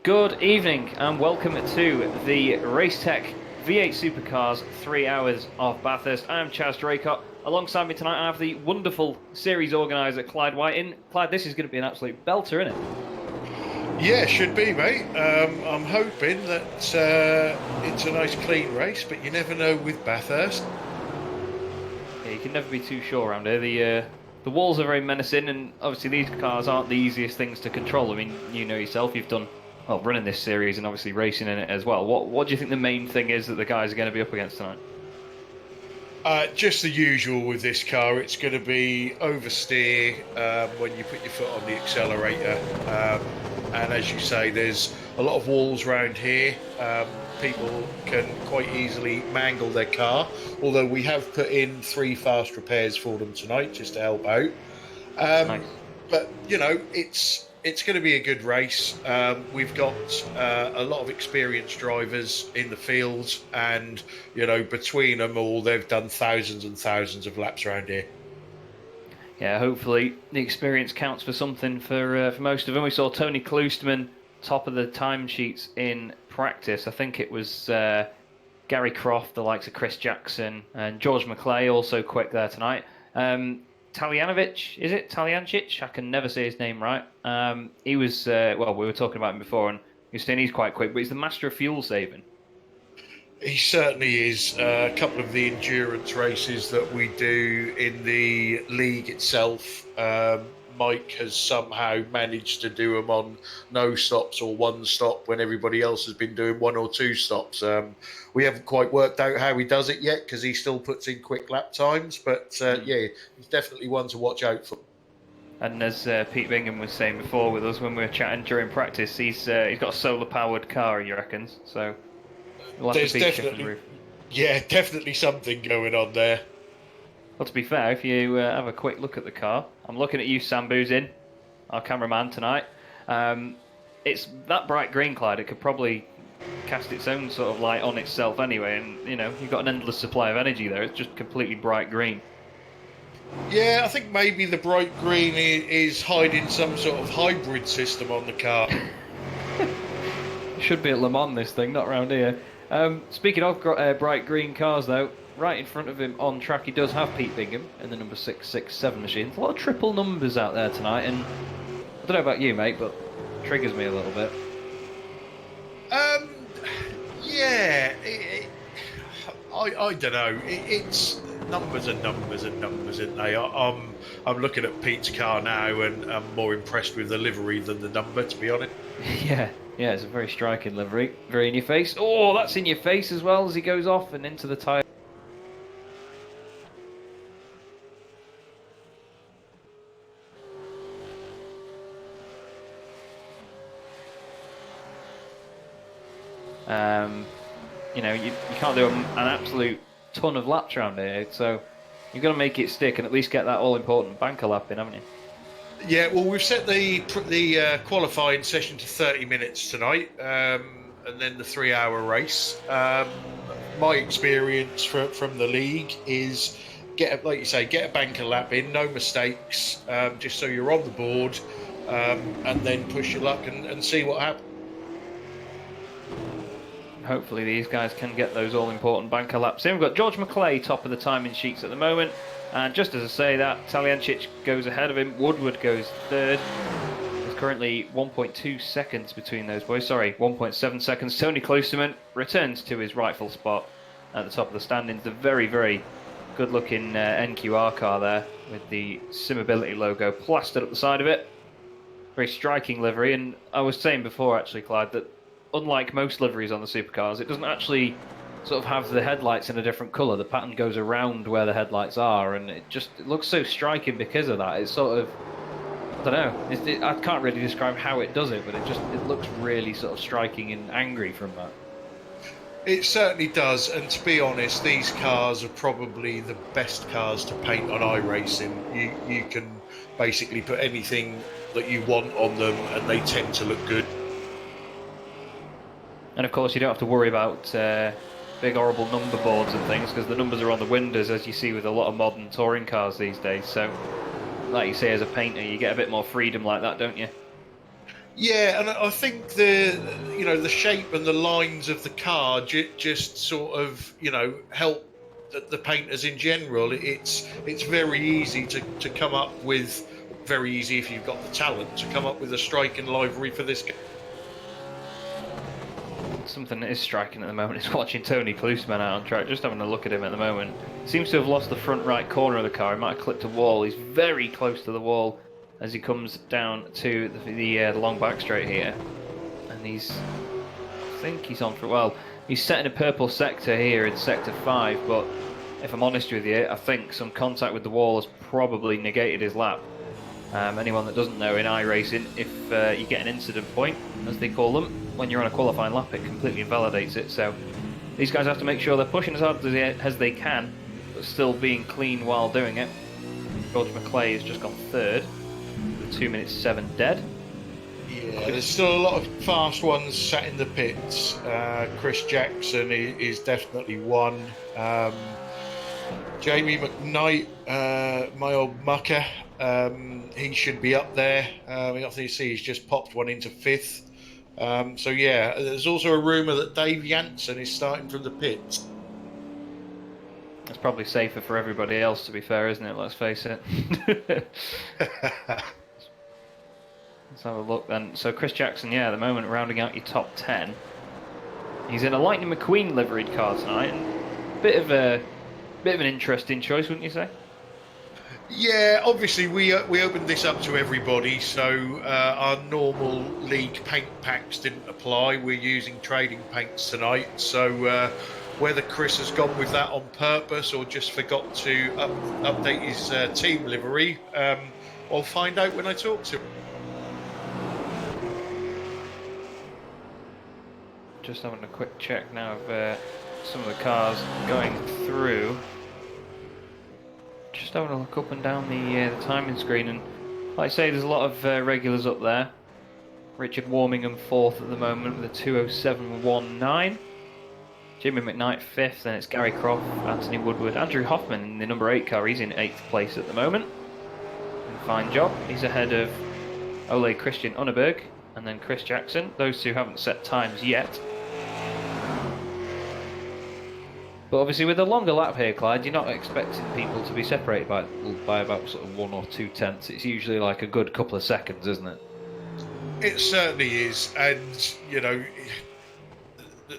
Good evening and welcome to the Racetech V8 Supercars 3 hours of Bathurst. I am Chaz Draycott. Alongside me tonight I have the wonderful series organiser Clyde Whiting. Clyde, this is going to be an absolute belter, isn't it? Yeah, should be, mate. I'm hoping that it's a nice clean race, but you never know with Bathurst. Yeah, you can never be too sure around here. The walls are very menacing, and obviously these cars aren't the easiest things to control. I mean, you know yourself, you've done well running this series and obviously racing in it as well. What do you think the main thing is that the guys are going to be up against tonight? Just the usual with this car. It's going to be oversteer when you put your foot on the accelerator. And as you say, there's a lot of walls around here. People can quite easily mangle their car, although we have put in 3 fast repairs for them tonight just to help out. Nice. But, you know, it's going to be a good race. We've got a lot of experienced drivers in the field, and, you know, between them all, they've done thousands and thousands of laps around here. Yeah, hopefully the experience counts for something for most of them. We saw Tony Kloosterman top of the timesheets in practice. I think it was Gary Croft, the likes of Chris Jackson, and George McClay also quick there tonight. Taljanovic, is it? Taljancic? I can never say his name right. He was, well, we were talking about him before, and he was saying he's quite quick, but he's the master of fuel saving. He certainly is. A couple of the endurance races that we do in the league itself, Mike has somehow managed to do them on no stops or one stop when everybody else has been doing 1 or 2 stops. We haven't quite worked out how he does it yet because he still puts in quick lap times, but yeah, he's definitely one to watch out for. And as Pete Bingham was saying before with us when we were chatting during practice, he's got a solar-powered car, he reckons, so we'll have There's to feature definitely, the roof. yeah, definitely something going on there. Well, to be fair, if you have a quick look at the car, I'm looking at you, Sam Boozin, our cameraman tonight. It's that bright green, Clyde. It could probably cast its own sort of light on itself anyway, and you know you've got an endless supply of energy there. It's just completely bright green. Yeah, I think maybe the bright green is hiding some sort of hybrid system on the car. Should be at Le Mans, this thing, not around here. Speaking of bright green cars, though, right in front of him on track, he does have Pete Bingham in the number 667 machine. A lot of triple numbers out there tonight, and I don't know about you, mate, but it triggers me a little bit. Yeah, I don't know. It's numbers and numbers and numbers, isn't they? I'm looking at Pete's car now, and I'm more impressed with the livery than the number, to be honest. Yeah, it's a very striking livery. Very in your face. Oh, that's in your face as well as he goes off and into the tyre. You know, you can't do an absolute ton of laps around here, so you've got to make it stick and at least get that all-important banker lap in, haven't you? Yeah, well, we've set the qualifying session to 30 minutes tonight, and then the 3-hour race. My experience from the league is like you say, get a banker lap in, no mistakes, just so you're on the board, and then push your luck and see what happens. Hopefully these guys can get those all-important banker laps in. We've got George McClay top of the timing sheets at the moment. And just as I say that, Taljancic goes ahead of him. Woodward goes third. There's currently 1.2 seconds between those boys. Sorry, 1.7 seconds. Tony Kloosterman returns to his rightful spot at the top of the standings. The very, very good-looking NQR car there with the Simability logo plastered up the side of it. Very striking livery. And I was saying before, actually, Clyde, that unlike most liveries on the supercars, it doesn't actually sort of have the headlights in a different colour. The pattern goes around where the headlights are, and it looks so striking because of that. It's sort of, I don't know, I can't really describe how it does it, but it looks really sort of striking and angry from that. It certainly does, and to be honest, these cars are probably the best cars to paint on iRacing. You can basically put anything that you want on them, and they tend to look good. And of course, you don't have to worry about big horrible number boards and things because the numbers are on the windows, as you see with a lot of modern touring cars these days. So, like you say, as a painter, you get a bit more freedom like that, don't you? Yeah, and I think the shape and the lines of the car just sort of help the painters in general. It's very easy to come up with, very easy if you've got the talent to come up with a striking livery for this. Something that is striking at the moment is watching Tony Plusman out on track. Just having a look at him at the moment. Seems to have lost the front right corner of the car. He might have clipped a wall. He's very close to the wall as he comes down to the long back straight here. And I think he's on for, well, he's set in a purple sector here in sector 5, but if I'm honest with you, I think some contact with the wall has probably negated his lap. Anyone that doesn't know, in iRacing, if you get an incident point, as they call them, when you're on a qualifying lap, it completely invalidates it. So these guys have to make sure they're pushing as hard as they can, but still being clean while doing it. George McClay has just gone third, with 2 minutes 7 dead. Yeah, there's still a lot of fast ones sat in the pits. Chris Jackson is definitely one. Jamie McKnight, my old mucker, he should be up there. I think you see he's just popped one into 5th. So yeah, there's also a rumour that Dave Jansen is starting from the pits. It's probably safer for everybody else, to be fair, isn't it? Let's face it. Let's have a look then. So Chris Jackson, yeah, at the moment rounding out your top 10. He's in a Lightning McQueen liveried car tonight. And bit of an interesting choice, wouldn't you say? Yeah, obviously we opened this up to everybody, so our normal league paint packs didn't apply. We're using trading paints tonight, so whether Chris has gone with that on purpose or just forgot to update his team livery, I'll find out when I talk to him. Just having a quick check now of some of the cars going through. Just having a look up and down the timing screen, and like I say, there's a lot of regulars up there. Richard Warmingham 4th at the moment with a 2:07.19. Jimmy McKnight 5th, then it's Gary Croft, Anthony Woodward, Andrew Hoffman in the number 8 car. He's in 8th place at the moment. Fine job. He's ahead of Ole Christian Unneberg and then Chris Jackson. Those two haven't set times yet. But obviously with a longer lap here, Clyde, you're not expecting people to be separated by about sort of 1 or 2 tenths. It's usually like a good couple of seconds, isn't it? It certainly is, and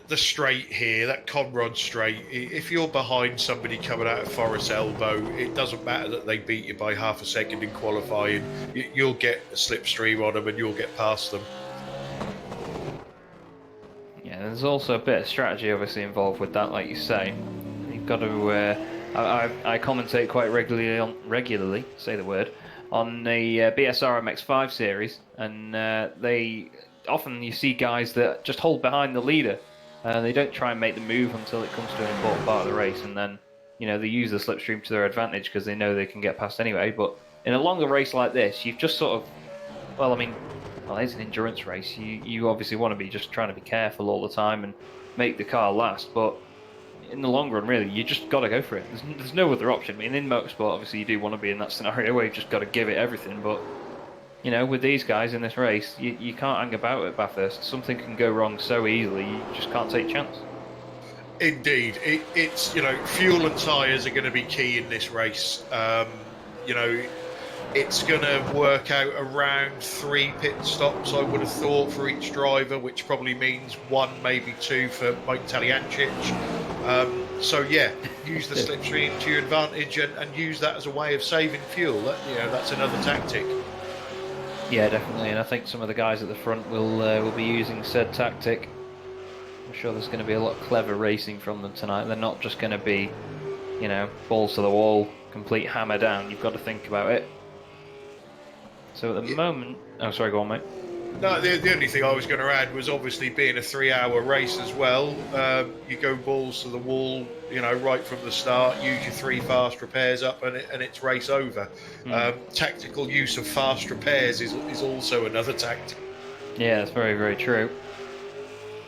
the straight here, that Conrod straight, if you're behind somebody coming out of Forest Elbow, it doesn't matter that they beat you by half a second in qualifying. You'll get a slipstream on them and you'll get past them. Yeah, there's also a bit of strategy obviously involved with that, like you say. You've got to. I commentate quite regularly, say the word, on the BSR MX5 series, and they often you see guys that just hold behind the leader. They don't try and make the move until it comes to an important part of the race, and then they use the slipstream to their advantage because they know they can get past anyway. But in a longer race like this, you've just sort of, it's an endurance race. You obviously want to be just trying to be careful all the time and make the car last. But in the long run, really, you just got to go for it. There's no other option. I mean, in motorsport, obviously, you do want to be in that scenario where you've just got to give it everything. But with these guys in this race, you can't hang about at Bathurst. Something can go wrong so easily, you just can't take a chance. Indeed. It's fuel and tyres are going to be key in this race. It's going to work out around 3 pit stops, I would have thought, for each driver, which probably means 1, maybe 2 for Mike Taliancic. So yeah, use the slipstream to your advantage and use that as a way of saving fuel. That's another tactic. Yeah, definitely, and I think some of the guys at the front will be using said tactic. I'm sure there's going to be a lot of clever racing from them tonight. They're not just going to be, balls to the wall, complete hammer down. You've got to think about it. So at the moment... Oh, sorry, go on, mate. No, the only thing I was going to add was obviously being a 3-hour race as well. You go balls to the wall, right from the start. Use your 3 fast repairs up, and it's race over. Tactical use of fast repairs is also another tactic. Yeah, that's very, very true.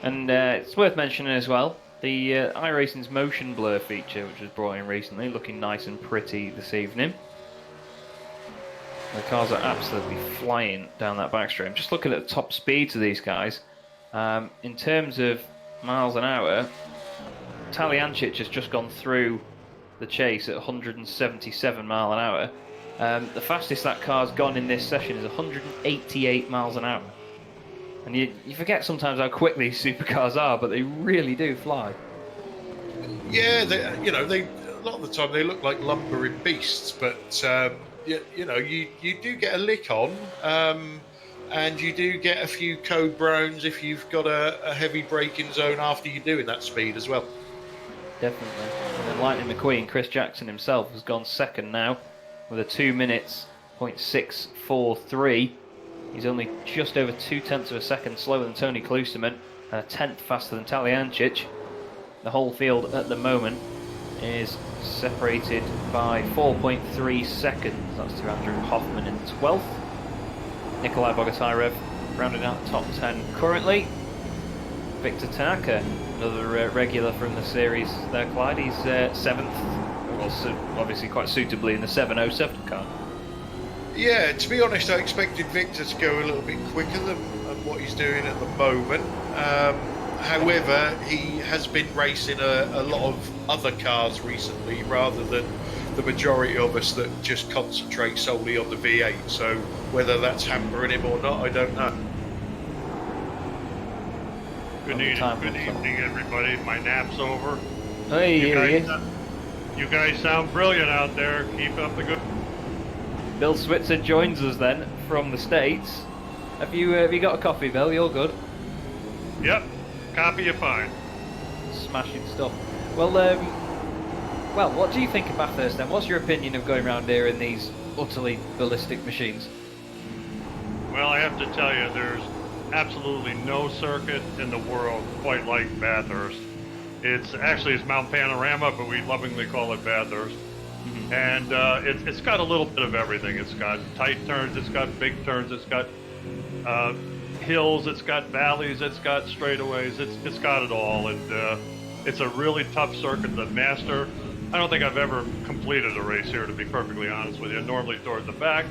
And it's worth mentioning as well, the iRacing's motion blur feature, which was brought in recently, looking nice and pretty this evening. The cars are absolutely flying down that backstream. Just looking at the top speeds of these guys, in terms of miles an hour, Taliancic has just gone through the chase at 177 mile an hour. The fastest that car's gone in this session is 188 miles an hour. And you forget sometimes how quick these supercars are, but they really do fly. Yeah, they a lot of the time they look like lumbering beasts, but you do get a lick on, and you do get a few code browns if you've got a heavy braking zone after you're doing that speed as well. Definitely. And then Lightning McQueen, Chris Jackson himself, has gone second now with a 2 minutes .643. He's only just over 0.2 of a second slower than Tony Klusterman and a tenth faster than Taliancic. The whole field at the moment is separated by 4.3 seconds. That's to Andrew Hoffman in 12th. Nikolai Bogotyrev rounding out the top 10 currently. Victor Tanaka, another regular from the series there, Clyde. He's 7th, also obviously quite suitably in the 707 car. Yeah, to be honest, I expected Victor to go a little bit quicker than what he's doing at the moment. However, he has been racing a lot of other cars recently rather than the majority of us that just concentrate solely on the V8. So whether that's hampering him or not, I don't know. Good evening, everybody. My nap's over. Hey, You guys sound brilliant out there. Keep up the good. Bill Switzer joins us then from the States. Have you got a coffee, Bill? You're good. Yep, copy you fine. Smashing stuff. Well, what do you think of Bathurst then? What's your opinion of going around here in these utterly ballistic machines? Well, I have to tell you, there's absolutely no circuit in the world quite like Bathurst. It's Mount Panorama, but we lovingly call it Bathurst. And it's got a little bit of everything. It's got tight turns, it's got big turns, it's got hills, it's got valleys, it's got straightaways, it's got it all. And it's a really tough circuit to master. I don't think I've ever completed a race here, to be perfectly honest with you, normally toward the back.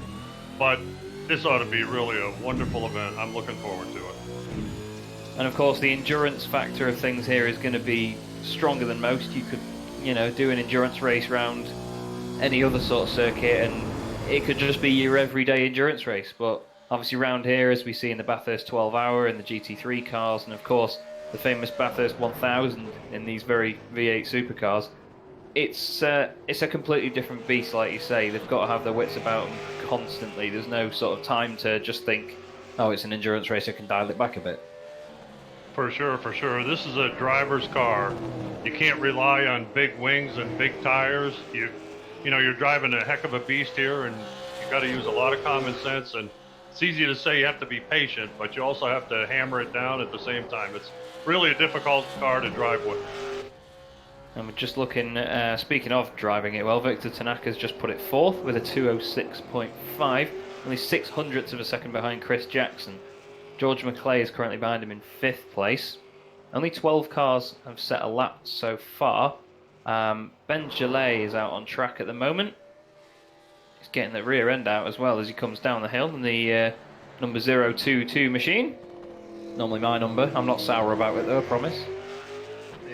But this ought to be really a wonderful event. I'm looking forward to it. And of course, the endurance factor of things here is going to be stronger than most. You could, do an endurance race round any other sort of circuit, and it could just be your everyday endurance race. But obviously, round here, as we see in the Bathurst 12 Hour and the GT3 cars, and of course the famous Bathurst 1000 in these very V8 supercars, it's a completely different beast. Like you say, they've got to have their wits about them constantly. There's no sort of time to just think, oh, it's an endurance race, I can dial it back a bit. For sure, for sure. This is a driver's car. You can't rely on big wings and big tires. You're driving a heck of a beast here, and you got to use a lot of common sense. And it's easy to say you have to be patient, but you also have to hammer it down at the same time. It's really a difficult car to drive with. And we're just looking, speaking of driving it well, Victor Tanaka's just put it fourth with a 206.5, only 0.06 of a second behind Chris Jackson. George McClay is currently behind him in 5th place. Only 12 cars have set a lap so far. Ben Gillet is out on track at the moment. He's getting the rear end out as well as he comes down the hill in the number 022 machine. Normally my number. I'm not sour about it though, I promise.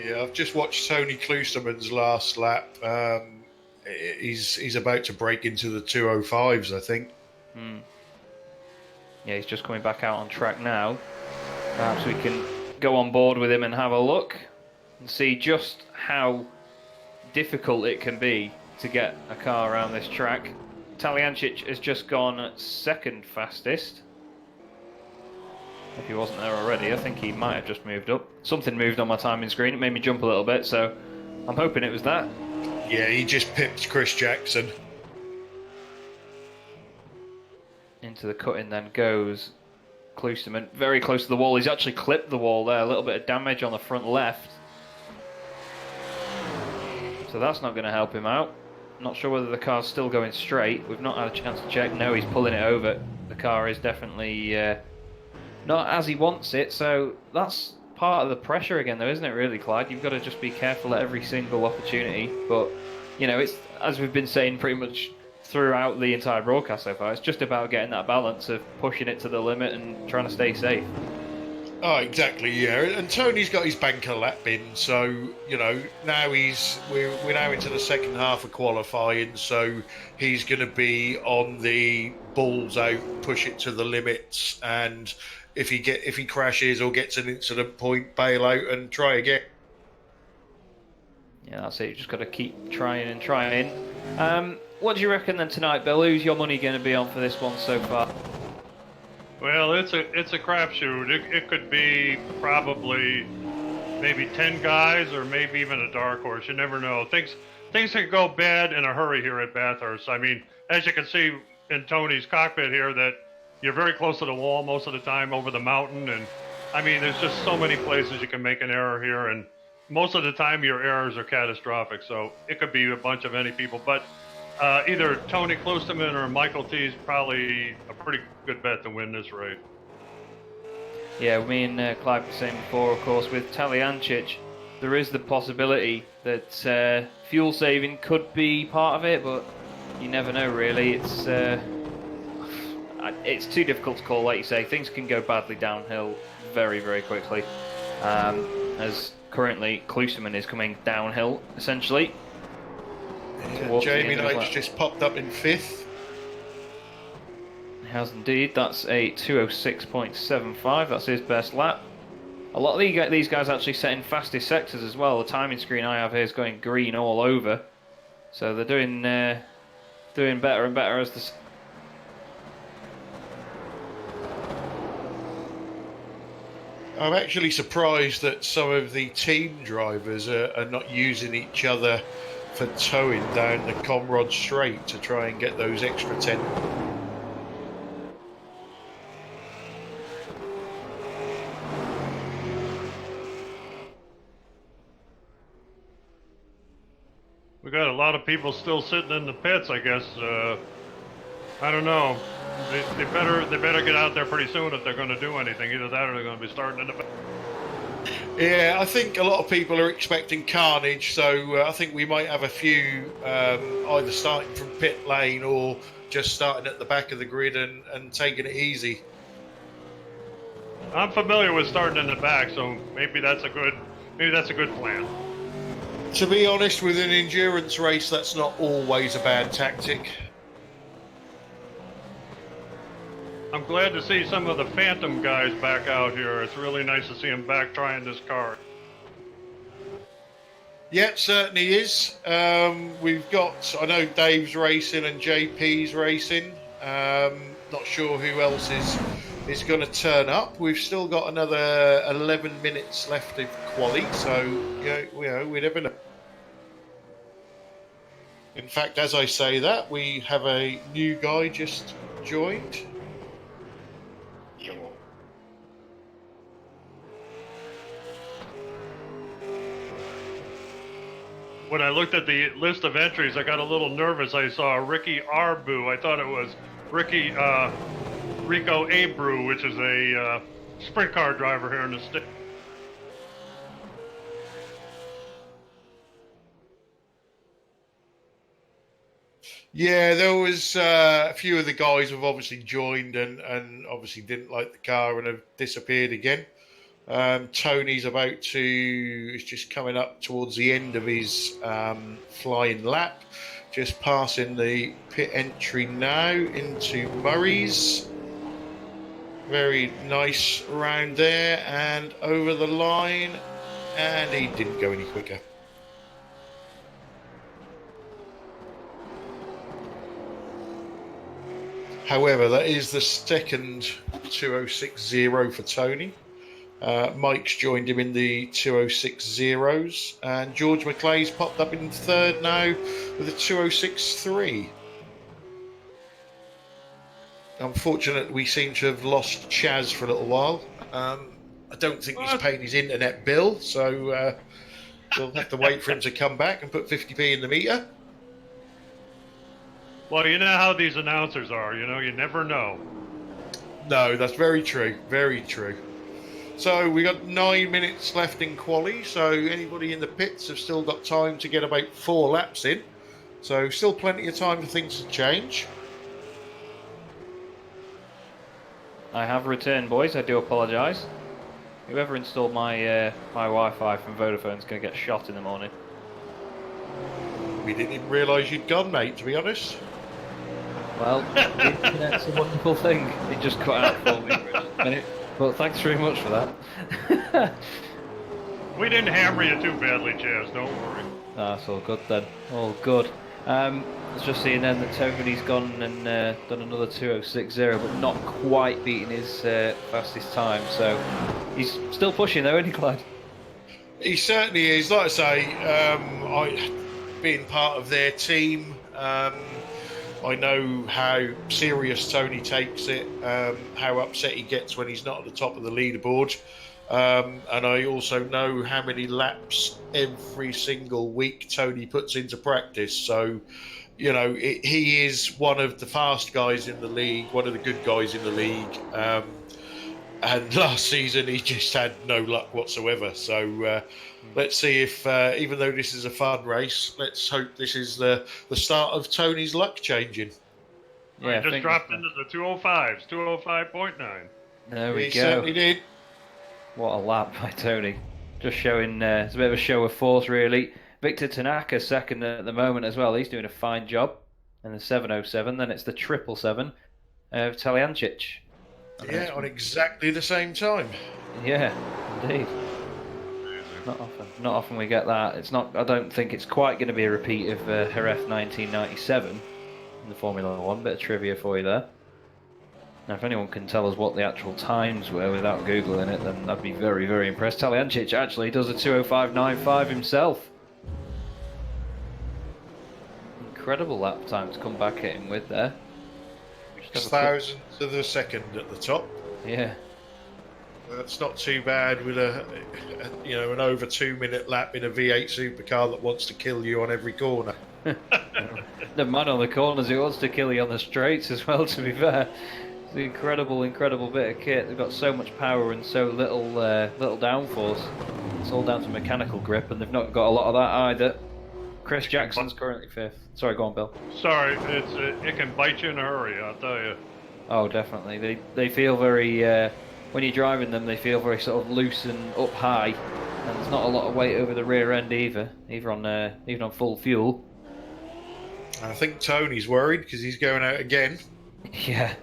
Yeah, I've just watched Tony Klusterman's last lap. He's about to break into the 205s, I think. Yeah, he's just coming back out on track now. Perhaps we can go on board with him and have a look and see just how difficult it can be to get a car around this track. Taliancic has just gone second fastest. If he wasn't there already, I think he might have just moved up. Something moved on my timing screen, it made me jump a little bit, so I'm hoping it was that. Yeah, he just pipped Chris Jackson. Into the cut-in then goes Klusterman, very close to the wall. He's actually clipped the wall there, a little bit of damage on the front left. So that's not going to help him out. Not sure whether the car's still going straight. We've not had a chance to check. No, he's pulling it over. The car is definitely not as he wants it, so that's part of the pressure again though, isn't it really, Clyde? You've got to just be careful at every single opportunity. But, it's, as we've been saying pretty much throughout the entire broadcast so far. It's just about getting that balance of pushing it to the limit and trying to stay safe. Oh, exactly, yeah. And Tony's got his banker lap in, so now we're now into the second half of qualifying, so he's going to be on the balls out, push it to the limits, and if he crashes or gets an incident point, bail out and try again. Yeah, that's it. You just got to keep trying and trying. What do you reckon then tonight, Bill? Who's your money going to be on for this one so far? Well, it's a crapshoot. It could be probably maybe 10 guys or maybe even a dark horse. You never know. Things can go bad in a hurry here at Bathurst. I mean, as you can see in Tony's cockpit here, that you're very close to the wall most of the time over the mountain. And I mean, there's just so many places you can make an error here. And most of the time your errors are catastrophic. So it could be a bunch of any people. But either Tony Klusterman or Michael T is probably a pretty good bet to win this race. Yeah, me and Clive were saying before, of course, with Talyancic, there is the possibility that fuel saving could be part of it, but you never know really. It's too difficult to call, like you say. Things can go badly downhill very, very quickly. As currently Klusterman is coming downhill, essentially. Yeah, Jamie Knight's just popped up in 5th. He has indeed. That's a 206.75. That's his best lap. A lot of these guys actually setting fastest sectors as well. The timing screen I have here is going green all over. So they're doing better and better as the... I'm actually surprised that some of the team drivers are not using each other for towing down the Comrade Straight to try and get those extra 10. We got a lot of people still sitting in the pits, I guess. I don't know. They better get out there pretty soon if they're going to do anything. Either that or they're going to be starting in the back. Yeah, I think a lot of people are expecting carnage, so I think we might have a few either starting from pit lane or just starting at the back of the grid and taking it easy. I'm familiar with starting in the back, so maybe that's a good plan. To be honest, with an endurance race, that's not always a bad tactic. I'm glad to see some of the Phantom guys back out here. It's really nice to see them back trying this car. Yeah, it certainly is. We've got, I know Dave's racing and JP's racing. Not sure who else is going to turn up. We've still got another 11 minutes left of quali, so we never know. In fact, as I say that, we have a new guy just joined. When I looked at the list of entries, I got a little nervous. I saw Ricky Arbu. I thought it was Rico Abreu, which is a sprint car driver here in the state. Yeah, there was a few of the guys who've obviously joined and obviously didn't like the car and have disappeared again. Tony's is just coming up towards the end of his flying lap, just passing the pit entry now into Murray's. Very nice round there and over the line, and he didn't go any quicker. However, that is the second 2060 for Tony. Mike's joined him in the 2060s, and George McClay's popped up in third now with a 2063. Unfortunately, we seem to have lost Chaz for a little while. I don't think he's paid his internet bill, so we'll have to wait for him to come back and put 50p in the meter. Well, you know how these announcers are, you never know. No, that's very true, very true. So we got 9 minutes left in quali, so anybody in the pits have still got time to get about 4 laps in. So still plenty of time for things to change. I have returned, boys. I do apologise. Whoever installed my my Wi-Fi from Vodafone is going to get shot in the morning. We didn't even realise you'd gone, mate, to be honest. Well, the internet's a wonderful thing. It just cut out for me for a minute. But thanks very much for that. We didn't hammer you too badly, Chaz. Don't worry. That's all good then. All good. I was just seeing then that Tony's gone and done another 2:06.0, but not quite beating his fastest time. So he's still pushing though, isn't he, Clyde? He certainly is. Like I say, being part of their team, I know how serious Tony takes it, how upset he gets when he's not at the top of the leaderboard. And I also know how many laps every single week Tony puts into practice. So, you know, he is one of the fast guys in the league, one of the good guys in the league. And last season he just had no luck whatsoever. So let's see if, even though this is a fun race, let's hope this is the start of Tony's luck changing. Yeah, just dropped into the 205s, 205.9. There we He go. certainly did. What a lap by Tony. Just showing, it's a bit of a show of force, really. Victor Tanaka second at the moment as well. He's doing a fine job. And the 707, then it's the 777 of Taliancic. Yeah, on exactly the same time. Yeah, indeed. Not often we get that. It's not. I don't think it's quite going to be a repeat of Jerez 1997 in the Formula One. Bit of trivia for you there. Now, if anyone can tell us what the actual times were without Googling it, then I'd be very, very impressed. Taliancic actually does a 2:05.95 himself. Incredible lap time to come back at him with there. 6,000ths of a second at the top. Yeah. That's not too bad with an over 2 minute lap in a V8 supercar that wants to kill you on every corner. Never mind on the corners, it wants to kill you on the straights as well, to be fair. It's an incredible bit of kit. They've got so much power and so little downforce. It's all down to mechanical grip, and they've not got a lot of that either. Chris Jackson's currently 5th. Sorry, go on, Bill. Sorry, it can bite you in a hurry, I'll tell you. Oh, definitely. They feel very, when you're driving them, they feel very sort of loose and up high, and there's not a lot of weight over the rear end either, even on full fuel. I think Tony's worried because he's going out again. Yeah,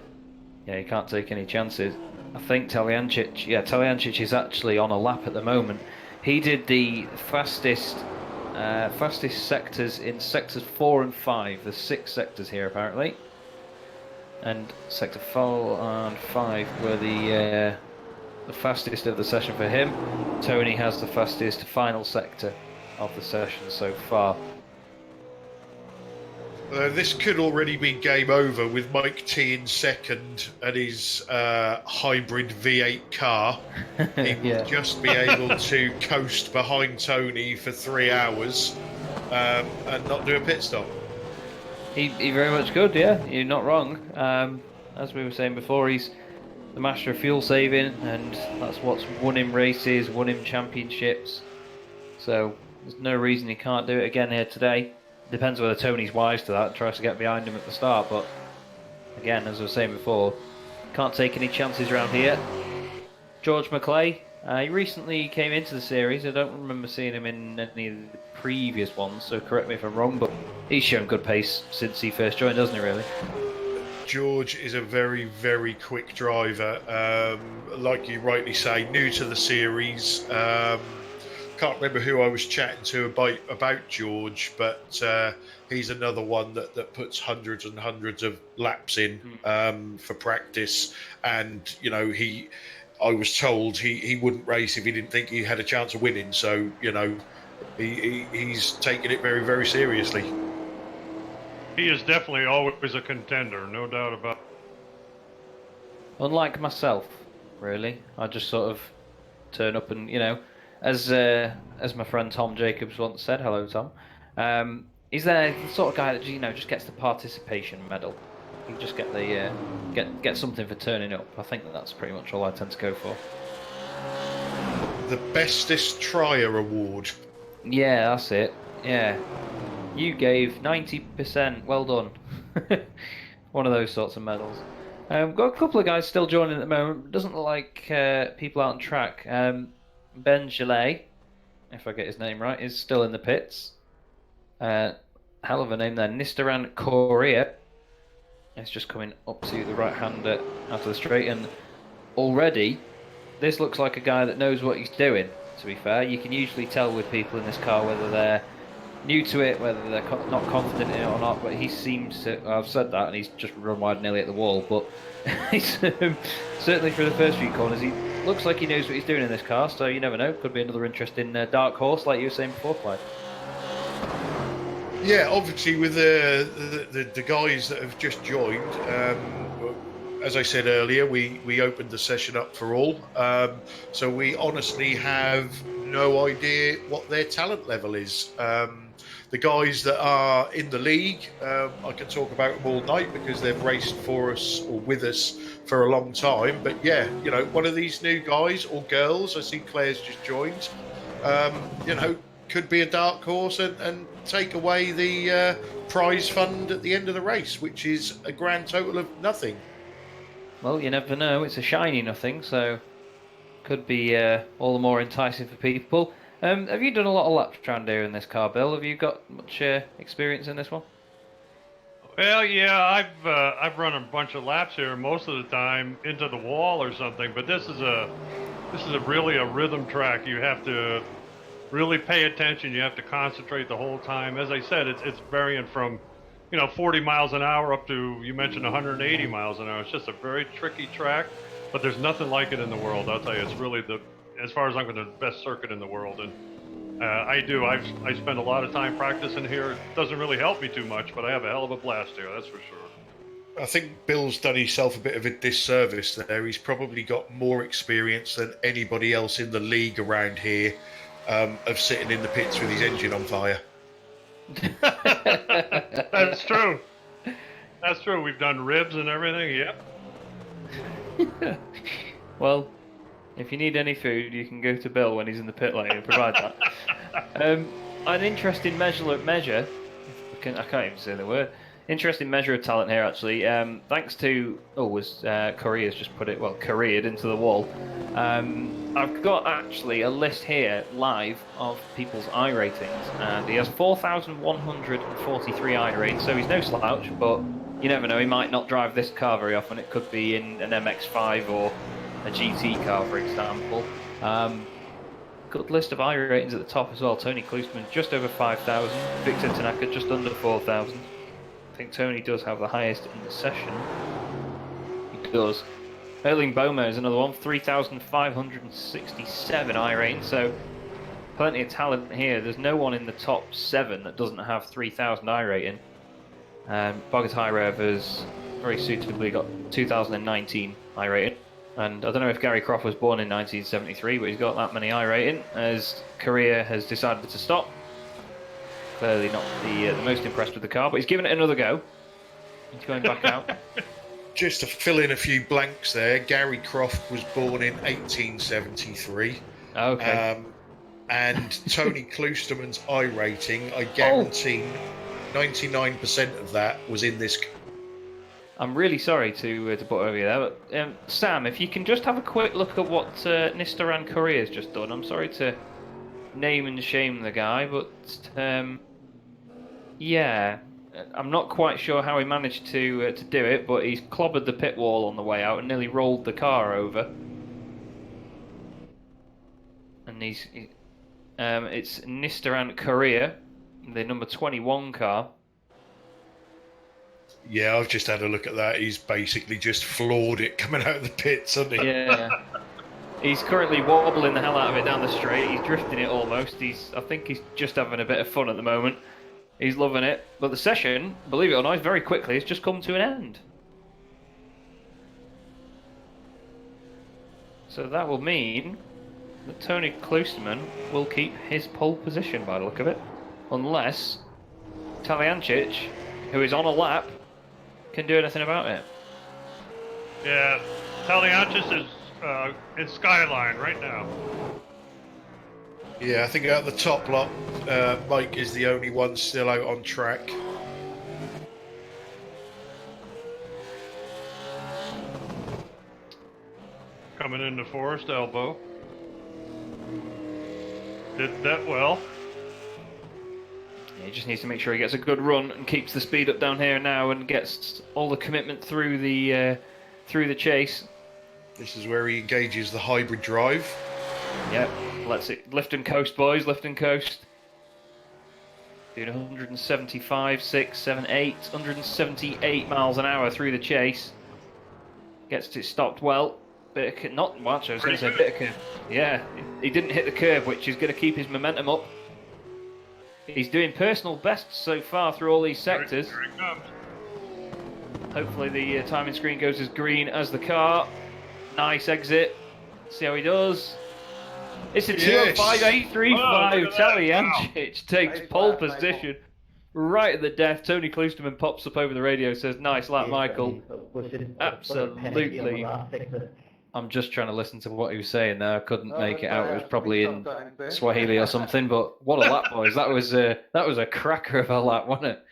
you can't take any chances. I think Taliancic is actually on a lap at the moment. He did the fastest sectors in sectors 4 and 5. There's 6 sectors here apparently, and sector 4 and 5 were the fastest of the session for him. Tony has the fastest final sector of the session so far. This could already be game over with Mike T in second and his hybrid V8 car. He will just be able to coast behind Tony for 3 hours and not do a pit stop. He very much could, yeah. You're not wrong. As we were saying before, he's the master of fuel saving, and that's what's won him races, won him championships. So there's no reason he can't do it again here today. Depends whether Tony's wise to that and tries to get behind him at the start, but again, as I was saying before, can't take any chances around here. George McClay, he recently came into the series. I don't remember seeing him in any of the previous ones, so correct me if I'm wrong, but he's shown good pace since he first joined, doesn't he, really? George is a very, very quick driver. Like you rightly say, new to the series. Can't remember who I was chatting to about George, but he's another one that puts hundreds and hundreds of laps in for practice. And you know, I was told he wouldn't race if he didn't think he had a chance of winning. So you know, he's taking it very, very seriously. He is definitely always a contender, no doubt about it. Unlike myself, really, I just sort of turn up and, you know, as my friend Tom Jacobs once said, hello Tom, he's the sort of guy that, you know, just gets the participation medal. You just get the get something for turning up. I think that's pretty much all I tend to go for. The bestest trier award. Yeah, that's it. Yeah. You gave 90%. Well done. One of those sorts of medals. Got a couple of guys still joining at the moment. Doesn't look like people out on track. Ben Gillet, if I get his name right, is still in the pits. Hell of a name there. Nistaran Korea is just coming up to the right hand after the straight, and already this looks like a guy that knows what he's doing. To be fair, you can usually tell with people in this car whether they're new to it, whether they're not confident in it or not. But he seems to. I've said that, and he's just run wide nearly at the wall. But he's, certainly for the first few corners, he looks like he knows what he's doing in this car. So you never know. Could be another interesting dark horse, like you were saying before, Clyde. Yeah, obviously with the guys that have just joined, as I said earlier, we opened the session up for all. So we honestly have no idea what their talent level is. The guys that are in the league, I can talk about them all night because they've raced for us or with us for a long time. But yeah, you know, one of these new guys or girls, I see Claire's just joined, you know, could be a dark horse and take away the prize fund at the end of the race, which is a grand total of nothing. Well, you never know. It's a shiny nothing, so could be all the more enticing for people. Have you done a lot of laps around here in this car, Bill? Have you got much experience in this one? Well, yeah, I've run a bunch of laps here, most of the time into the wall or something. But this is really a rhythm track. You have to really pay attention. You have to concentrate the whole time. As I said, it's varying from, 40 miles an hour up to, you mentioned 180 miles an hour. It's just a very tricky track, but there's nothing like it in the world. I'll tell you, it's really as far as I'm concerned, the best circuit in the world. And I spend a lot of time practicing here. It doesn't really help me too much, but I have a hell of a blast here, that's for sure. I think Bill's done himself a bit of a disservice there. He's probably got more experience than anybody else in the league around here of sitting in the pits with his engine on fire. That's true. That's true. We've done ribs and everything. Yep. Well, if you need any food, you can go to Bill when he's in the pit lane and provide that. An interesting measure. I can't even say the word. Interesting measure of talent here, actually. Thanks to Korea's just put it careered into the wall. I've got actually a list here live of people's I ratings, and he has 4,143 I ratings, so he's no slouch. But you never know; he might not drive this car very often. It could be in an MX-5 or a GT car, for example. Good list of I ratings at the top as well. Tony Kloosman just over 5,000. Victor Tanaka just under 4,000. I think Tony does have the highest in the session. He does. Erling Bomer is another one, 3,567 I rating, so plenty of talent here. There's no one in the top 7 that doesn't have 3,000 I rating. Bogatyrev has very suitably got 2019 I rating. And I don't know if Gary Croft was born in 1973, but he's got that many I rating, as Korea has decided to stop. Clearly not the most impressed with the car, but he's given it another go. He's going back out. Just to fill in a few blanks there, Gary Croft was born in 1873. Okay. And Tony Klosterman's I rating, I guarantee 99% of that was in this. I'm really sorry to put over you there, but Sam, if you can just have a quick look at what Nistaran Korea's just done. I'm sorry to name and shame the guy, but yeah, I'm not quite sure how he managed to do it, but he's clobbered the pit wall on the way out and nearly rolled the car over. And it's Nistaran Korea, the number 21 car. Yeah, I've just had a look at that. He's basically just floored it coming out of the pits, hasn't he? Yeah. He's currently wobbling the hell out of it down the straight. He's drifting it almost. I think he's just having a bit of fun at the moment. He's loving it. But the session, believe it or not, very quickly has just come to an end. So that will mean that Tony Klosterman will keep his pole position by the look of it. Unless Talyancic, who is on a lap, can do anything about it. Yeah, Talyancic is in Skyline right now. Yeah, I think at the top lot, Mike is the only one still out on track. Coming into Forest Elbow. Did that well. Yeah, he just needs to make sure he gets a good run and keeps the speed up down here now and gets all the commitment through the chase. This is where he engages the hybrid drive. Yep, let's it lift and coast, boys, lift and coast. Doing 175, 6, 7, 8, 178 miles an hour through the chase. Gets it stopped well. Bit of, not much, I was going to say bit of curve. Yeah, he didn't hit the curve, which is going to keep his momentum up. He's doing personal bests so far through all these sectors. Here he comes. Hopefully the timing screen goes as green as the car. Nice exit. See how he does. It's a 2:05.835. Taliancic takes pole position right at the death. Tony Klusterman pops up over the radio, says, "Nice lap, Michael." Absolutely. I'm just trying to listen to what he was saying there. I couldn't make it out. It was probably in Swahili or something. But what a lap, boys! That was a cracker of a lap, wasn't it?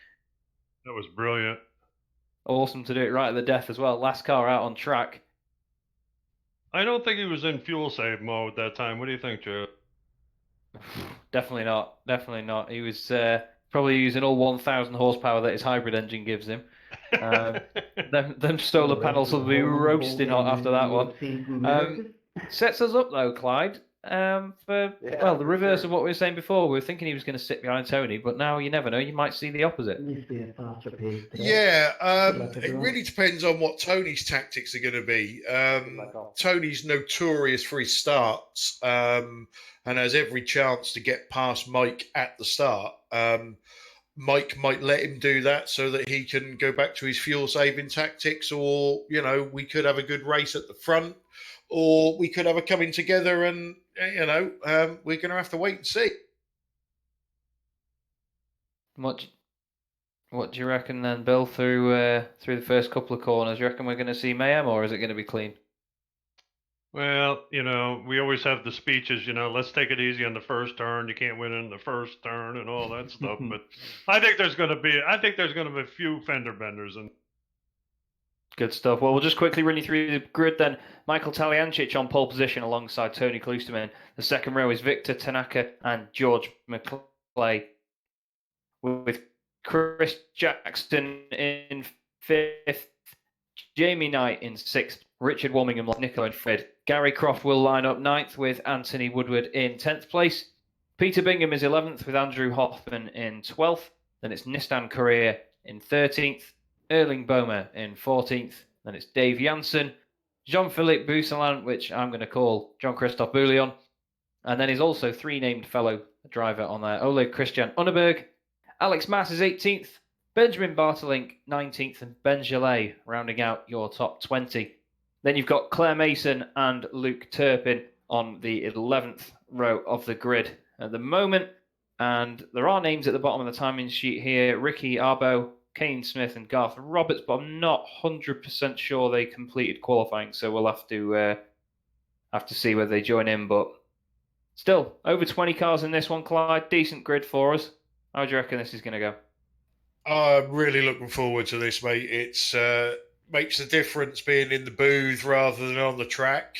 That was brilliant. Awesome to do it right at the death as well. Last car out on track. I don't think he was in fuel save mode that time. What do you think, Joe? Definitely not. Definitely not. He was probably using all 1,000 horsepower that his hybrid engine gives him. Them solar panels will be roasting hot after that one. Sets us up though, Clyde. For the reverse of what we were saying before. We were thinking he was going to sit behind Tony, but now you never know. You might see the opposite. Yeah, it really depends on what Tony's tactics are going to be. Tony's notorious for his starts and has every chance to get past Mike at the start. Mike might let him do that so that he can go back to his fuel saving tactics, or we could have a good race at the front, or we could have a coming together, and we're going to have to wait and see. What do you reckon then, Bill? Through the first couple of corners, you reckon we're going to see mayhem, or is it going to be clean? Well, we always have the speeches, let's take it easy on the first turn. You can't win in the first turn and all that stuff. But I think there's going to be a few fender benders. And good stuff. Well, we'll just quickly run you through the grid then. Michael Taliancic on pole position alongside Tony Klusterman. The second row is Victor Tanaka and George McClay, with Chris Jackson in fifth, Jamie Knight in sixth, Richard Warmingham, Nico in fifth. Gary Croft will line up ninth with Anthony Woodward in 10th place. Peter Bingham is 11th with Andrew Hoffman in 12th. Then it's Nistan Correa in 13th. Erling Bomer in 14th. Then it's Dave Janssen. Jean-Philippe Boussalan, which I'm going to call Jean-Christophe Bouillon. And then he's also three named fellow driver on there. Ole Christian Unneberg. Alex Mass is 18th. Benjamin Bartelink 19th. And Ben Gillet rounding out your top 20. Then you've got Claire Mason and Luke Turpin on the 11th row of the grid at the moment. And there are names at the bottom of the timing sheet here. Ricky Arbo, Kane Smith and Garth Roberts, but I'm not 100% sure they completed qualifying, so we'll have to see whether they join in. But still, over 20 cars in this one, Clyde. Decent grid for us. How do you reckon this is going to go? I'm really looking forward to this, mate. It's makes a difference being in the booth rather than on the track.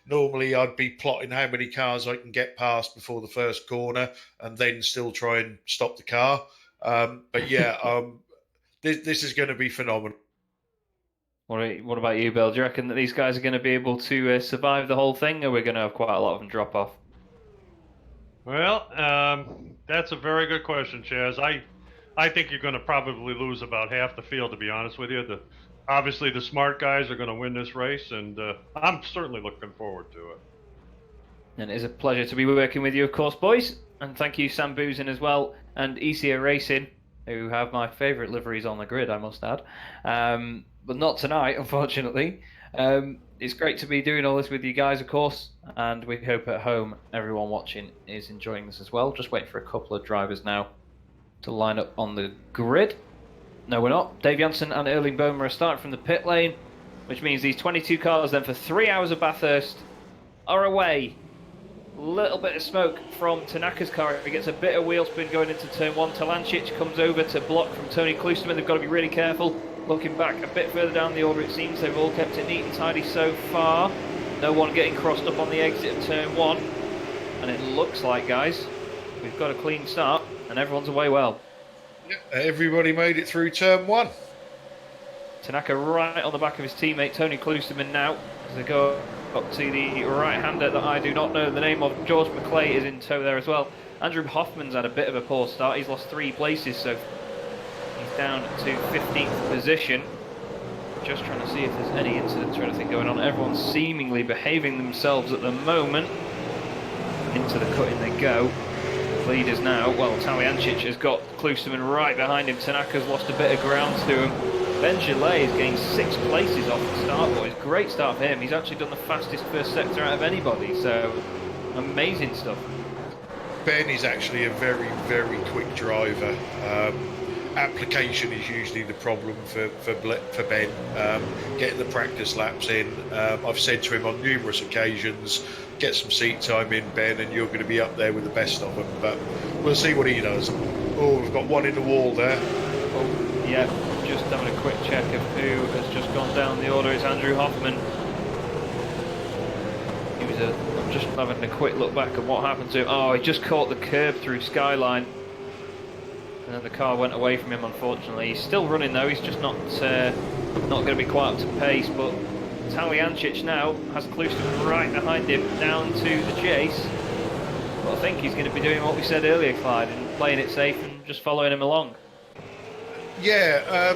Normally, I'd be plotting how many cars I can get past before the first corner and then still try and stop the car. But yeah, this is going to be phenomenal. What about you, Bill? Do you reckon that these guys are going to be able to survive the whole thing, or we're going to have quite a lot of them drop off? Well, that's a very good question, Chaz. I think you're going to probably lose about half the field, to be honest with you. Obviously, the smart guys are going to win this race, and I'm certainly looking forward to it. And it is a pleasure to be working with you, of course, boys. And thank you, Sam Boozin, as well, and ECA Racing, who have my favourite liveries on the grid, I must add. But not tonight, unfortunately. It's great to be doing all this with you guys, of course, and we hope at home everyone watching is enjoying this as well. Just waiting for a couple of drivers now to line up on the grid. No, we're not. Dave Janssen and Erling Bomer are starting from the pit lane, which means these 22 cars then for 3 hours of Bathurst are away little bit of smoke from Tanaka's car. He gets a bit of wheel spin going into turn 1. Talancic comes over to block from Tony Klusterman. They've got to be really careful. Looking back a bit further down the order, it seems they've all kept it neat and tidy so far. No one getting crossed up on the exit of turn 1. And it looks like, guys, we've got a clean start and everyone's away well. Yeah, everybody made it through turn 1. Tanaka right on the back of his teammate Tony Klusterman now as they go up to the right-hander that I do not know the name of. George McClay is in tow there as well. Andrew Hoffman's had a bit of a poor start. He's lost 3 places, so he's down to 15th position. Just trying to see if there's any incidents or anything going on. Everyone's seemingly behaving themselves at the moment. Into the cut-in they go. Leaders now, well, Taliancic has got Klusterman right behind him. Tanaka's lost a bit of ground to him. Ben Gillet has gained 6 places off the start, boys. Great start for him. He's actually done the fastest first sector out of anybody, so amazing stuff. Ben is actually a very, very quick driver. Application is usually the problem for Ben. Getting the practice laps in. I've said to him on numerous occasions, get some seat time in, Ben, and you're going to be up there with the best of them. But we'll see what he does. Oh, we've got one in the wall there. Oh, yeah, just having a quick check of who has just gone down the order. It's Andrew Hoffman. I'm just having a quick look back at what happened to him. Oh, he just caught the curb through Skyline. And then the car went away from him, unfortunately. He's still running though, he's just not going to be quite up to pace, but Taliancic now has Klusterman right behind him, down to the chase. But I think he's going to be doing what we said earlier, Clyde, and playing it safe and just following him along. Yeah,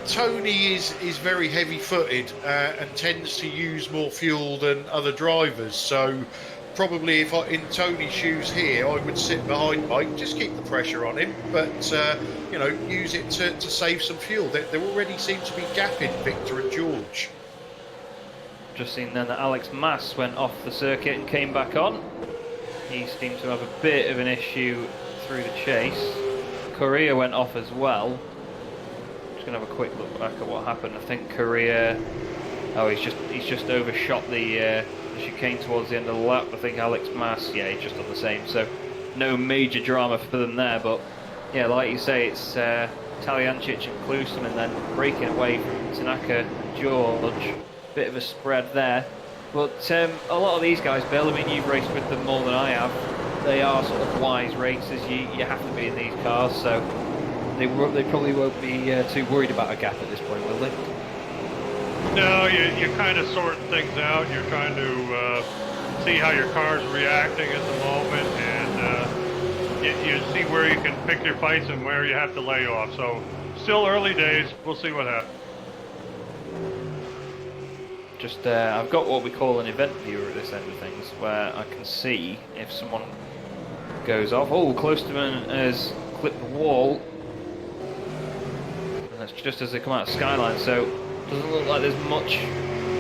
Tony is very heavy-footed and tends to use more fuel than other drivers, so probably if in Tony's shoes here, I would sit behind Mike, just keep the pressure on him, but you know, use it to save some fuel. There already seems to be gapping Victor and George. Just seen then that Alex Mass went off the circuit and came back on. He seemed to have a bit of an issue through the chase. Correa went off as well. Just gonna have a quick look back at what happened. I think Correa, oh, he's just overshot the chicane towards the end of the lap. I think Alex Mass, yeah, he's just on the same, so no major drama for them there. But yeah, like you say, it's Taliancic and Klusterman then breaking away from Tanaka and George. Bit of a spread there, but a lot of these guys, Bill, I mean, you've raced with them more than I have. They are sort of wise racers. You have to be in these cars, so they probably won't be too worried about a gap at this point, will they? No, you're kind of sorting things out. You're trying to see how your car's reacting at the moment, and you see where you can pick your fights and where you have to lay off. So still early days. We'll see what happens. Just I've got what we call an event viewer at this end of things, where I can see if someone goes off. Oh, Klusterman has clipped the wall, and that's just as they come out of Skyline, so it doesn't look like there's much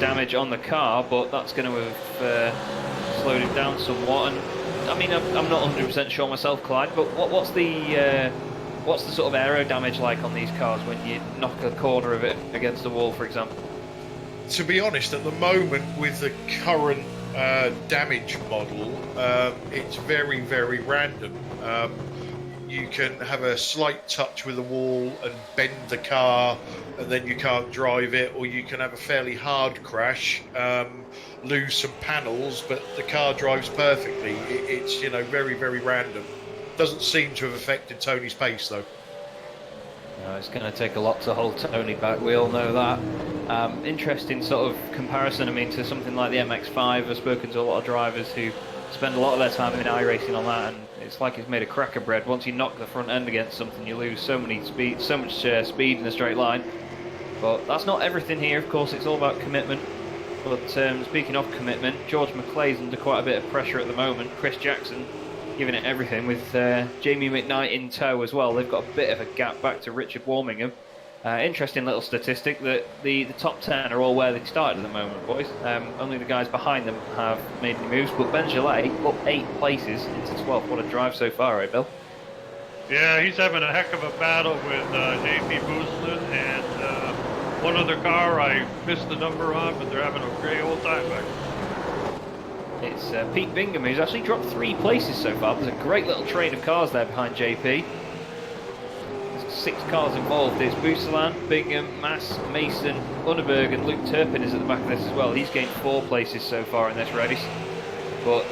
damage on the car, but that's going to have slowed it down somewhat. And I mean, I'm not 100% sure myself, Clyde, but what's the sort of aero damage like on these cars when you knock a corner of it against the wall, for example? To be honest, at the moment with the current damage model, it's very, very random. You can have a slight touch with the wall and bend the car, and then you can't drive it, or you can have a fairly hard crash, lose some panels, but the car drives perfectly. It's, you know, very, very random. Doesn't seem to have affected Tony's pace though. No, it's going to take a lot to hold Tony back, we all know that. Interesting sort of comparison, I mean, to something like the MX-5. I've spoken to a lot of drivers who spend a lot of their time in iRacing on that, and it's like it's made of cracker bread. Once you knock the front end against something, you lose so much speed in a straight line. But that's not everything here, of course, it's all about commitment. But speaking of commitment, George McClay's under quite a bit of pressure at the moment. Chris Jackson giving it everything with Jamie McKnight in tow as well. They've got a bit of a gap back to Richard Warmingham. Interesting little statistic that the top 10 are all where they started at the moment, boys. Only the guys behind them have made any moves, but Ben Gillet up 8 places into 12th. What a drive so far, right, Bill? Yeah, he's having a heck of a battle with JP Boostlin and one other car I missed the number on, but they're having a great old time back. It's Pete Bingham, who's actually dropped 3 places so far. There's a great little train of cars there behind JP. There's 6 cars involved. There's Buselan, Bingham, Mass, Mason, Unneberg, and Luke Turpin is at the back of this as well. He's gained 4 places so far in this race. But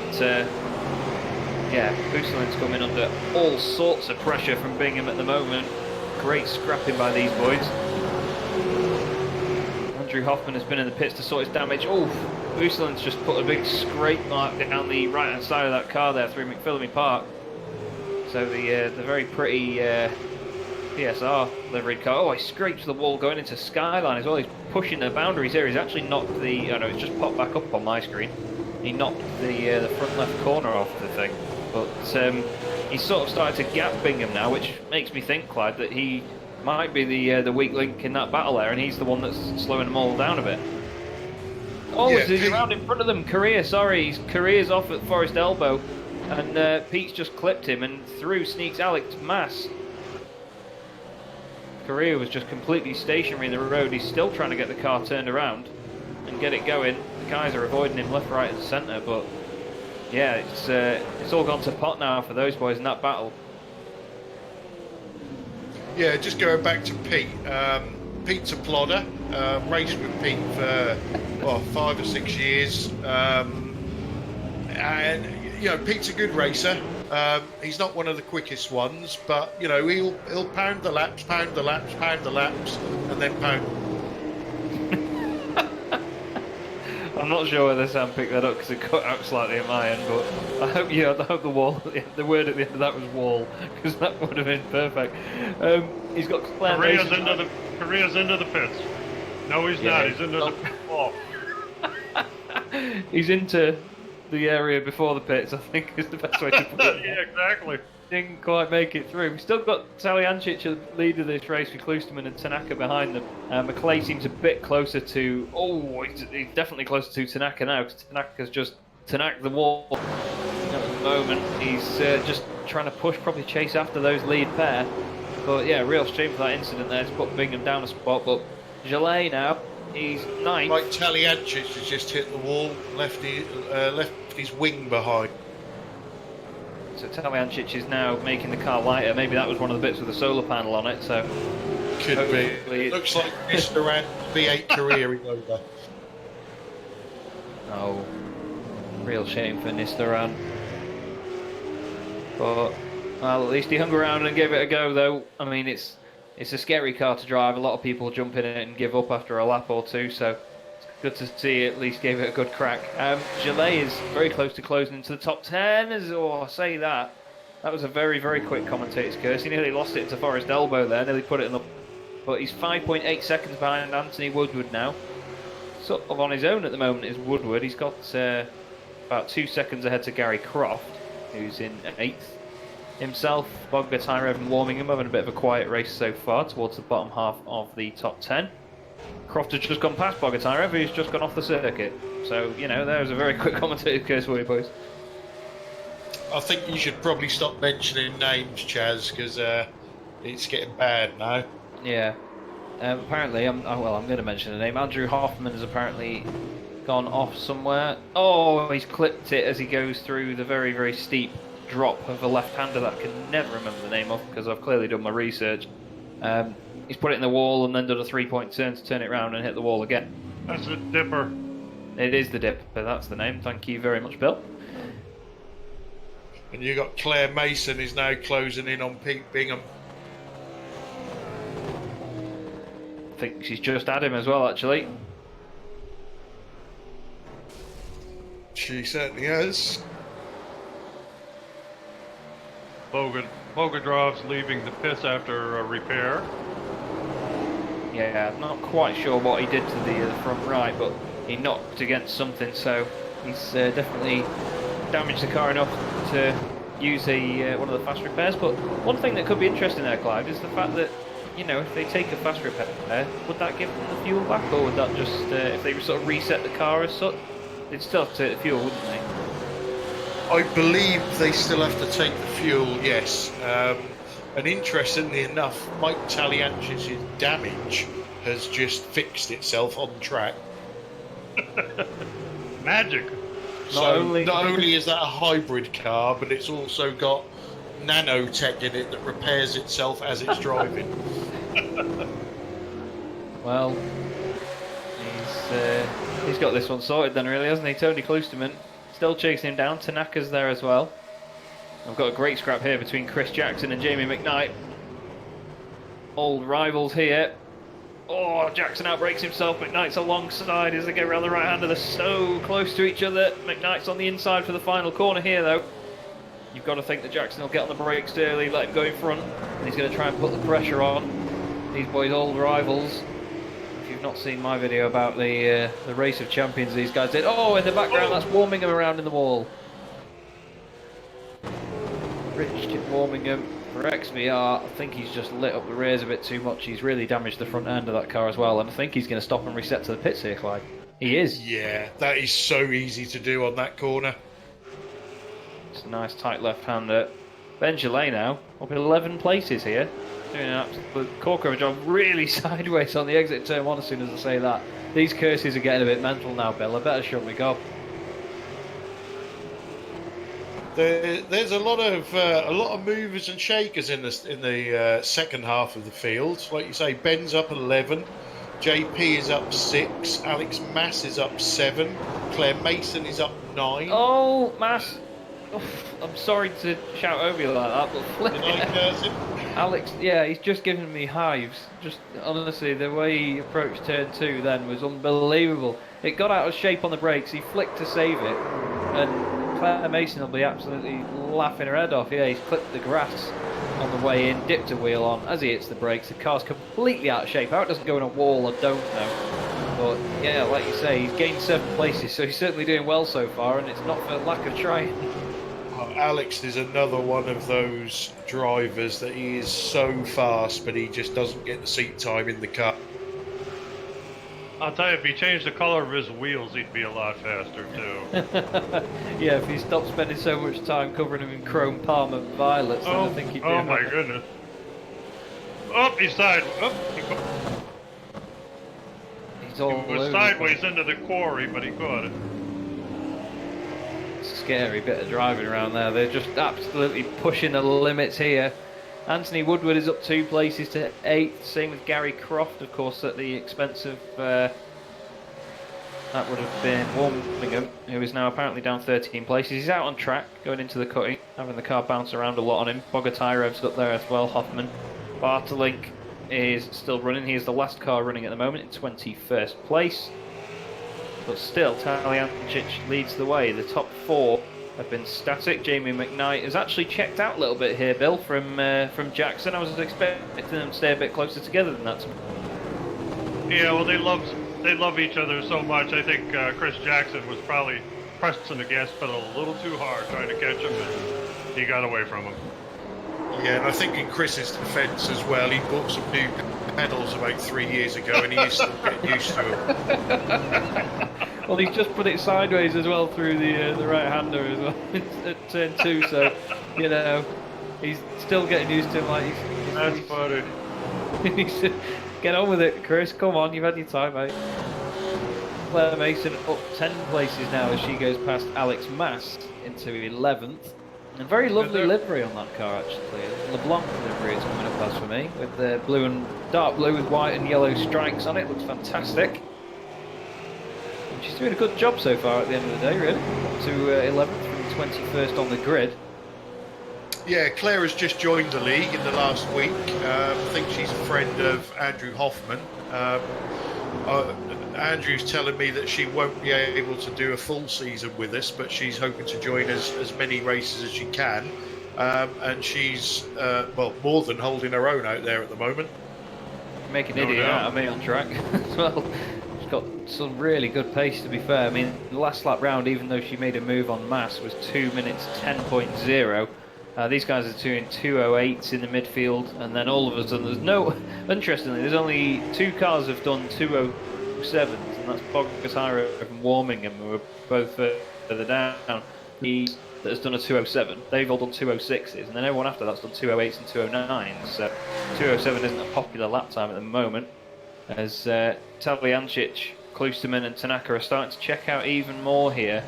yeah, Buselan's coming under all sorts of pressure from Bingham at the moment. Great scrapping by these boys. Andrew Hoffman has been in the pits to sort his damage. Oh, Buseland's just put a big scrape mark down the right hand side of that car there through McPhillamy Park. So the very pretty PSR liveried car. Oh, he scrapes the wall going into Skyline as well. He's pushing the boundaries here. He's actually knocked the... Oh no, it's just popped back up on my screen. He knocked the front left corner off the thing. But he's sort of started to gap Bingham now, which makes me think, Clyde, that he might be the weak link in that battle there, and he's the one that's slowing them all down a bit. Oh, Yeah, he's around in front of them. Correa's off at Forest Elbow, and Pete's just clipped him, and through sneaks Alex Mass. Correa was just completely stationary in the road. He's still trying to get the car turned around and get it going. The guys are avoiding him left, right, and centre, but yeah, it's all gone to pot now for those boys in that battle. Yeah, just going back to Pete. Pete's a plodder. Raced with Pete for 5 or 6 years, and you know Pete's a good racer. He's not one of the quickest ones, but you know he'll pound the laps, and then pound. I'm not sure whether Sam picked that up because it cut out slightly at my end, but I hope the wall, the word at the end of that was wall, because that would have been perfect. He's got Claire Correa's into the pits. No, he's not. He's into the pit wall. He's into the area before the pits, I think is the best way to put it. Yeah, exactly. Didn't quite make it through. We've still got Salihamidzic, the lead of this race, with Klusterman and Tanaka behind them. McClay seems a bit closer to... Oh, he's definitely closer to Tanaka now, because Tanaka's just Tanaka the wall at the moment. He's just trying to push, probably chase after those lead pair. But yeah, real shame for that incident there to put Bingham down a spot. But Gillet now, he's 9th. Mike Taliancic has just hit the wall, left his wing behind. So Taliancic is now making the car lighter. Maybe that was one of the bits with the solar panel on it. So Could be. Looks like Mr. Rand V8 career is over. Oh, real shame for Nistaran. But well, at least he hung around and gave it a go, though. I mean, it's a scary car to drive. A lot of people jump in it and give up after a lap or two. So it's good to see at least gave it a good crack. Gillet is very close to closing into the top 10. I say that. That was a very, very quick commentator's curse. He nearly lost it to Forest Elbow there. Nearly put it in the... But he's 5.8 seconds behind Anthony Woodward now. Sort of on his own at the moment is Woodward. He's got about 2 seconds ahead to Gary Croft, who's in 8th. Himself, Bogdatyrev and Warmingham having a bit of a quiet race so far towards the bottom half of the top 10. Croft has just gone past Bogdatyrev, who's just gone off the circuit. So, you know, there's a very quick commentative curse for you boys. I think you should probably stop mentioning names, Chaz, because it's getting bad now. Yeah. Apparently, I'm going to mention the name. Andrew Hoffman has apparently gone off somewhere. Oh, he's clipped it as he goes through the very, very steep drop of a left-hander that I can never remember the name of because I've clearly done my research. He's put it in the wall and then done a 3-point turn to turn it round and hit the wall again. That's a dipper. It is the Dipper, that's the name. Thank you very much, Bill. And you got Claire Mason is now closing in on Pete Bingham. I think she's just had him as well, actually. She certainly has. Bogadrov's leaving the pits after a repair. Yeah, I'm not quite sure what he did to the front right, but he knocked against something, so he's definitely damaged the car enough to use one of the fast repairs. But one thing that could be interesting there, Clive, is the fact that, you know, if they take a fast repair, would that give them the fuel back, or would that just, if they sort of reset the car as such, they'd still have to take the fuel, wouldn't they? I believe they still have to take the fuel, yes. And interestingly enough, Mike Taliancic's damage has just fixed itself on track. Magic. Not only is that a hybrid car, but it's also got nanotech in it that repairs itself as it's driving. Well, he's got this one sorted then, really, hasn't he? Tony Klusterman still chasing him down. Tanaka's there as well. I've got a great scrap here between Chris Jackson and Jamie McKnight. Old rivals here. Oh, Jackson outbrakes himself. McKnight's alongside as they go around the right hander. They're so close to each other. McKnight's on the inside for the final corner here, though. You've got to think that Jackson will get on the brakes early, let him go in front, and he's going to try and put the pressure on. These boys, old rivals. If you've not seen my video about the race of champions these guys did. Oh, in the background, that's Warmingham around in the wall. Richard Warmingham for XVR. I think he's just lit up the rears a bit too much. He's really damaged the front end of that car as well, and I think he's going to stop and reset to the pits here, Clyde. He is. Yeah, that is so easy to do on that corner. It's a nice tight left-hander. Ben Gillet now up in 11 places here. Doing an absolute corker of a job, really sideways on the exit turn one as soon as I say that. These curses are getting a bit mental now, Bill. I better shut me gob. There's a lot of movers and shakers in the second half of the field. Like you say, Ben's up 11, JP is up 6, Alex Mass is up 7, Claire Mason is up 9. Oh, Mass! Oof, I'm sorry to shout over you like that, but flip it. Alex, yeah, he's just giving me hives. Just honestly, the way he approached turn 2 then was unbelievable. It got out of shape on the brakes. He flicked to save it, and Claire Mason will be absolutely laughing her head off. Yeah, he's clipped the grass on the way in, dipped a wheel on. As he hits the brakes, the car's completely out of shape. How it doesn't go in a wall, I don't know. But yeah, like you say, he's gained 7 places, so he's certainly doing well so far, and it's not for lack of trying. Alex is another one of those drivers that he is so fast, but he just doesn't get the seat time in the car. I'll tell you, if he changed the color of his wheels, he'd be a lot faster too. Yeah, if he stopped spending so much time covering him in chrome Parma violets, then I think he'd be. Oh my goodness! Oh, he's side. Oh, he's all he was over sideways into the quarry, but he caught it. Scary bit of driving around there. They're just absolutely pushing the limits here. Anthony Woodward is up 2 places to 8th. Same with Gary Croft, of course, at the expense of that would have been Warmingham, who is now apparently down 13 places. He's out on track, going into the cutting, having the car bounce around a lot on him. Bogatyrev's up there as well, Hoffman. Bartolink is still running. He is the last car running at the moment in 21st place. But still, Talyancic leads the way. The top 4 have been static. Jamie McKnight has actually checked out a little bit here, Bill, from Jackson. I was expecting them to stay a bit closer together than that. Yeah, well, they love each other so much. I think Chris Jackson was probably pressing the gas pedal a little too hard trying to catch him, and he got away from him. Yeah, and I think in Chris's defence as well, he bought some new pedals about 3 years ago, and he's still getting used to them. Well, he's just put it sideways as well through the right-hander as well at turn 2, so, you know, he's still getting used to him. Like That's funny. Get on with it, Chris. Come on, you've had your time, mate. Claire Mason up 10 places now as she goes past Alex Mass into 11th. And very lovely livery on that car, actually. LeBlanc livery it's coming up as for me, with the blue and dark blue with white and yellow stripes on it. Looks fantastic. And she's doing a good job so far at the end of the day, really. Up to 11th from 21st on the grid. Yeah, Claire has just joined the league in the last week. I think she's a friend of Andrew Hoffman. Andrew's telling me that she won't be able to do a full season with us, but she's hoping to join as many races as she can. And she's, well, more than holding her own out there at the moment. Making an idiot out of me on track as well. She's got some really good pace, to be fair. I mean, the last lap round, even though she made a move on Mass, was 2 minutes 10.0. These guys are doing 2:08s in the midfield, and then all of a sudden, there's no. Interestingly, there's only 2 cars have done 2:07s, and that's Bogatyrov and Warmingham, who are both further down. He that has done a 2:07. They've all done 2:06s, and then everyone after that's done 2:08s and 2:09s. So 2:07 isn't a popular lap time at the moment, as Talyancic, Klusterman, and Tanaka are starting to check out even more here.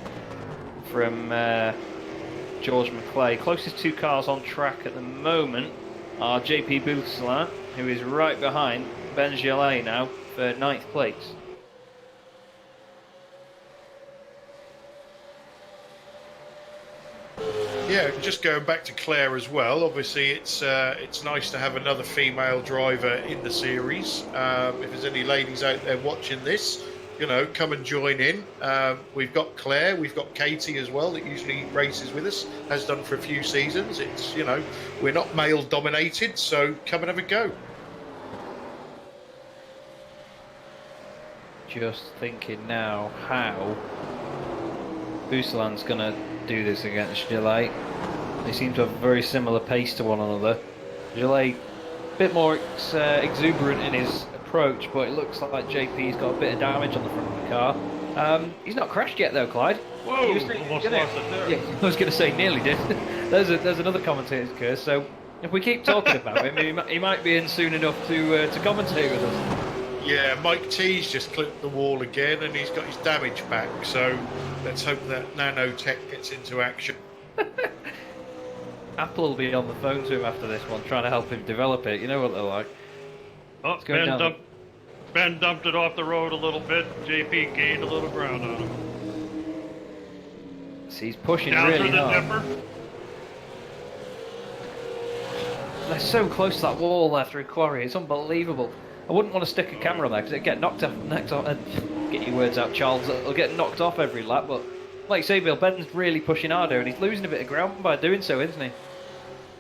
from George McClay. Closest two cars on track at the moment are JP Bousselin, who is right behind Ben Gillet now for 9th place. Yeah, just going back to Claire as well. Obviously, it's nice to have another female driver in the series. If there's any ladies out there watching this, you know, come and join in. We've got Claire, we've got Katie as well, that usually races with us, has done for a few seasons. It's, you know, we're not male dominated, so come and have a go. Just thinking now how Bousselin's going to do this against Gillet. They seem to have a very similar pace to one another. Gillet a bit more exuberant in his approach, but it looks like JP's got a bit of damage on the front of the car. He's not crashed yet though, Clyde. Whoa, almost lost it there. Yeah, I was going to say nearly did. there's another commentator's curse, so if we keep talking about him, he might be in soon enough to commentate with us. Yeah, Mike T's just clipped the wall again, and he's got his damage back. So let's hope that nanotech gets into action. Apple will be on the phone to him after this one, trying to help him develop it. You know what they're like. Oh, Ben dumped it off the road a little bit. JP gained a little ground on him. See, he's pushing Down really through the hard. dipper. They're so close to that wall there through Quarry. It's unbelievable. I wouldn't want to stick a camera there because it'd get knocked off. Get your words out, Charles. It'll get knocked off every lap. But like you say, Bill, Ben's really pushing harder, and he's losing a bit of ground by doing so, isn't he?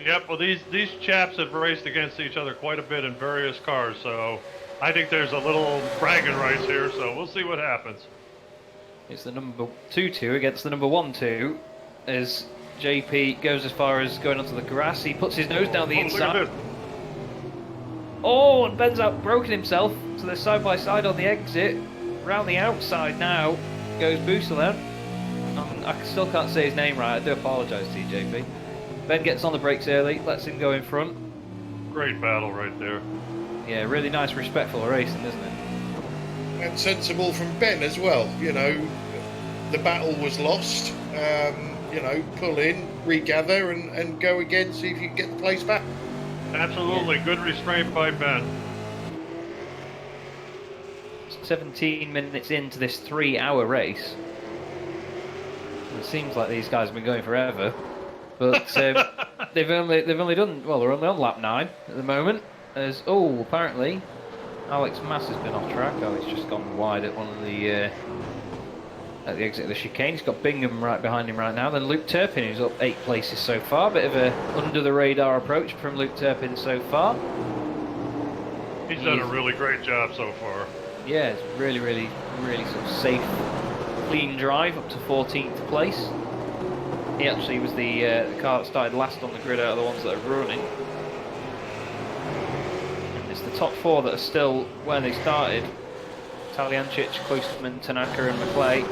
Yep, well, these chaps have raced against each other quite a bit in various cars, so I think there's a little bragging rights here, so we'll see what happens. It's the number 2-2 against the number 1-2 as JP goes as far as going onto the grass. He puts his nose down the inside. Oh, and Ben's out broken himself, so they're side by side on the exit. Round the outside now goes Bousselin. I still can't say his name right, I do apologise to you, JP. Ben gets on the brakes early, lets him go in front. Great battle right there. Yeah, really nice, respectful racing, isn't it? And sensible from Ben as well. You know, the battle was lost. You know, pull in, regather, and go again, see if you can get the place back. Absolutely, good restraint by Ben. 17 minutes into this 3-hour race. It seems like these guys have been going forever. But they've only done, well, they're only on lap 9 at the moment. As apparently Alex Mass has been off track. He's just gone wide at one of the at the exit of the chicane. He's got Bingham right behind him right now. Then Luke Turpin, who's up 8 places so far. Bit of a under the radar approach from Luke Turpin so far. He's done a really great job so far. Yeah, it's really sort of safe, clean drive up to 14th place. He actually was the car that started last on the grid out of the ones that are running. And it's the top 4 that are still where they started. Talyancic, Klosterman, Tanaka and McClay.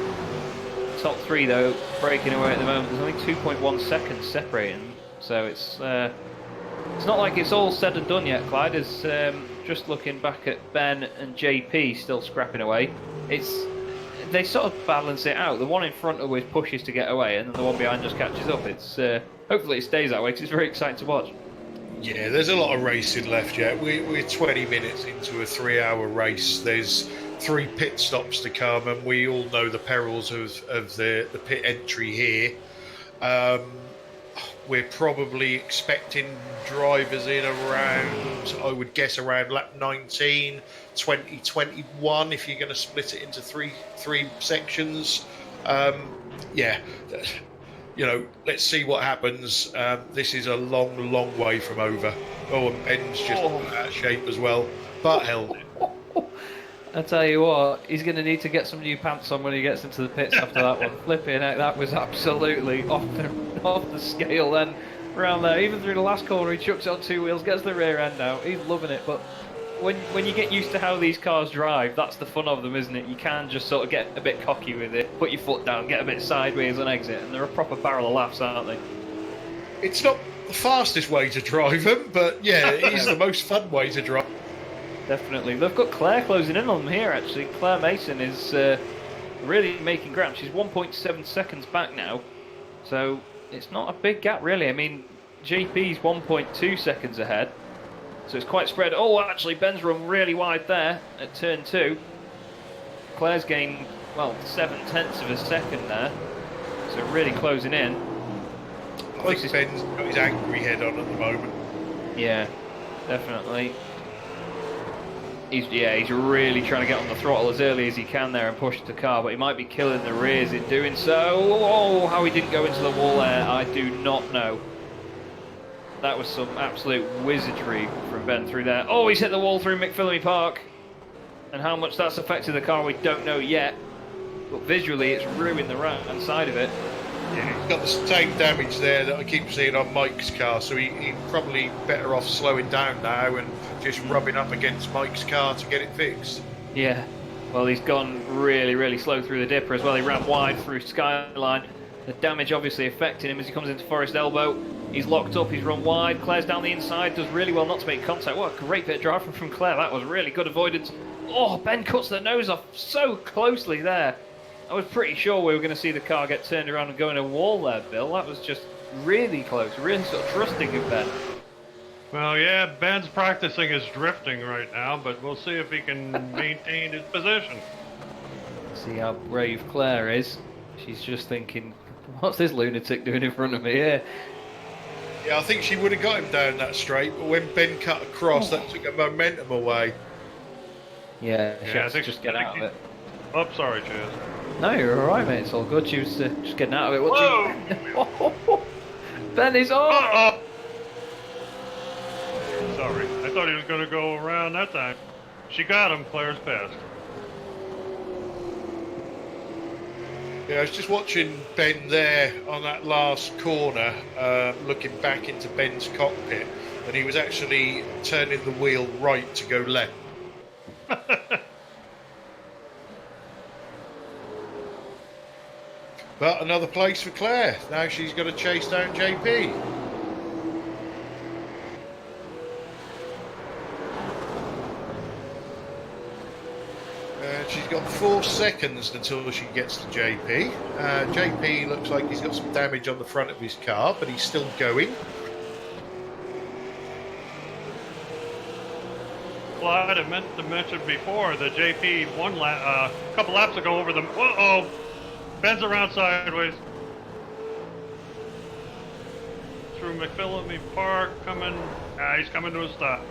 Top 3 though, breaking away at the moment. There's only 2.1 seconds separating them. So it's not like it's all said and done yet, Clyde. As just looking back at Ben and JP still scrapping away. They sort of balance it out. The one in front always pushes to get away, and then the one behind just catches up. It's hopefully it stays that way because it's very exciting to watch. Yeah, there's a lot of racing left yet. We're 20 minutes into a 3-hour race. There's 3 pit stops to come, and we all know the perils of the pit entry here. We're probably expecting drivers in around, I would guess, around lap 19, 20, 21, if you're going to split it into three sections. Yeah, you know, let's see what happens. This is a long way from over. Oh, and Ben's just out of shape as well, but held it. I tell you what, he's going to need to get some new pants on when he gets into the pits after that one. Flipping heck, that was absolutely off the scale then. Around there, even through the last corner, he chucks it on 2 wheels, gets the rear end out. He's loving it, but when you get used to how these cars drive, that's the fun of them, isn't it? You can just sort of get a bit cocky with it, put your foot down, get a bit sideways on exit, and they're a proper barrel of laughs, aren't they? It's not the fastest way to drive them, but yeah, it is the most fun way to drive. Definitely. They've got Claire closing in on them here, actually. Claire Mason is really making ground. She's 1.7 seconds back now, so it's not a big gap really. I mean, JP's 1.2 seconds ahead, so it's quite spread. Oh, actually, Ben's run really wide there at turn 2. Claire's gained, well, 7/10 of a second there, so really closing in. I think Ben's got his angry head on at the moment. Yeah, definitely. He's really trying to get on the throttle as early as he can there and push the car, but he might be killing the rears in doing so. Oh, how he didn't go into the wall there, I do not know. That was some absolute wizardry from Ben through there. Oh, he's hit the wall through McPhillamy Park. And how much that's affected the car, we don't know yet. But visually, it's ruined the right-hand side of it. Yeah, he's got the same damage there that I keep seeing on Mike's car, so he's probably better off slowing down now and just rubbing up against Mike's car to get it fixed. Yeah, well, he's gone really, really slow through the dipper as well. He ran wide through Skyline. The damage obviously affecting him as he comes into Forest Elbow. He's locked up, he's run wide. Claire's down the inside, does really well not to make contact. What a great bit of driving from Claire. That was really good avoidance. Oh, Ben cuts the nose off so closely there. I was pretty sure we were going to see the car get turned around and go in a wall there, Bill. That was just really close, really sort of trusting of Ben. Well, yeah, Ben's practicing his drifting right now, but we'll see if he can maintain his position. See how brave Claire is. She's just thinking, what's this lunatic doing in front of me here? Yeah, I think she would have got him down that straight, but when Ben cut across, that took her momentum away. Yeah, she Yeah, has to just get out of it. Oh, sorry, Chaz. No, you're alright, mate. It's all good. She was just getting out of it. Whoa! Ben is on! Uh-oh! Sorry, I thought he was going to go around that time. She got him, Claire's passed. Yeah, I was just watching Ben there on that last corner, looking back into Ben's cockpit, and he was actually turning the wheel right to go left. But another place for Claire. Now she's got to chase down JP. She's got 4 seconds until she gets to JP. JP looks like he's got some damage on the front of his car, but he's still going. Well, I had meant to mention before that JP a couple laps ago over the... Uh-oh! Ben's around sideways. Through McPhillamy Park, coming... he's coming to a stop.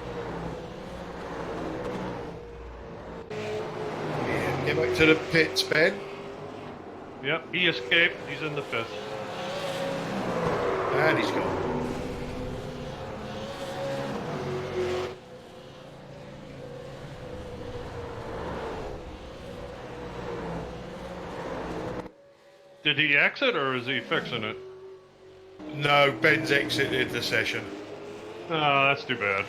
Yeah, get back to the pits, Ben. Yep, he escaped. He's in the pits. And he's gone. Did he exit or is he fixing it? No, Ben's exited the session. Oh, that's too bad.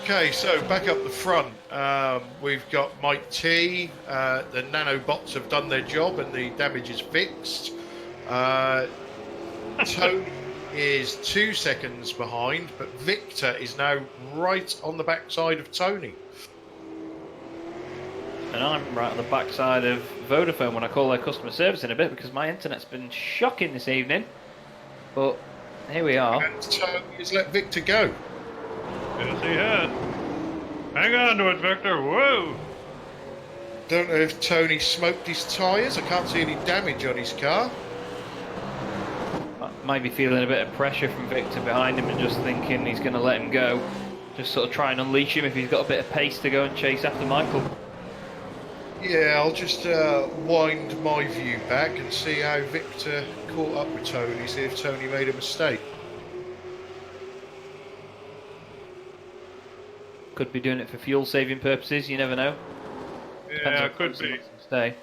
Okay, so back up the front, we've got Mike T. The nanobots have done their job and the damage is fixed. Tony is 2 seconds behind, but Victor is now right on the backside of Tony. And I'm right on the backside of Vodafone when I call their customer service in a bit because my internet's been shocking this evening. But here we are. And Tony has let Victor go. Yes, he had. Hang on to it, Victor. Whoa! Don't know if Tony smoked his tyres. I can't see any damage on his car. Might be feeling a bit of pressure from Victor behind him and just thinking he's going to let him go. Just sort of try and unleash him if he's got a bit of pace to go and chase after Michael. Yeah, I'll just wind my view back and see how Victor caught up with Tony, see if Tony made a mistake. Could be doing it for fuel saving purposes, you never know. Yeah, it could be. Stay.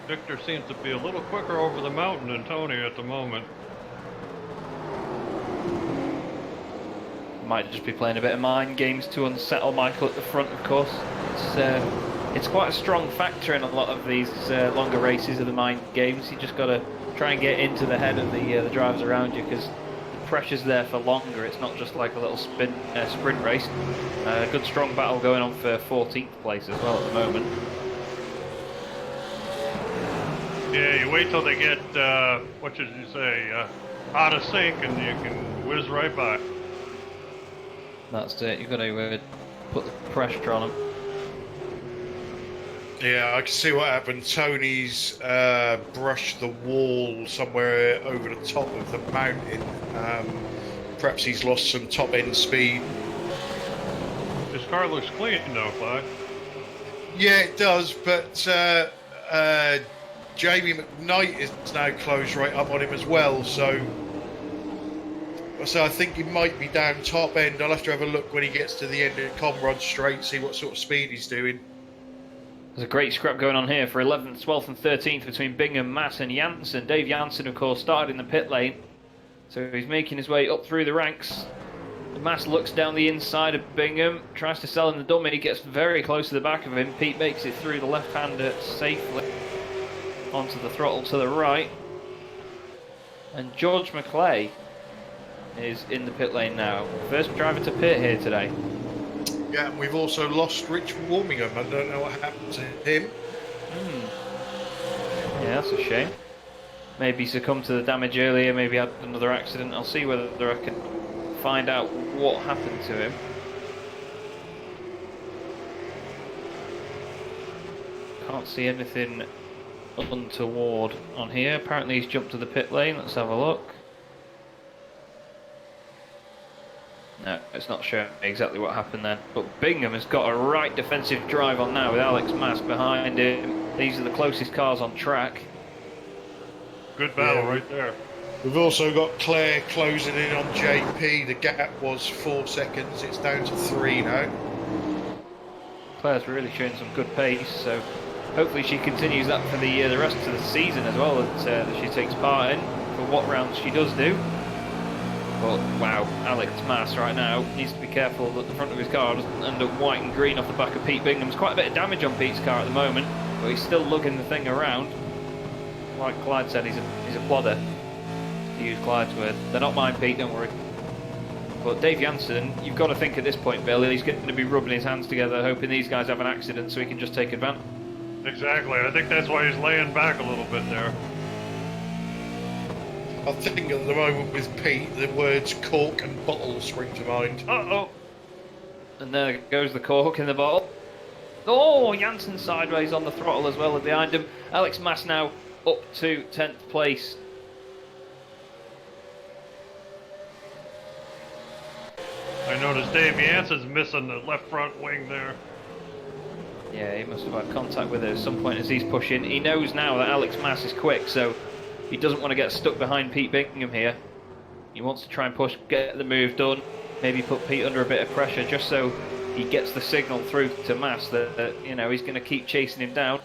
Victor seems to be a little quicker over the mountain than Tony at the moment. Might just be playing a bit of mind games to unsettle Michael at the front, of course. It's quite a strong factor in a lot of these longer races of the mind games. You just got to try and get into the head of the drivers around you because the pressure's there for longer. It's not just like a little sprint race. Good strong battle going on for 14th place as well at the moment. Yeah, you wait till they get, what should you say, out of sync and you can whiz right by. That's it, you've got to put the pressure on them. Yeah, I can see what happened. Tony's brushed the wall somewhere over the top of the mountain. Perhaps he's lost some top end speed. This car looks clean though, Clyde. Yeah, it does, but Jamie McKnight is now closed right up on him as well, so I think he might be down top end. I'll have to have a look when he gets to the end of Comrade Straight, see what sort of speed he's doing. There's a great scrap going on here for 11th, 12th and 13th between Bingham, Mass and Janssen. Dave Janssen, of course, started in the pit lane, so he's making his way up through the ranks. Mass looks down the inside of Bingham, tries to sell him the dummy, he gets very close to the back of him. Pete makes it through the left-hander safely onto the throttle to the right. And George McClay is in the pit lane now. First driver to pit here today. Yeah, and we've also lost Rich Warmingham. I don't know what happened to him. Yeah, that's a shame. Maybe succumbed to the damage earlier, maybe had another accident. I'll see whether I can find out what happened to him. Can't see anything untoward on here. Apparently he's jumped to the pit lane. Let's have a look. No, it's not showing exactly what happened then. But Bingham has got a right defensive drive on now with Alex Mass behind him. These are the closest cars on track. Good battle right there. We've also got Claire closing in on JP. The gap was 4 seconds. It's down to 3 now. Claire's really showing some good pace, so hopefully she continues that for the rest of the season as well, that she takes part in, for what rounds she does do. But wow, Alex Mass right now needs to be careful that the front of his car doesn't end up white and green off the back of Pete Bingham's. Quite a bit of damage on Pete's car at the moment, but he's still lugging the thing around. Like Clyde said, he's a plodder, to use Clyde's word. They're not mine, Pete, don't worry. But Dave Janssen, you've got to think at this point, Bill, he's going to be rubbing his hands together, hoping these guys have an accident so he can just take advantage. Exactly. I think that's why he's laying back a little bit there. I think at the moment with Pete, the words cork and bottle spring to mind. Uh-oh. And there goes the cork in the bottle. Oh, Janssen sideways on the throttle as well behind him. Alex Mass now up to 10th place. I noticed Dave Jansen's missing the left front wing there. Yeah, he must have had contact with it at some point as he's pushing. He knows now that Alex Mass is quick, so he doesn't want to get stuck behind Pete Bingham here. He wants to try and push, get the move done, maybe put Pete under a bit of pressure just so he gets the signal through to Mass that you know, he's going to keep chasing him down.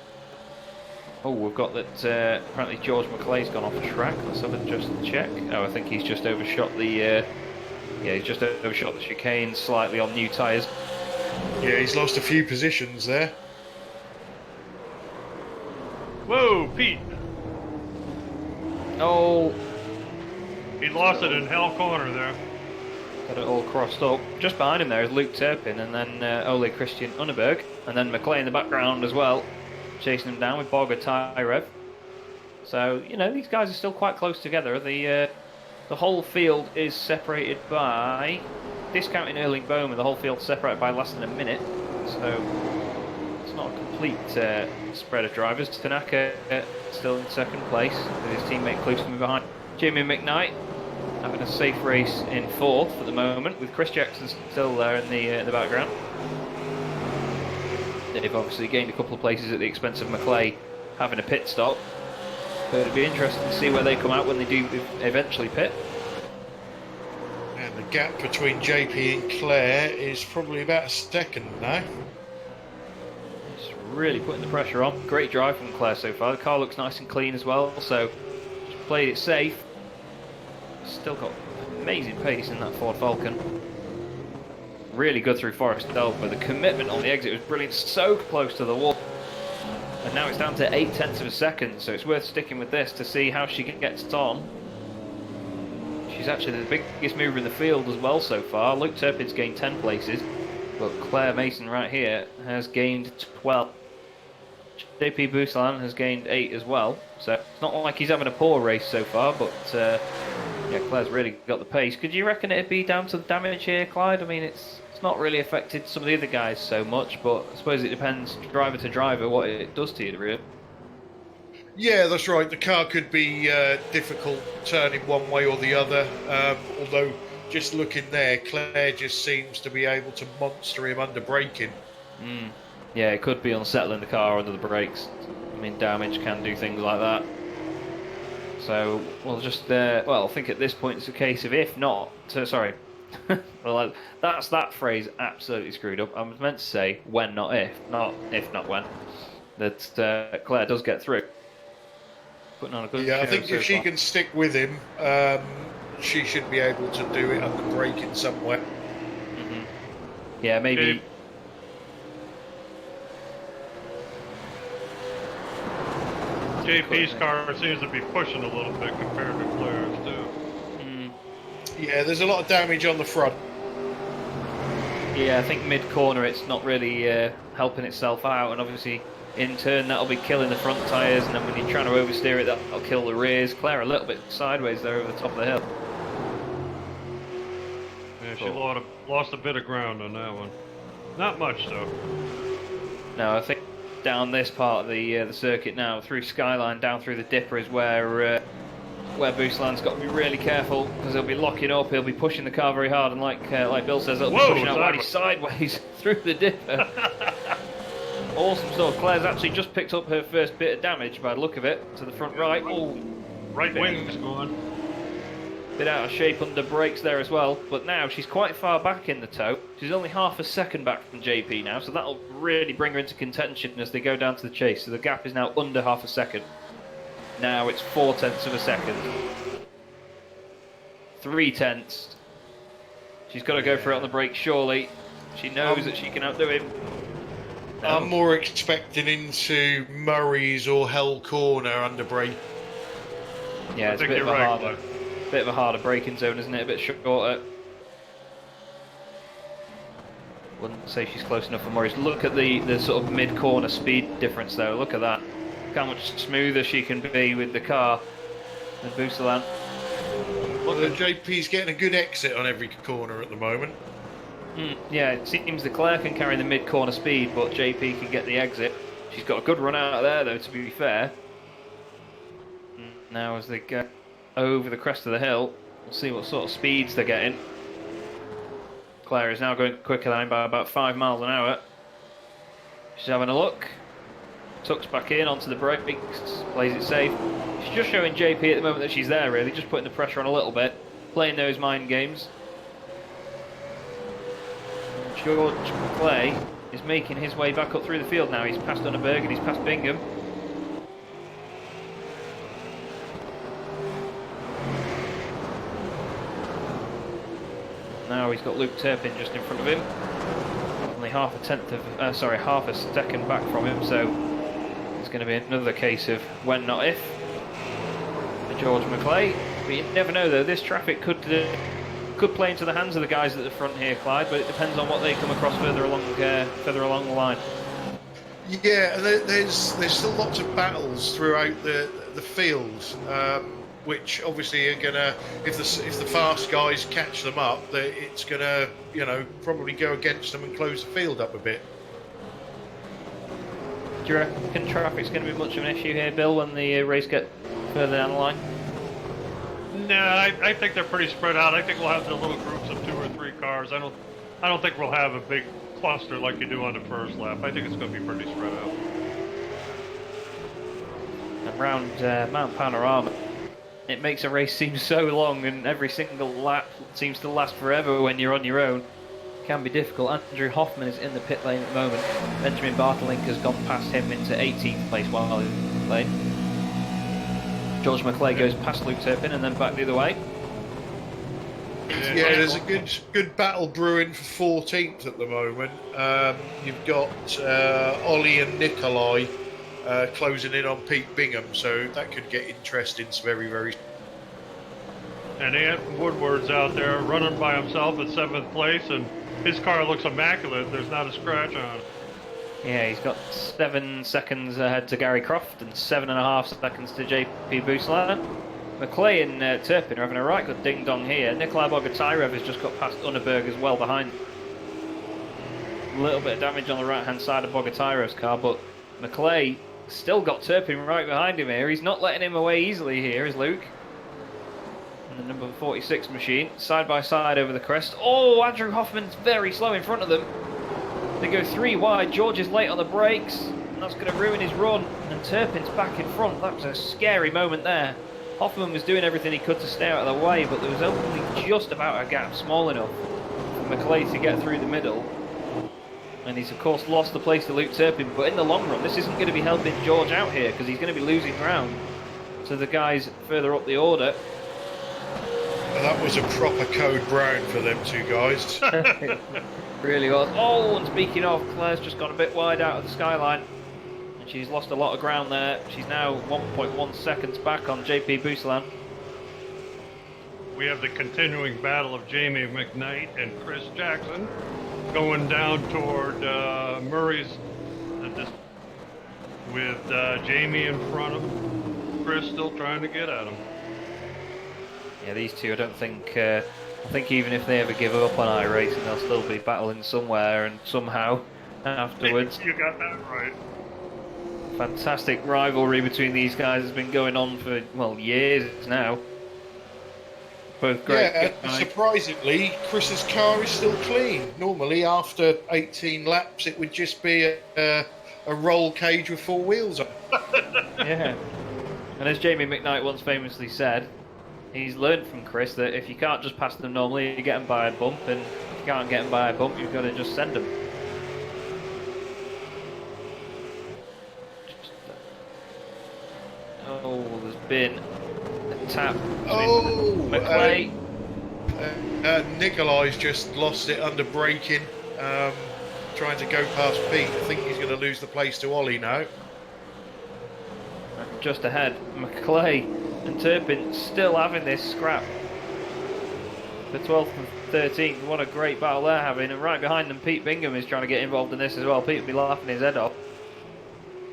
Oh, we've got that apparently George McClay's gone off track. Let's have a just check. Oh, I think he's just overshot the yeah, he's just overshot the chicane slightly on new tyres. Yeah, he's lost a few positions there. Whoa, Pete! Oh, He lost it in Hell Corner there. got it all crossed up. Just behind him there is Luke Turpin and then Ole Christian Unneberg. And then McClay in the background as well, chasing him down with Bogger Tyrev. So, you know, these guys are still quite close together. The whole field is separated by, discounting Erling Bowman, the whole field's separated by less than a minute. So, it's not a complete spread of drivers. Tanaka still in second place with his teammate closely behind. Jimmy McKnight having a safe race in fourth at the moment, with Chris Jackson still there in the background. They've obviously gained a couple of places at the expense of McClay having a pit stop. But it'll be interesting to see where they come out when they do eventually pit. And the gap between JP and Claire is probably about a second now. It's really putting the pressure on. Great drive from Claire so far. The car looks nice and clean as well, so she's played it safe. Still got amazing pace in that Ford Falcon. Really good through Forest Delva. The commitment on the exit was brilliant, so close to the wall. And now it's down to 0.8 of a second, so it's worth sticking with this to see how she gets on. She's She's actually the biggest mover in the field as well so far. Luke Turpin's gained 10 places, but Claire Mason right here has gained 12. JP Boussalan has gained 8 as well, so it's not like he's having a poor race so far, but yeah, Claire's really got the pace. Could you reckon it'd be down to the damage here, Clyde? I mean, it's not really affected some of the other guys so much, but I suppose it depends driver to driver what it does to you, really. Yeah, that's right. The car could be difficult turning one way or the other. Although, just looking there, Claire just seems to be able to monster him under braking. Yeah, it could be unsettling the car under the brakes. I mean, damage can do things like that. So we'll just, well, I think at this point it's a case of if not, sorry. Well, that's that phrase absolutely screwed up. I was meant to say when, not if, not if, not when. That Claire does get through. Putting on a good Yeah, I show think so if she far. can stick with him, she should be able to do it under braking somewhere. Yeah, maybe. JP's car seems to be pushing a little bit compared to Claire's too. Yeah, there's a lot of damage on the front. Yeah, I think mid-corner it's not really helping itself out, and obviously in turn that'll be killing the front tyres, and then when you're trying to oversteer it, that'll kill the rears. Claire a little bit sideways there over the top of the hill. Yeah, she lost a bit of ground on that one. Not much though. No, I think down this part of the circuit now, through Skyline, down through the dipper is where Boussalan's got to be really careful, because he'll be locking up, he'll be pushing the car very hard, and like Bill says, he'll be pushing out while he's sideways through the dipper. Awesome stuff. Claire's actually just picked up her first bit of damage by the look of it, to the front right. Oh, Right wing's gone. bit out of shape under brakes there as well, but now she's quite far back in the tow. She's only half a second back from JP now, so that'll really bring her into contention as they go down to the chase. So the gap is now under half a second. Now it's 0.4 of a second. 0.3. She's got to go for it on the brakes, surely. She knows that she can outdo him. No. I'm more expecting into Murray's or Hell Corner under brake. Yeah, it's a bit of a harder braking zone, isn't it? A bit shorter. Wouldn't say she's close enough for Morris. Look at the sort of mid-corner speed difference though. Look at that. Look how much smoother she can be with the car than Boussalan. Well, JP's getting a good exit on every corner at the moment. Yeah, it seems that Claire can carry the mid-corner speed, but JP can get the exit. She's got a good run out of there though, to be fair. Now as they go over the crest of the hill, we'll see what sort of speeds they're getting. Claire is now going quicker than him by about 5 miles an hour. She's having a look. Tucks back in onto the brakes, plays it safe. She's just showing JP at the moment that she's there, really, just putting the pressure on a little bit, playing those mind games. George Clay is making his way back up through the field now. He's passed Dunneberg and he's passed Bingham. Now he's got Luke Turpin just in front of him. Only half a second back from him, so it's going to be another case of when, not if, for George McClay. But you never know, though. This traffic could play into the hands of the guys at the front here, Clyde. But it depends on what they come across further along the line. Yeah, and there's still lots of battles throughout the field. Which obviously are gonna, if the fast guys catch them up, it's gonna, probably go against them and close the field up a bit. Do you reckon traffic's going to be much of an issue here, Bill, when the race get further down the line? No, I think they're pretty spread out. I think we'll have the little groups of 2 or 3 cars. I don't think we'll have a big cluster like you do on the first lap. I think it's going to be pretty spread out. Around Mount Panorama, it makes a race seem so long, and every single lap seems to last forever when you're on your own. It can be difficult. Andrew Hoffman is in the pit lane at the moment. Benjamin Bartelink has gone past him into 18th place while he's in the pit lane. George McClay goes past Luke Turpin and then back the other way. Yeah, there's a good battle brewing for 14th at the moment. You've got Ollie and Nikolai closing in on Pete Bingham, so that could get interesting very, very. And Ant Woodward's out there running by himself at 7th place, and his car looks immaculate. There's not a scratch on it. Yeah, he's got 7 seconds ahead to Gary Croft and 7.5 seconds to JP Boussalant. McClay and Turpin are having a right good ding-dong here. Nikolai Bogotyrev has just got past Unneberg as well behind. A little bit of damage on the right-hand side of Bogotyrev's car, but McClay still got Turpin right behind him here. He's not letting him away easily here, is Luke. And the number 46 machine, side by side over the crest. Oh, Andrew Hoffman's very slow in front of them. They go 3 wide. George is late on the brakes, and that's going to ruin his run. And Turpin's back in front. That was a scary moment there. Hoffman was doing everything he could to stay out of the way, but there was only just about a gap small enough for McClay to get through the middle. And he's of course lost the place to Luke Turpin, but in the long run this isn't going to be helping George out here, because he's going to be losing ground to the guys further up the order. That was a proper code brown for them two guys. Really was. Oh, and speaking of, Claire's just gone a bit wide out of the skyline, and she's lost a lot of ground there. She's now 1.1 seconds back on JP Boussalant. We have the continuing battle of Jamie McKnight and Chris Jackson going down toward Murray's, with Jamie in front of him. Chris still trying to get at him. Yeah, these two, I don't think. I think even if they ever give up on iRacing, they'll still be battling somewhere and somehow afterwards. You got that right. Fantastic rivalry between these guys has been going on for, well, years now. Both great. Yeah, surprisingly, Chris's car is still clean. Normally, after 18 laps, it would just be a roll cage with 4 wheels on. Yeah. And as Jamie McKnight once famously said, he's learned from Chris that if you can't just pass them normally, you get them by a bump, and if you can't get them by a bump, you've got to just send them. Oh, there's been a tap. McClay. Nikolai's just lost it under braking, trying to go past Pete. I think he's going to lose the place to Ollie now. Just ahead, McClay and Turpin still having this scrap. The 12th and 13th, what a great battle they're having. And right behind them, Pete Bingham is trying to get involved in this as well. Pete will be laughing his head off.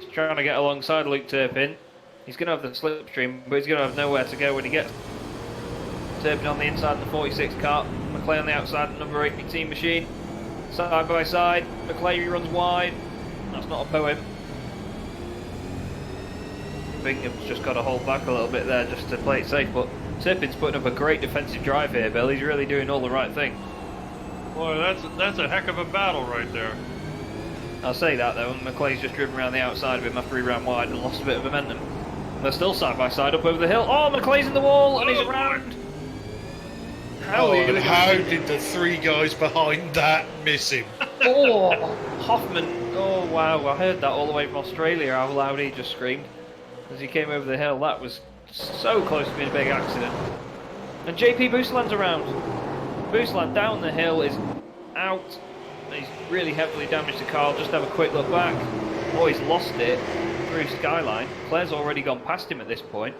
He's trying to get alongside Luke Turpin. He's going to have the slipstream, but he's going to have nowhere to go when he gets. Turpin on the inside of the 46 car, McClay on the outside of the number 18 machine. Side by side, McClay runs wide. That's not a poem. Bingham's just got to hold back a little bit there just to play it safe, but Turpin's putting up a great defensive drive here, Bill. He's really doing all the right thing. Boy, that's a heck of a battle right there. I'll say that though, McClay's just driven around the outside of him after he ran wide and lost a bit of momentum. They're still side by side up over the hill. Oh, McClay's in the wall and he's around. How did the 3 guys behind that miss him? Oh, Hoffman. Oh wow, I heard that all the way from Australia, how loud he just screamed as he came over the hill. That was so close to being a big accident. And JP Boussalant's around. Boussalant down the hill is out. He's really heavily damaged the car. Just have a quick look back. Oh, he's lost it through Skyline. Claire's already gone past him at this point.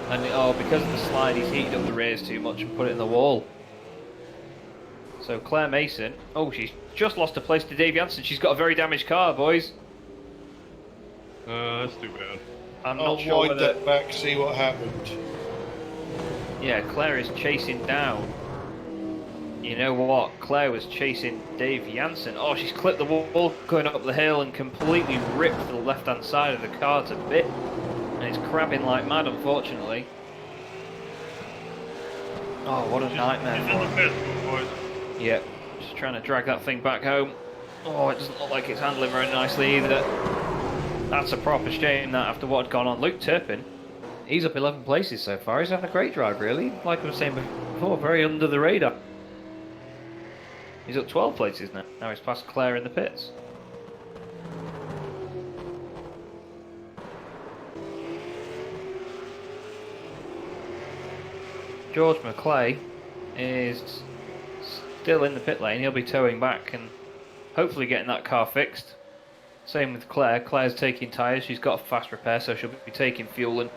And because of the slide, he's heated up the rears too much and put it in the wall. So Claire Mason, oh, she's just lost a place to Dave Jansen. She's got a very damaged car, boys. That's too bad. I'm I'll not sure wind whether... that back, see what happened. Yeah, Claire is chasing down. You know what? Claire was chasing Dave Jansen. Oh, she's clipped the wall going up the hill and completely ripped the left-hand side of the car to bit. And it's crabbing like mad, unfortunately. Oh, what a nightmare She's for in the her. pits, boys. Yep, just trying to drag that thing back home. Oh, it doesn't look like it's handling very nicely either. That's a proper shame that after what had gone on. Luke Turpin, he's up 11 places so far. He's having a great drive, really. Like I was saying before, very under the radar. He's up 12 places now. Now he's past Claire in the pits. George McClay is still in the pit lane. He'll be towing back and hopefully getting that car fixed. Same with Claire. Claire's taking tyres. She's got a fast repair, so she'll be taking fuel and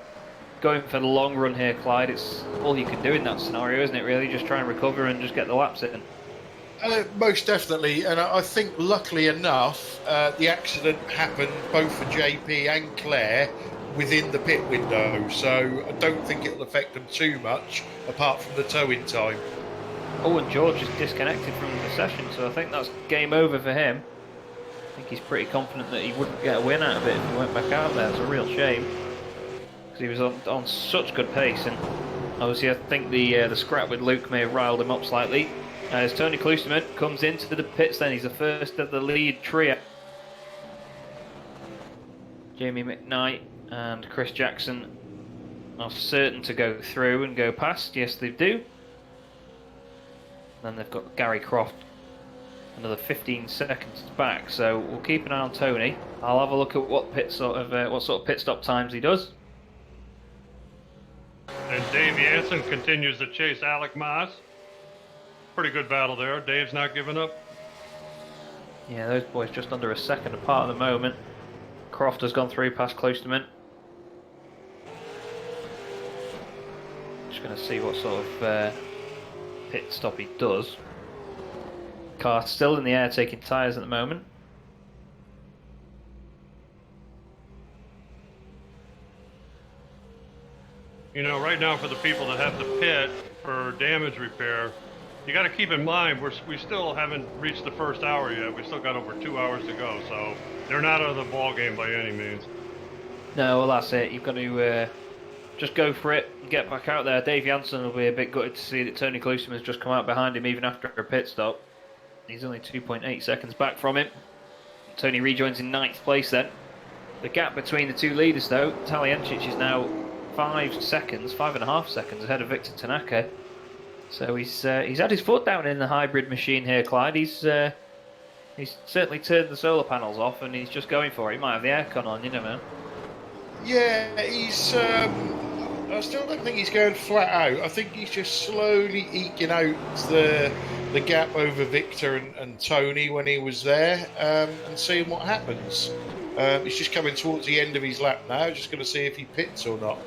going for the long run here, Clyde. It's all you can do in that scenario, isn't it, really? Just try and recover and just get the laps in. Most definitely, and I think luckily enough, the accident happened both for JP and Claire within the pit window, so I don't think it'll affect them too much, apart from the towing time. Oh, and George is disconnected from the session, so I think that's game over for him. I think he's pretty confident that he wouldn't get a win out of it if he went back out there. It's a real shame, because he was on such good pace, and obviously I think the scrap with Luke may have riled him up slightly. As Tony Klusterman comes into the pits, then he's the first of the lead trio. Jamie McKnight and Chris Jackson are certain to go through and go past. Yes, they do. Then they've got Gary Croft another 15 seconds back. So we'll keep an eye on Tony. I'll have a look at what sort of pit stop times he does. And Dave Jansen continues to chase Alec Moss. Pretty good battle there. Dave's not giving up. Yeah, those boys just under a second apart at the moment. Croft has gone through past Klosterman. Just going to see what sort of pit stop he does. Car still in the air taking tyres at the moment. You know, right now for the people that have to pit for damage repair, you got to keep in mind we still haven't reached the first hour yet. We still got over 2 hours to go, so they're not out of the ball game by any means. No, well that's it. You've got to just go for it and get back out there. Dave Jansen will be a bit gutted to see that Tony Klusterman has just come out behind him even after a pit stop. He's only 2.8 seconds back from him. Tony rejoins in 9th place then. The gap between the two leaders though, Taliencic is now 5.5 seconds ahead of Victor Tanaka. So he's had his foot down in the hybrid machine here, Clyde. He's certainly turned the solar panels off and he's just going for it. He might have the aircon on, you know, man. Yeah, he's. I still don't think he's going flat out. I think he's just slowly eking out the gap over Victor and Tony when he was there, and seeing what happens. He's just coming towards the end of his lap now. Just going to see if he pits or not.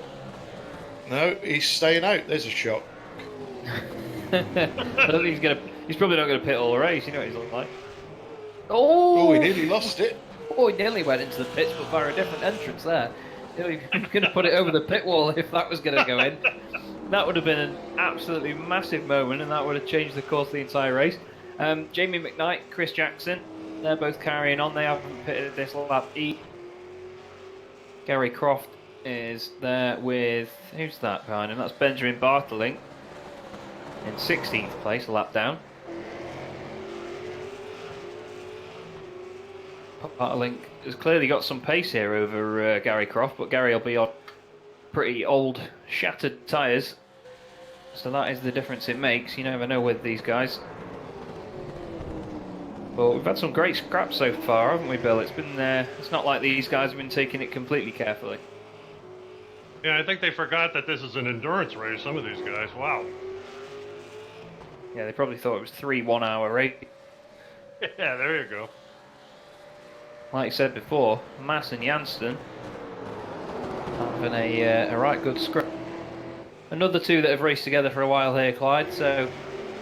No, he's staying out. There's a shot. I don't think he's probably not going to pit all the race. You know what he's like. Oh, he nearly lost it. Oh, he nearly went into the pits, but via a different entrance there. He was going to put it over the pit wall if that was going to go in. That would have been an absolutely massive moment, and that would have changed the course of the entire race. Jamie McKnight, Chris Jackson, they're both carrying on. They haven't pitted this lap. Gary Croft is there with, who's that behind him? That's Benjamin Bartling in 16th place, a lap down. Bartling has clearly got some pace here over Gary Croft, but Gary will be on pretty old, shattered tyres. So that is the difference it makes. You never know with these guys. But we've had some great scraps so far, haven't we, Bill? It's not like these guys have been taking it completely carefully. Yeah, I think they forgot that this is an endurance race, some of these guys. Wow. Yeah, they probably thought it was 3 1-hour races. Yeah, there you go. Like I said before, Mass and Janssen having a right good scrap. Another two that have raced together for a while here, Clyde, so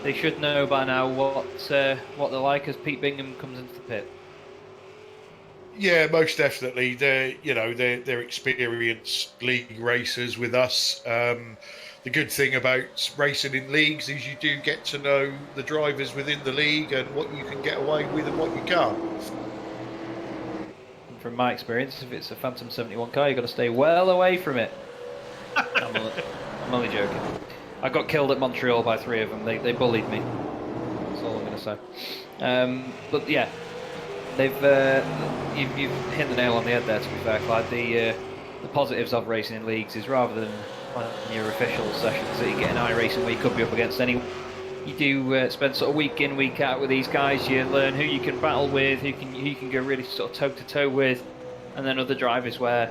they should know by now what they're like as Pete Bingham comes into the pit. Yeah, most definitely. They're experienced league racers with us. The good thing about racing in leagues is you do get to know the drivers within the league and what you can get away with and what you can't. From my experience, if it's a Phantom 71 car, you've got to stay well away from it. I'm only joking. I got killed at Montreal by 3 of them. They bullied me. That's all I'm going to say. But yeah, you've hit the nail on the head there, to be fair, Clyde. The positives of racing in leagues is rather than on your official sessions that you get an iRacing where you could be up against anyone. You do spend sort of week in, week out with these guys. You learn who you can battle with, who you can go really sort of toe to toe with, and then other drivers where,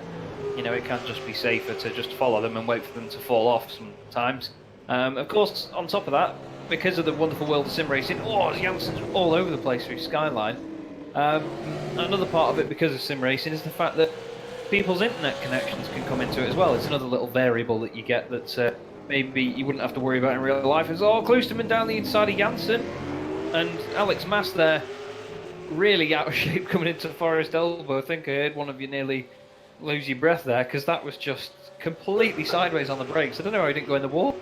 you know, it can just be safer to just follow them and wait for them to fall off sometimes. Of course, on top of that, because of the wonderful world of sim racing, Jansen's all over the place through Skyline. Another part of it, because of sim racing, is the fact that people's internet connections can come into it as well. It's another little variable that you get that maybe you wouldn't have to worry about in real life. It's all Klosterman down the inside of Janssen, and Alex Mass there, really out of shape coming into Forest Elbow. I think I heard one of you nearly lose your breath there, because that was just completely sideways on the brakes. I don't know how he didn't go in the wall.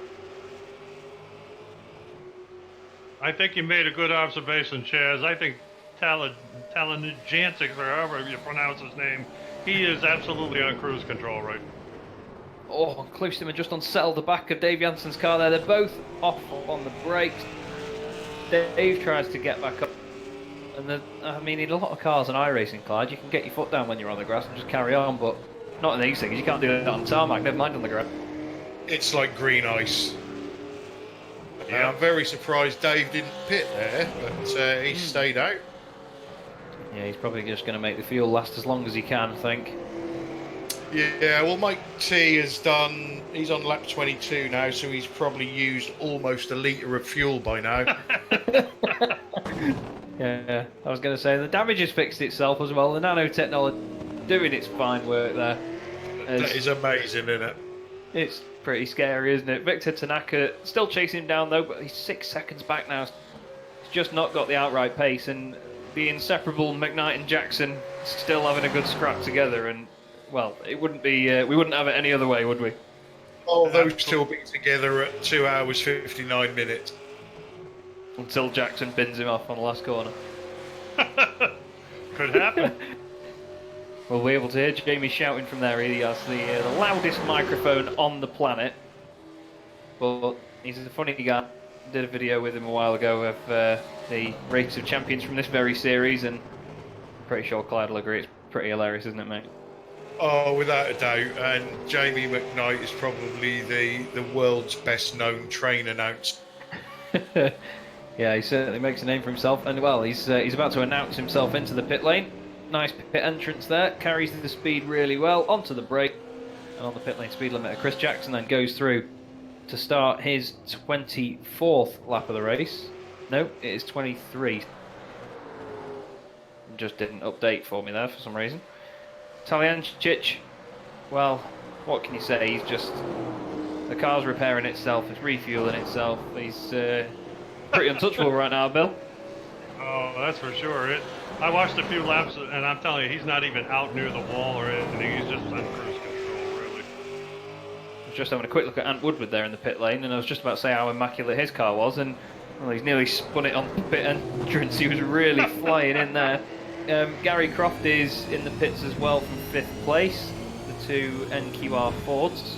I think you made a good observation, Chaz. I think Talajantic, or however you pronounce his name, he is absolutely on cruise control right now. Oh, Klosterman just unsettled the back of Dave Janssen's car there. They're both off on the brakes. Dave tries to get back up. And I mean, in a lot of cars and iRacing, Clyde, you can get your foot down when you're on the grass and just carry on, but not in these things. You can't do that on tarmac, never mind on the grass. It's like green ice. Yeah. I'm very surprised Dave didn't pit there, but he stayed out. Yeah, he's probably just going to make the fuel last as long as he can, I think. Yeah, well, Mike T he's on lap 22 now, so he's probably used almost a litre of fuel by now. Yeah, I was going to say, the damage has fixed itself as well. The nanotechnology doing its fine work there. That is amazing, isn't it? It's pretty scary, isn't it? Victor Tanaka still chasing him down though, but he's 6 seconds back now. He's just not got the outright pace, and the inseparable McKnight and Jackson still having a good scrap together. And well, it wouldn't be we wouldn't have it any other way, would we? Oh, those two will be together at 2 hours 59 minutes. Until Jackson bins him off on the last corner. Could happen. We'll be able to hear Jamie shouting from there. He has the loudest microphone on the planet. But he's a funny guy. Did a video with him a while ago of the Race of Champions from this very series, and I'm pretty sure Clyde will agree. It's pretty hilarious, isn't it, mate? Oh, without a doubt. And Jamie McKnight is probably the world's best known train announcer. Yeah, he certainly makes a name for himself. And well, he's about to announce himself into the pit lane. Nice pit entrance there. Carries the speed really well onto the brake. And on the pit lane speed limiter, Chris Jackson then goes through to start his 24th lap of the race. No, it is 23. Just didn't update for me there for some reason. Talyancic, well, what can you say? He's just... The car's repairing itself, it's refueling itself. He's pretty untouchable right now, Bill. Oh, that's for sure. I watched a few laps, and I'm telling you, he's not even out near the wall or anything. He's just on cruise control, really. I was just having a quick look at Ant Woodward there in the pit lane, and I was just about to say how immaculate his car was, and well, he's nearly spun it on the pit entrance. He was really flying in there. Gary Croft is in the pits as well from 5th place. The two NQR Fords.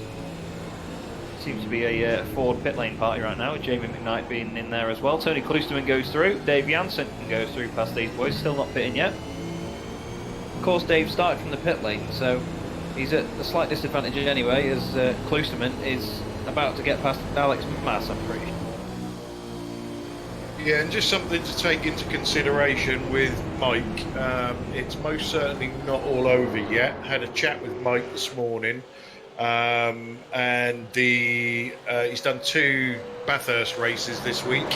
Seems to be a Ford pit lane party right now, with Jamie McKnight being in there as well. Tony Klosterman goes through. Dave Janssen goes through past these boys, still not pitting yet. Of course, Dave started from the pit lane, so he's at a slight disadvantage anyway, as Klosterman is about to get past Alex Mass, I'm pretty sure. Yeah, and just something to take into consideration with Mike. It's most certainly not all over yet. Had a chat with Mike this morning. And he's done 2 Bathurst races this week.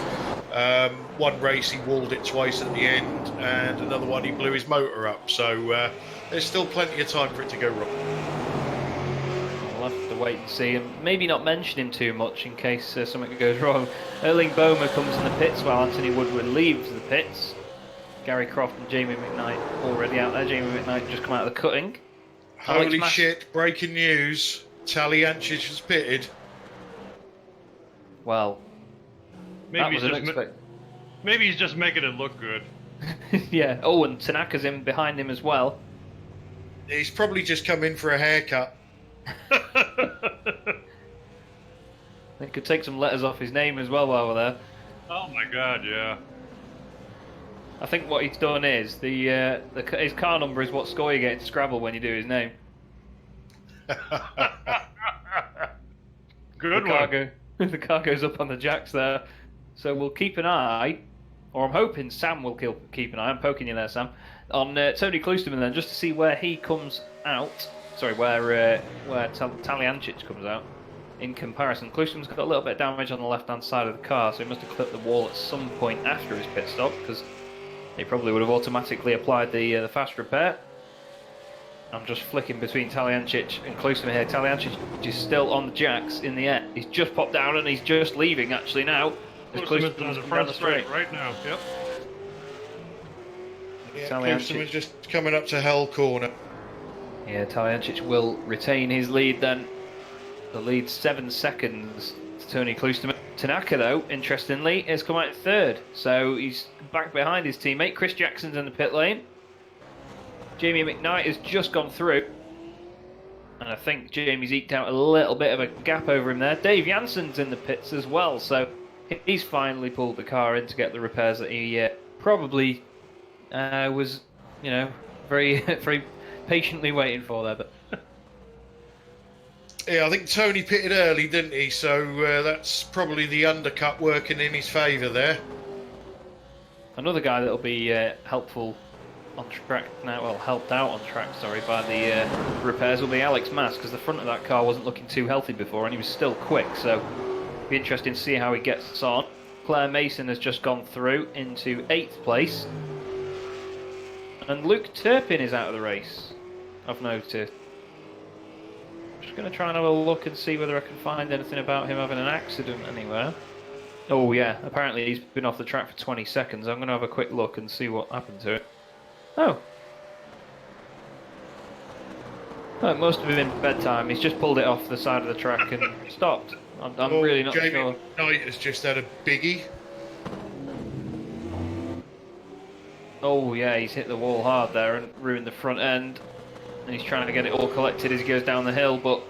One race he walled it twice at the end, and another one he blew his motor up. So there's still plenty of time for it to go wrong. We'll have to wait and see, and maybe not mention him too much in case something goes wrong. Erling Bomer comes in the pits while Anthony Woodward leaves the pits. Gary Croft and Jamie McKnight already out there. Jamie McKnight just come out of the cutting. Holy shit, breaking news. Talyancic has pitted. Well, Maybe he's just making it look good. yeah. Oh, and Tanaka's in behind him as well. He's probably just come in for a haircut. They could take some letters off his name as well while we're there. Oh my god, yeah. I think what he's done is his car number is what score you get in Scrabble when you do his name. Good one. The car goes up on the jacks there, so we'll keep an eye, or I'm hoping Sam will keep an eye. I'm poking you there, Sam, on Tony Klosterman then, just to see where he comes out. Sorry, where Talyancic comes out in comparison. Klosterman's got a little bit of damage on the left-hand side of the car, so he must have clipped the wall at some point after his pit stop, because he probably would have automatically applied the fast repair. I'm just flicking between Taliancic and Klusma here. Taliancic is still on the jacks in the air. He's just popped down and he's just leaving actually now. As Klusma's Klusma's on the come down front the straight straight. right now. Yep. Yeah, Taliancic. Kusterman's just coming up to Hell Corner. Yeah, Taliancic will retain his lead then. The lead 7 seconds to Tony Klusma. Tanaka, though, interestingly, has come out in third. So he's back behind his teammate. Chris Jackson's in the pit lane. Jamie McKnight has just gone through. And I think Jamie's eked out a little bit of a gap over him there. Dave Jansen's in the pits as well. So he's finally pulled the car in to get the repairs that he probably was, you know, very, very patiently waiting for there. But Yeah, I think Tony pitted early, didn't he? So that's probably the undercut working in his favour there. another guy that'll be helpful on track now, well, helped out on track, sorry, by the repairs will be Alex Mass, because the front of that car wasn't looking too healthy before and he was still quick, so it'll be interesting to see how he gets on. Claire Mason has just gone through into 8th place. And Luke Turpin is out of the race, I've noticed. Just going to try and have a look and see whether I can find anything about him having an accident anywhere. Oh yeah, apparently he's been off the track for 20 seconds. I'm going to have a quick look and see what happened to it. Oh. Oh, it must have been bedtime. He's just pulled it off the side of the track and stopped. I'm really not Jamie sure. Knight has just had a biggie. Oh yeah, he's hit the wall hard there and ruined the front end. And he's trying to get it all collected as he goes down the hill, but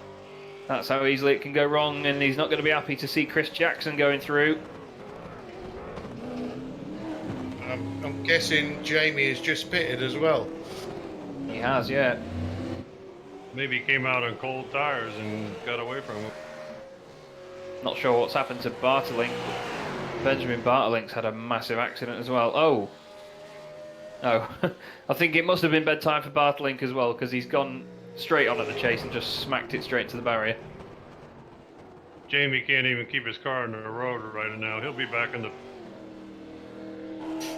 that's how easily it can go wrong, and he's not going to be happy to see Chris Jackson going through. I'm guessing Jamie has just pitted as well. He has, yeah. Maybe he came out on cold tires and got away from him. Not sure what's happened to Bartelink. Benjamin Bartelink's had a massive accident as well. Oh. Oh. I think it must have been bedtime for Bartelink as well, because he's gone straight on at the chase and just smacked it straight to the barrier. Jamie can't even keep his car on the road right now. He'll be back in the...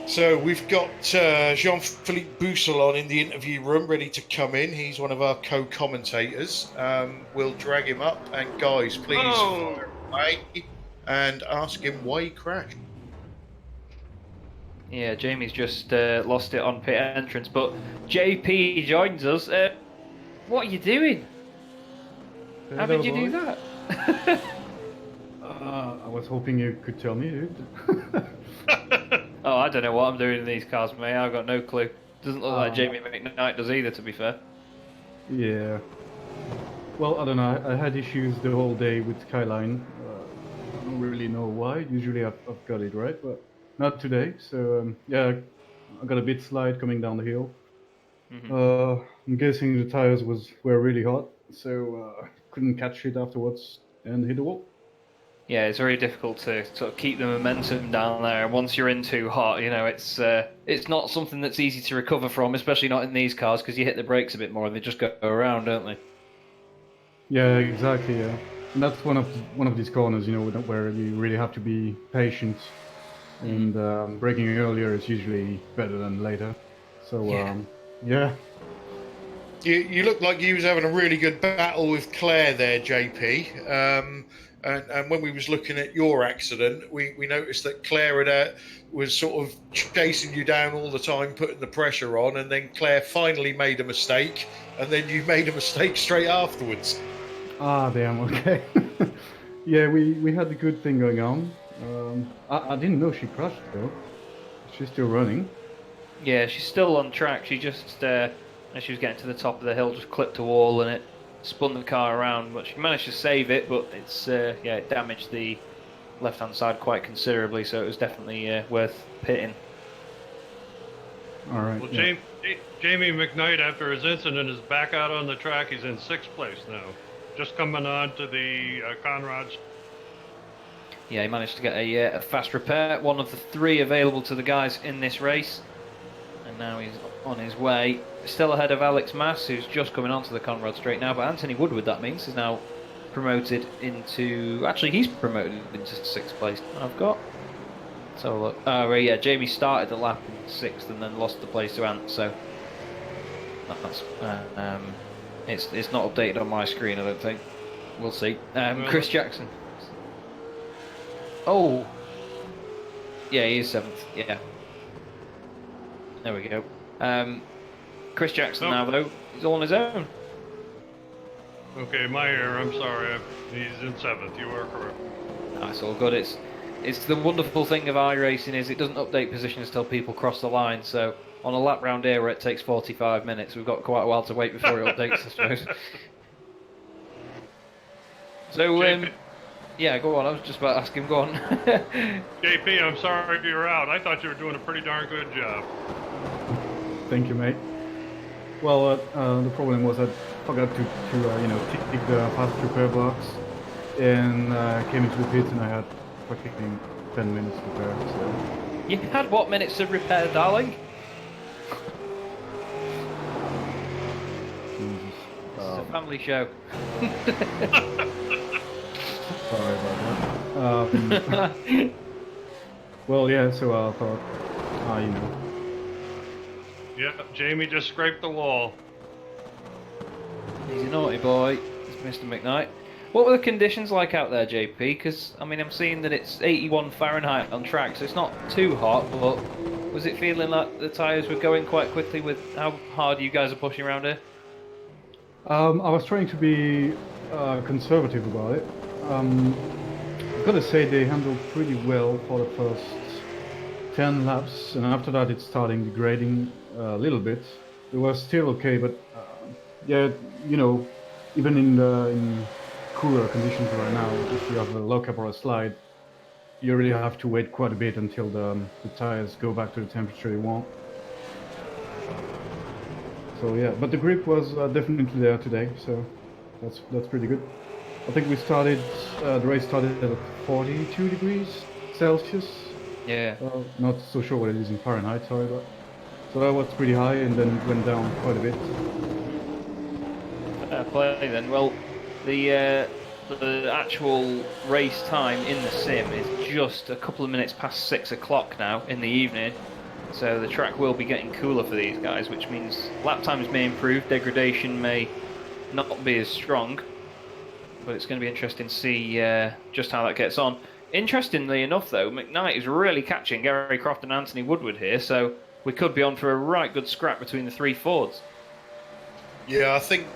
So we've got Jean-Philippe Bousselon in the interview room ready to come in. He's one of our co-commentators. We'll drag him up, and guys, please fire away and ask him why he crashed. Yeah, Jamie's just lost it on pit entrance, but JP joins us. What are you doing? How did you do that? I was hoping you could tell me, dude. Oh, I don't know what I'm doing in these cars, mate. I've got no clue. Doesn't look like Oh. Jamie McKnight does either, to be fair. Yeah. Well, I don't know. I had issues the whole day with Skyline. I don't really know why. Usually I've got it right, but not today. So yeah, I got a bit slide coming down the hill. Mhm. I'm guessing the tires were really hot, so couldn't catch it afterwards and hit the wall. Yeah, it's very difficult to sort of keep the momentum down there. Once you're in too hot, you know, it's not something that's easy to recover from, especially not in these cars, because you hit the brakes a bit more and they just go around, don't they? Yeah, exactly. Yeah, and that's one of these corners, you know, where you really have to be patient. And braking earlier is usually better than later. So yeah. You look like you was having a really good battle with Claire there, JP. And when we was looking at your accident, we noticed that Claire was sort of chasing you down all the time, putting the pressure on, and then Claire finally made a mistake, and then you made a mistake straight afterwards. Ah, damn. Okay. Yeah, we had the good thing going on. I didn't know she crashed though. She's still running. Yeah, she's still on track. She just, as she was getting to the top of the hill, just clipped a wall and it spun the car around. But she managed to save it, but it's, yeah, it damaged the left-hand side quite considerably, so it was definitely worth pitting. All right. Well, yeah. Jamie McKnight, after his incident, is back out on the track. He's in 6th place now. Just coming on to the Conrad's. Yeah, he managed to get a fast repair, one of the 3 available to the guys in this race. And now he's on his way. Still ahead of Alex Mass, who's just coming onto the Conrad straight now. But Anthony Woodward, that means, is now promoted into... Actually, he's promoted into 6th place. I've got... So look. Oh, yeah, Jamie started the lap in 6th and then lost the place to Ant. So That's it's not updated on my screen, I don't think. We'll see. Chris Jackson. Oh, yeah, he is 7th. Yeah, there we go. Chris Jackson now though, he's all on his own. Okay, my error. I'm sorry. He's in 7th. You are correct. That's all good. It's the wonderful thing of iRacing is it doesn't update positions till people cross the line. So on a lap round here where it takes 45 minutes, we've got quite a while to wait before it updates, I suppose. So yeah, go on. I was just about to ask him. Go on. JP, I'm sorry you're out. I thought you were doing a pretty darn good job. Thank you, mate. Well, the problem was I forgot to tick the fast repair box, and came into the pit and I had fucking 10 minutes to repair. So You had what minutes to repair, darling? Jesus. It's a family show. Sorry about that. Well, yeah. So I thought, Yep, Jamie just scraped the wall. He's a naughty boy, it's Mr. McKnight. What were the conditions like out there, JP? Because, I mean, I'm seeing that it's 81 Fahrenheit on track, so it's not too hot, but was it feeling like the tyres were going quite quickly with how hard you guys are pushing around here? I was trying to be conservative about it. I've got to say they handled pretty well for the first 10 laps, and after that it's starting degrading a little bit. It was still okay, but yeah, even in cooler conditions right now, if you have a lockup or a slide, you really have to wait quite a bit until the tires go back to the temperature you want. So yeah, but the grip was definitely there today, so that's pretty good. I think the race started at 42 degrees Celsius. Yeah. Not so sure what it is in Fahrenheit, sorry, but so that was pretty high, and then it went down quite a bit. Fair play then. Well, the actual race time in the sim is just a couple of minutes past 6 o'clock now in the evening. So the track will be getting cooler for these guys, which means lap times may improve, degradation may not be as strong, but it's going to be interesting to see just how that gets on. Interestingly enough, though, McKnight is really catching Gary Croft and Anthony Woodward here, so we could be on for a right good scrap between the three Fords. Yeah, I think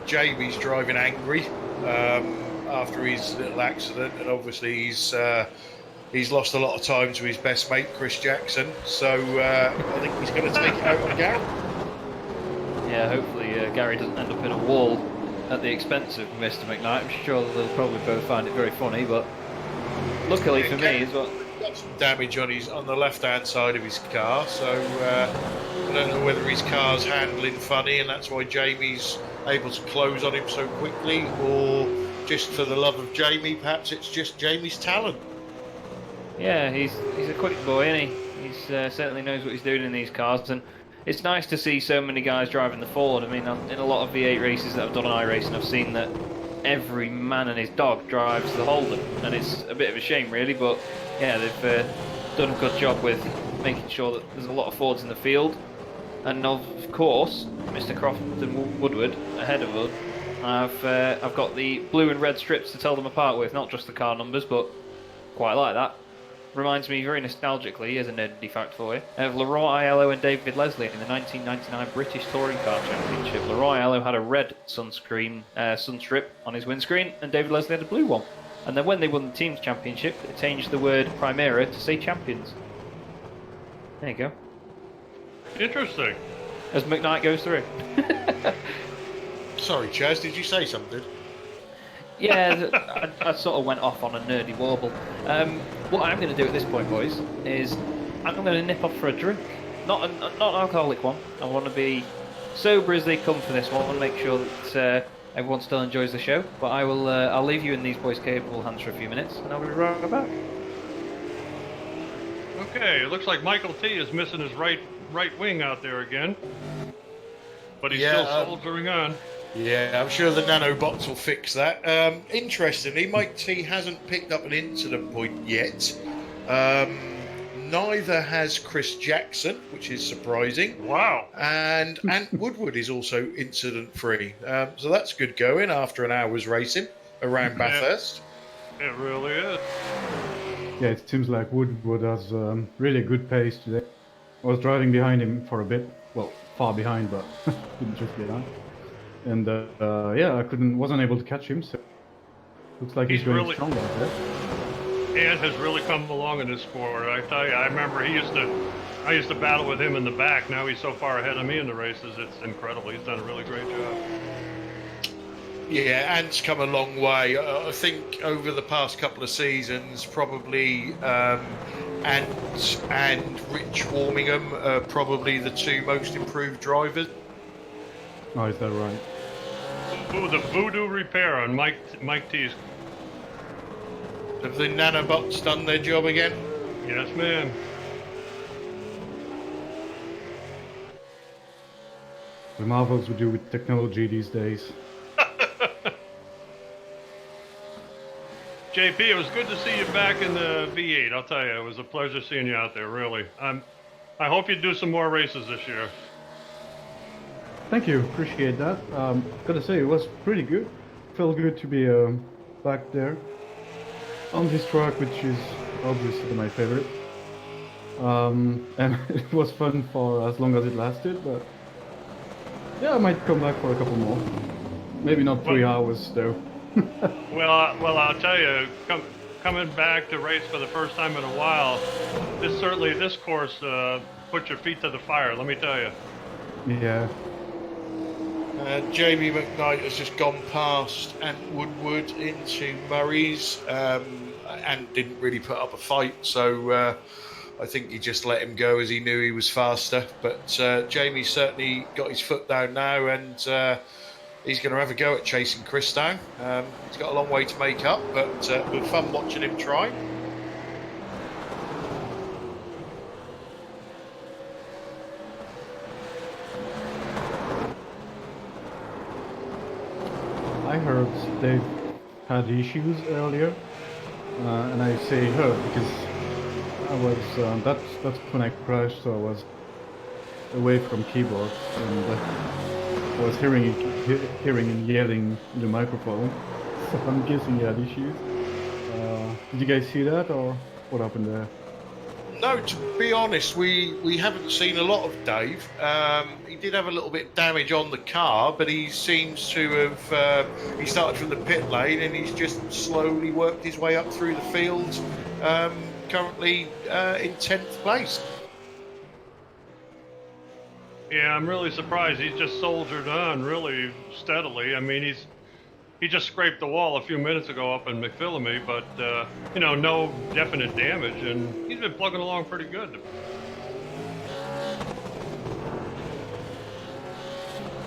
Jamie's driving angry after his little accident, and obviously he's lost a lot of time to his best mate Chris Jackson. So I think he's going to take it out on Gary. Yeah, hopefully Gary doesn't end up in a wall at the expense of Mr. McKnight. I'm sure they'll probably both find it very funny, but luckily for me as well. Got some damage on the left-hand side of his car, so I don't know whether his car's handling funny and that's why Jamie's able to close on him so quickly, or just for the love of Jamie, perhaps it's just Jamie's talent. Yeah, he's a quick boy, isn't he? He certainly knows what he's doing in these cars, and it's nice to see so many guys driving the Ford. I mean, in a lot of V8 races that I've done on iRacing, I've seen that every man and his dog drives the Holden, and it's a bit of a shame, really, but yeah, they've done a good job with making sure that there's a lot of Fords in the field, and of course, Mr. Croft and Woodward ahead of us. I've got the blue and red strips to tell them apart with, not just the car numbers, but quite like that. Reminds me very nostalgically, here's a nerdy fact for you, of Leroy Aiello and David Leslie in the 1999 British Touring Car Championship. Leroy Aiello had a red sunstrip on his windscreen, and David Leslie had a blue one. And then when they won the team's championship, they changed the word Primera to say champions. There you go. Interesting. As McKnight goes through. Sorry, Chaz, did you say something? Yeah, I sort of went off on a nerdy warble. What I'm going to do at this point, boys, is I'm going to nip off for a drink. Not an alcoholic one. I want to be sober as they come for this one. I want to make sure that everyone still enjoys the show. But I'll leave you in these boys' capable hands for a few minutes, and I'll be right back. Okay, it looks like Michael T is missing his right wing out there again, but he's still soldiering on. Yeah, I'm sure the nanobots will fix that. Interestingly, Mike T hasn't picked up an incident point yet. neither has Chris Jackson, which is surprising. Wow. And Ant Woodward is also incident-free. So that's good going after an hour's racing around Bathurst. It really is. Yeah, it seems like Woodward has really good pace today. I was driving behind him for a bit, well, far behind, but didn't just behind. And yeah, wasn't able to catch him. So looks like he's going really strong out there. Ant has really come along in this sport. I tell you, I remember I used to battle with him in the back. Now he's so far ahead of me in the races, it's incredible. He's done a really great job. Yeah, Ant's come a long way. I think over the past couple of seasons, probably Ant and Rich Warmingham are probably the two most improved drivers. Oh, is that right? Ooh, the Voodoo Repair on Mike T's. Have the nanobots done their job again? Yes, ma'am. The marvels we do with technology these days. JP, it was good to see you back in the V8. I'll tell you, it was a pleasure seeing you out there, really. I hope you do some more races this year. Thank you, appreciate that. Gotta say, it was pretty good. Felt good to be back there on this track, which is obviously my favorite. And it was fun for as long as it lasted, but yeah, I might come back for a couple more. Maybe not 3 hours though. Well, I'll tell you, coming back to race for the first time in a while, this course put your feet to the fire. Let me tell you. Yeah. Jamie McKnight has just gone past Ant Woodward into Murray's. Ant didn't really put up a fight, so I think he just let him go as he knew he was faster. But Jamie certainly got his foot down now, and he's going to have a go at chasing Chris down. He's got a long way to make up, but it was fun watching him try. I heard they've had issues earlier, and I say heard because I was that's when I crashed, so I was away from keyboard, and I was hearing him yelling in the microphone. So I'm guessing he had issues. Did you guys see that, or what happened there? No, to be honest, we haven't seen a lot of Dave. He did have a little bit of damage on the car, but he seems to have. He started from the pit lane and he's just slowly worked his way up through the field. Currently in 10th place. Yeah, I'm really surprised. He's just soldiered on really steadily. I mean, he just scraped the wall a few minutes ago up in McPhillamy, but no definite damage, and he's been plugging along pretty good.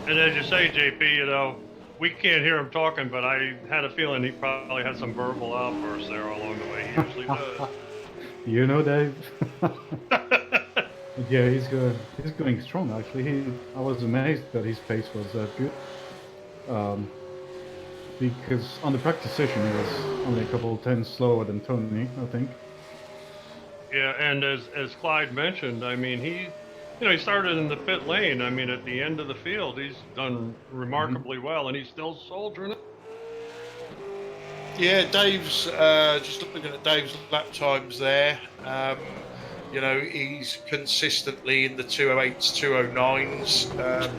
And as you say, JP, we can't hear him talking, but I had a feeling he probably had some verbal outbursts there along the way. He usually does. You know, Dave. Yeah, he's going strong actually. I was amazed that his pace was that good. Because on the practice session he was only a couple of tenths slower than Tony, I think. Yeah, and as Clyde mentioned, I mean, he started in the pit lane. I mean, at the end of the field, he's done remarkably well, and he's still soldiering it. Yeah, Dave's just looking at Dave's lap times there. He's consistently in the 208s, 209s.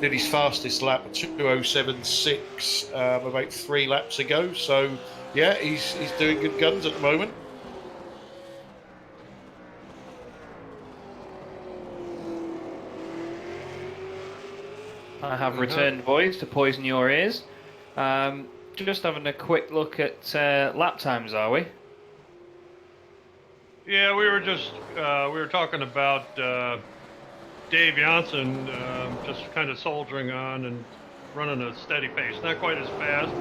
Did his fastest lap at 207.6 about 3 laps ago. So, yeah, he's doing good guns at the moment. I have returned, boys, to poison your ears. Just having a quick look at lap times, are we? Yeah, we were talking about Dave Janssen just kind of soldiering on and running a steady pace. Not quite as fast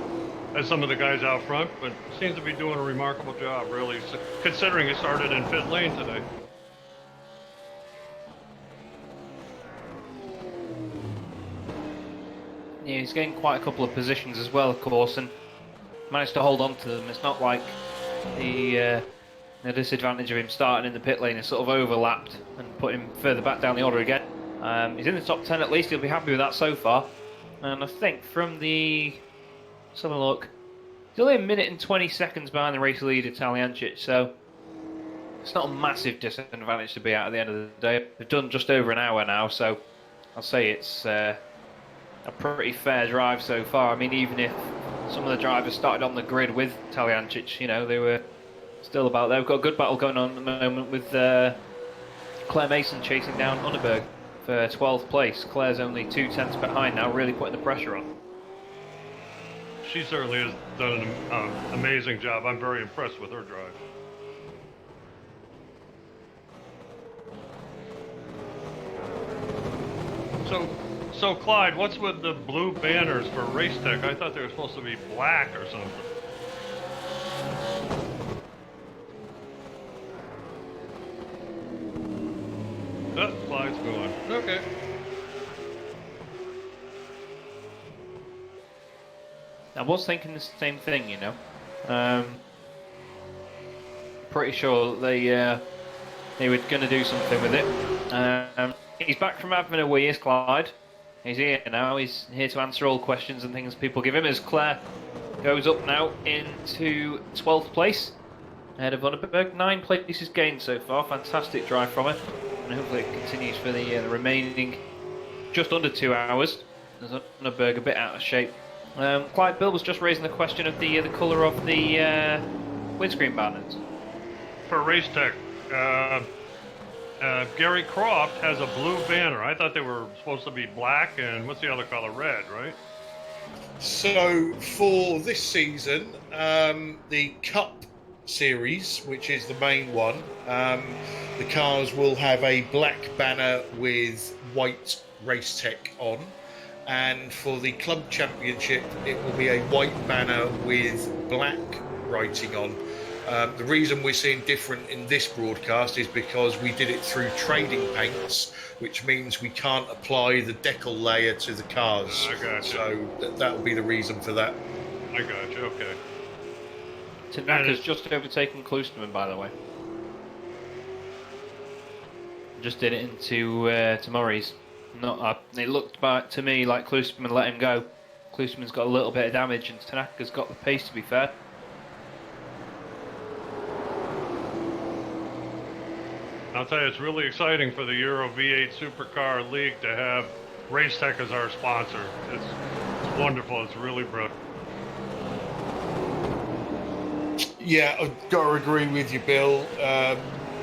as some of the guys out front, but seems to be doing a remarkable job, really, considering he started in pit lane today. Yeah, he's getting quite a couple of positions as well, of course, and managed to hold on to them. It's not like the The disadvantage of him starting in the pit lane is sort of overlapped and put him further back down the order again. He's in the top 10 at least, he'll be happy with that so far. And I think from the... Let's have a look. He's only 1 minute and 20 seconds behind the race leader, Talyancic, so it's not a massive disadvantage to be at the end of the day. They've done just over an hour now, so I'll say it's a pretty fair drive so far. I mean, even if some of the drivers started on the grid with Talyancic, you know, they were still about there. We've got a good battle going on at the moment with Claire Mason chasing down Underberg for 12th place. Claire's only 2/10 behind now, really putting the pressure on. She certainly has done an amazing job. I'm very impressed with her drive. So Clyde, what's with the blue banners for Racetech? I thought they were supposed to be black or something. Oh, Clyde's going. Okay. I was thinking the same thing, you know. Pretty sure they were going to do something with it. He's back from having a wee, is Clyde. He's here now. He's here to answer all questions and things people give him as Claire goes up now into 12th place. Ahead of Underberg. 9 places gained so far. Fantastic drive from her. And hopefully it continues for the remaining just under 2 hours. There's Underberg a bit out of shape. Clyde, Bill was just raising the question of the colour of the windscreen banners. For Racetech, Gary Croft has a blue banner. I thought they were supposed to be black and what's the other color? Red, right? So for this season, the Cup Series, which is the main one, the cars will have a black banner with white Racetech on. And for the Club Championship, it will be a white banner with black writing on. The reason we're seeing different in this broadcast is because we did it through trading paints, which means we can't apply the decal layer to the cars. I gotcha. So that will be the reason for that. I got you. Okay. Tanaka's just overtaken Klosterman, by the way. Just did it into to Murray's. It looked back to me like Klosterman let him go. Klosterman's got a little bit of damage, and Tanaka's got the pace, to be fair. I'll tell you, it's really exciting for the Euro V8 Supercar League to have Racetech as our sponsor. It's wonderful. It's really brilliant. Yeah, I've got to agree with you, Bill.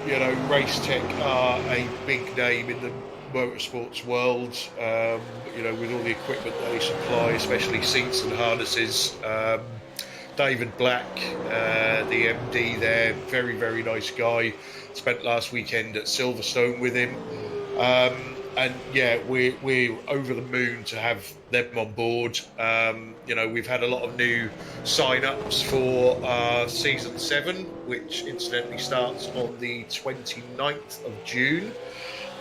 You know, Racetech are a big name in the motorsports world. You know, with all the equipment they supply, especially seats and harnesses. David Black, the MD there, very, very nice guy. Spent last weekend at Silverstone with him. And yeah, we're over the moon to have them on board. You know, we've had a lot of new sign-ups for season 7, which incidentally starts on the 29th of June.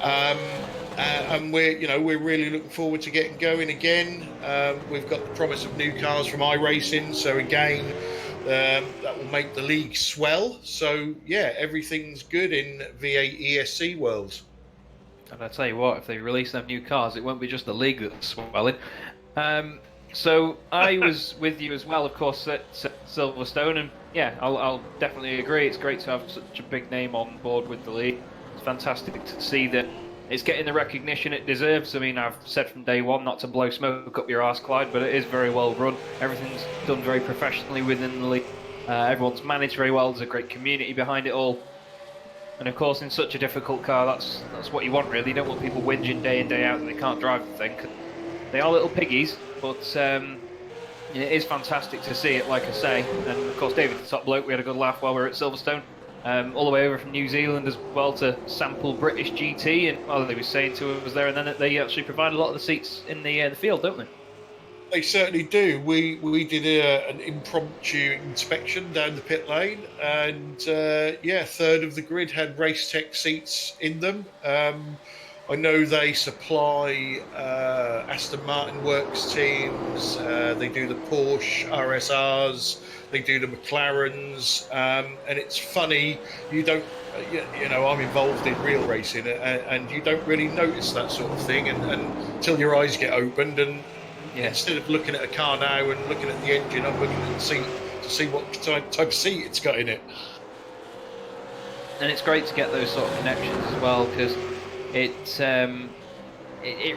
And we're really looking forward to getting going again. We've got the promise of new cars from iRacing, so again, that will make the league swell. So yeah, everything's good in V8 ESC world. And I tell you what, if they release them new cars, it won't be just the league that's swelling. So I was with you as well, of course, at Silverstone, and yeah, I'll definitely agree. It's great to have such a big name on board with the league. It's fantastic to see that it's getting the recognition it deserves. I mean, I've said from day one not to blow smoke up your arse, Clyde, but it is very well run. Everything's done very professionally within the league. Everyone's managed very well. There's a great community behind it all. And of course, in such a difficult car, that's what you want, really. You don't want people whinging day in, day out that they can't drive the thing. They are little piggies, but it is fantastic to see it, like I say. And of course, David, the top bloke, we had a good laugh while we were at Silverstone. All the way over from New Zealand as well to sample British GT, and well, they were saying to us there and then that they actually provide a lot of the seats in the field, don't they? They certainly do. We did an impromptu inspection down the pit lane, and yeah, 1/3 of the grid had Racetech seats in them. I I know they supply Aston Martin works teams. They do the Porsche RSRs. They do the McLarens. And it's funny, you don't, you know, I'm involved in real racing, and you don't really notice that sort of thing until your eyes get opened. And instead of looking at a car now and looking at the engine, I'm looking at the seat to see what type of seat it's got in it. And it's great to get those sort of connections as well, because it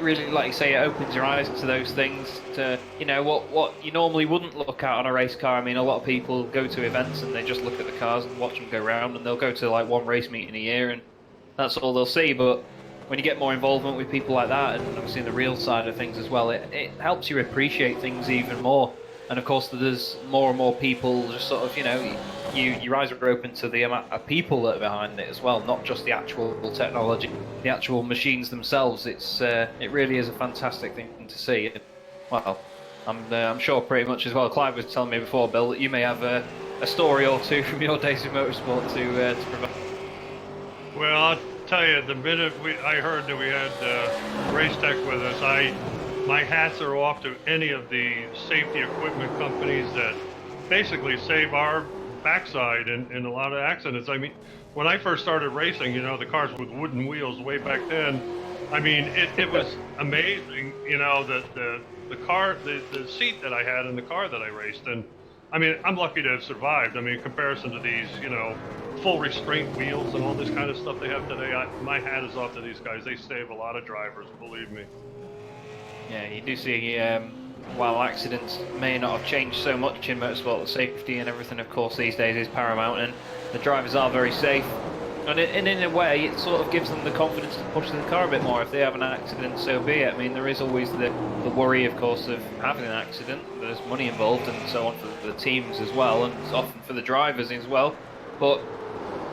really, like you say, it opens your eyes to those things, to, you know, what you normally wouldn't look at on a race car. I mean, a lot of people go to events and they just look at the cars and watch them go round, and they'll go to like one race meeting a year and that's all they'll see. But when you get more involvement with people like that, and obviously the real side of things as well, it helps you appreciate things even more. And of course, there's more and more people just sort of, you know, your eyes are open to the amount of people that are behind it as well, not just the actual technology, the actual machines themselves. It really is a fantastic thing to see. Well, I'm sure pretty much as well. Clive was telling me before, Bill, that you may have a story or two from your days in motorsport to provide. Well, I'll tell you, the minute I heard that we had Racetech with us, my hats are off to any of the safety equipment companies that basically save our backside in a lot of accidents. I mean, when I first started racing, you know, the cars with wooden wheels way back then, I mean, it was amazing, you know, that the seat that I had in the car that I raced in. I mean, I'm lucky to have survived. I mean, in comparison to these, you know, full restraint wheels and all this kind of stuff they have today, my hat is off to these guys. They save a lot of drivers, believe me. Yeah, you do see, while accidents may not have changed so much in motorsport, the safety and everything, of course, these days is paramount, and the drivers are very safe. And in a way, it sort of gives them the confidence to push the car a bit more. If they have an accident, so be it. I mean, there is always the worry, of course, of having an accident. There's money involved and so on for the teams as well, and it's often for the drivers as well. But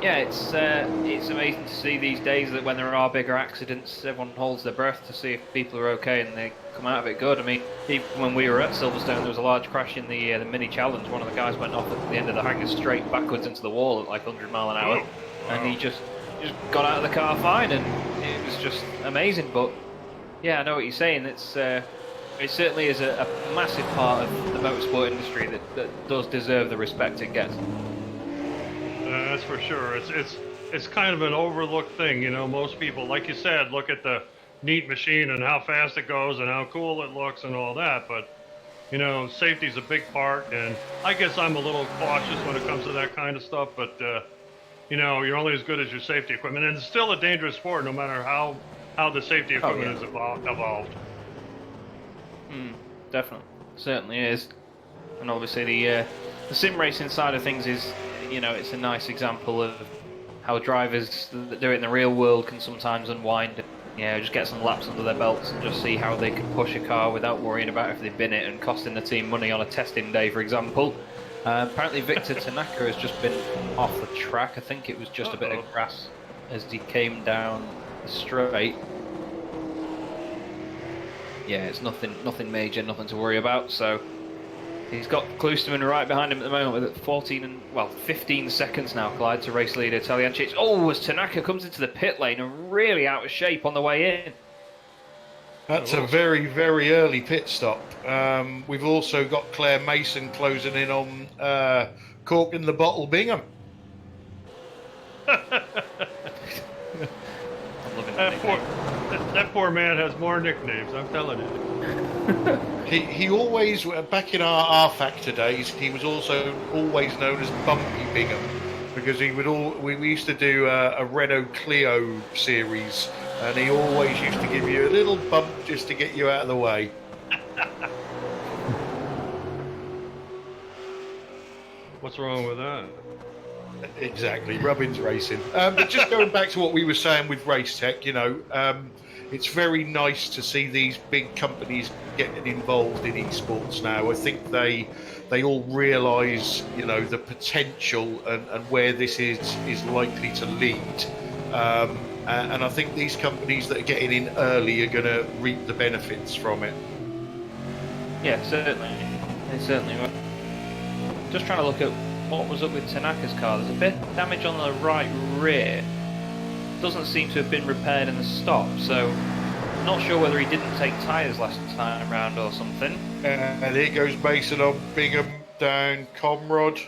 yeah, it's amazing to see these days that when there are bigger accidents, everyone holds their breath to see if people are okay and they come out of it good. I mean, even when we were at Silverstone, there was a large crash in the mini challenge. One of the guys went off at the end of the hangar straight backwards into the wall at like 100 mile an hour. Wow. And he just got out of the car fine, and it was just amazing. But yeah, I know what you're saying. It certainly is a massive part of the motorsport industry that does deserve the respect it gets. That's for sure. It's kind of an overlooked thing, you know. Most people, like you said, look at the neat machine and how fast it goes and how cool it looks and all that, but you know, safety's a big part, and I guess I'm a little cautious when it comes to that kind of stuff, but you know, you're only as good as your safety equipment, and it's still a dangerous sport no matter how the safety equipment is evolved. Definitely, certainly is. And obviously the sim racing side of things is, you know, it's a nice example of how drivers that do it in the real world can sometimes unwind, you know, just get some laps under their belts and just see how they can push a car without worrying about if they bin it and costing the team money on a testing day, for example. Apparently Victor Tanaka has just been off the track. I think it was just a bit of grass as he came down the straight. Yeah, it's nothing major, nothing to worry about. So he's got Klosterman right behind him at the moment with 15 seconds now, Clyde, to race leader Taliancic. Oh, as Tanaka comes into the pit lane and really out of shape on the way in. That's a very, very early pit stop. We've also got Claire Mason closing in on Cork in the Bottle Bingham. I'm loving That poor man has more nicknames, I'm telling you. He always, back in our Factor days, he was also always known as Bumpy Bingham, because we used to do a Renault Clio series, and he always used to give you a little bump just to get you out of the way. What's wrong with that? Exactly, Rubbin's racing. But just going back to what we were saying with Racetech, you know, it's very nice to see these big companies getting involved in esports now. I think they all realise, you know, the potential and where this is likely to lead. And I think these companies that are getting in early are going to reap the benefits from it. Yeah, certainly. They certainly will. Just trying to look at what was up with Tanaka's car. There's a bit of damage on the right rear. doesn't seem to have been repaired in the stop, so not sure whether he didn't take tyres last time round or something. And here goes Mason on Bingham down Comrod,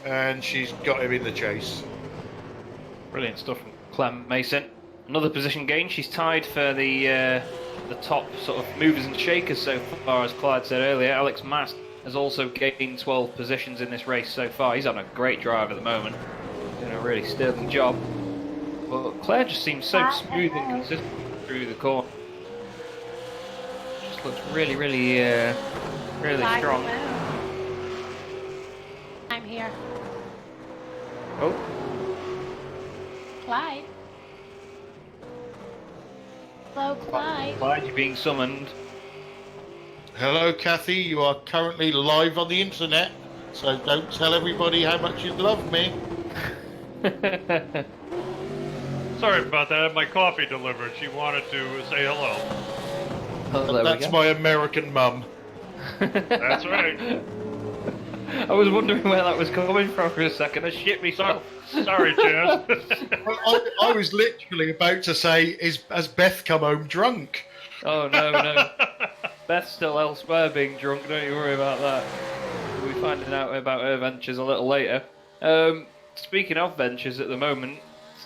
and she's got him in the chase. Brilliant stuff from Clem Mason. Another position gain. She's tied for the top sort of movers and shakers so far, as Clyde said earlier. Alex Mast has also gained 12 positions in this race so far. He's on a great drive at the moment, doing a really sterling job. But Claire just seems so smooth and consistent through the corner. Just looks really strong. I'm here. Oh, Clyde. Hello, Clyde. Clyde, you're being summoned. Hello, Kathy. You are currently live on the internet, so don't tell everybody how much you love me. Sorry about that. I had my coffee delivered. She wanted to say hello. Oh, there That's we go. my American mum. That's right. I was wondering where that was coming from for a second. I shit myself. Sorry, Chaz. I was literally about to say, has Beth come home drunk? Oh no. Beth's still elsewhere being drunk, don't you worry about that. We'll be finding out about her ventures a little later. Speaking of ventures at the moment,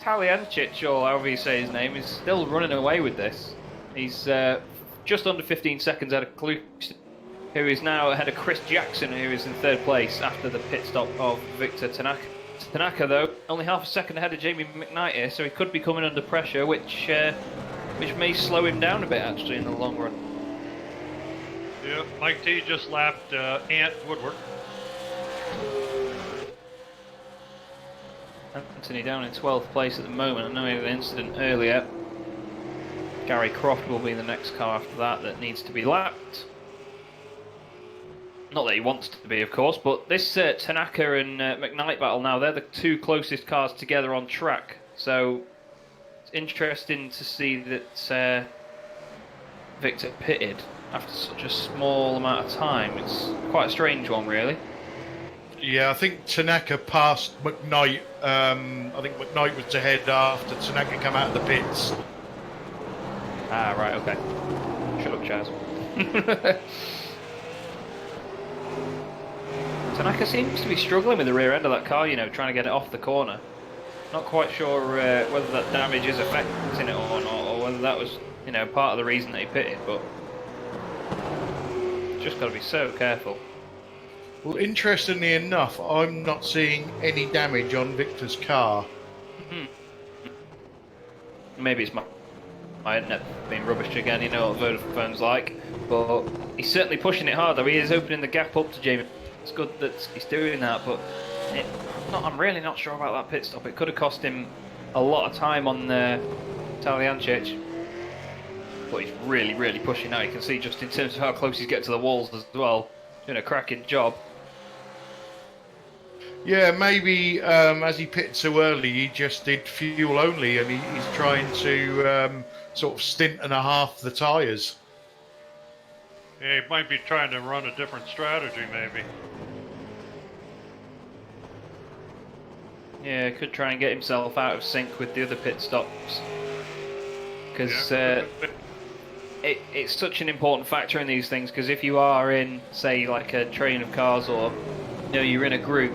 Talyancic, or however you say his name, is still running away with this. He's just under 15 seconds ahead of Kluk, who is now ahead of Chris Jackson, who is in third place after the pit stop of Victor Tanaka. Tanaka, though, only half a second ahead of Jamie McKnight here, so he could be coming under pressure, which may slow him down a bit, actually, in the long run. Yeah, Mike T just lapped Ant Woodward. Anthony down in 12th place at the moment. I know he had an incident earlier. Gary Croft will be the next car after that needs to be lapped. Not that he wants to be, of course, but this Tanaka and McKnight battle now, they're the two closest cars together on track. So it's interesting to see that Victor pitted after such a small amount of time. It's quite a strange one, really. Yeah, I think Tanaka passed McKnight. I think McKnight was ahead after Tanaka came out of the pits. Ah, right, okay. Shut up, Chaz. Tanaka seems to be struggling with the rear end of that car, trying to get it off the corner. Not quite sure whether that damage is affecting it or not, or whether that was, part of the reason that he pitted, but just got to be so careful. Well, interestingly enough, I'm not seeing any damage on Victor's car. Maybe it's my internet being rubbish again, you know what Vodafone's like, but he's certainly pushing it hard, though. He is opening the gap up to Jamie. It's good that he's doing that, but I'm really not sure about that pit stop. It could have cost him a lot of time on Talyancic, but he's really pushing out. You can see just in terms of how close he's getting to the walls as well. Doing a cracking job. Yeah, maybe as he pitted so early, he just did fuel only, and he's trying to sort of stint and a half the tyres. Yeah, he might be trying to run a different strategy, maybe. Yeah, could try and get himself out of sync with the other pit stops. Because it's such an important factor in these things, because if you are in, say, like a train of cars, or you're in a group,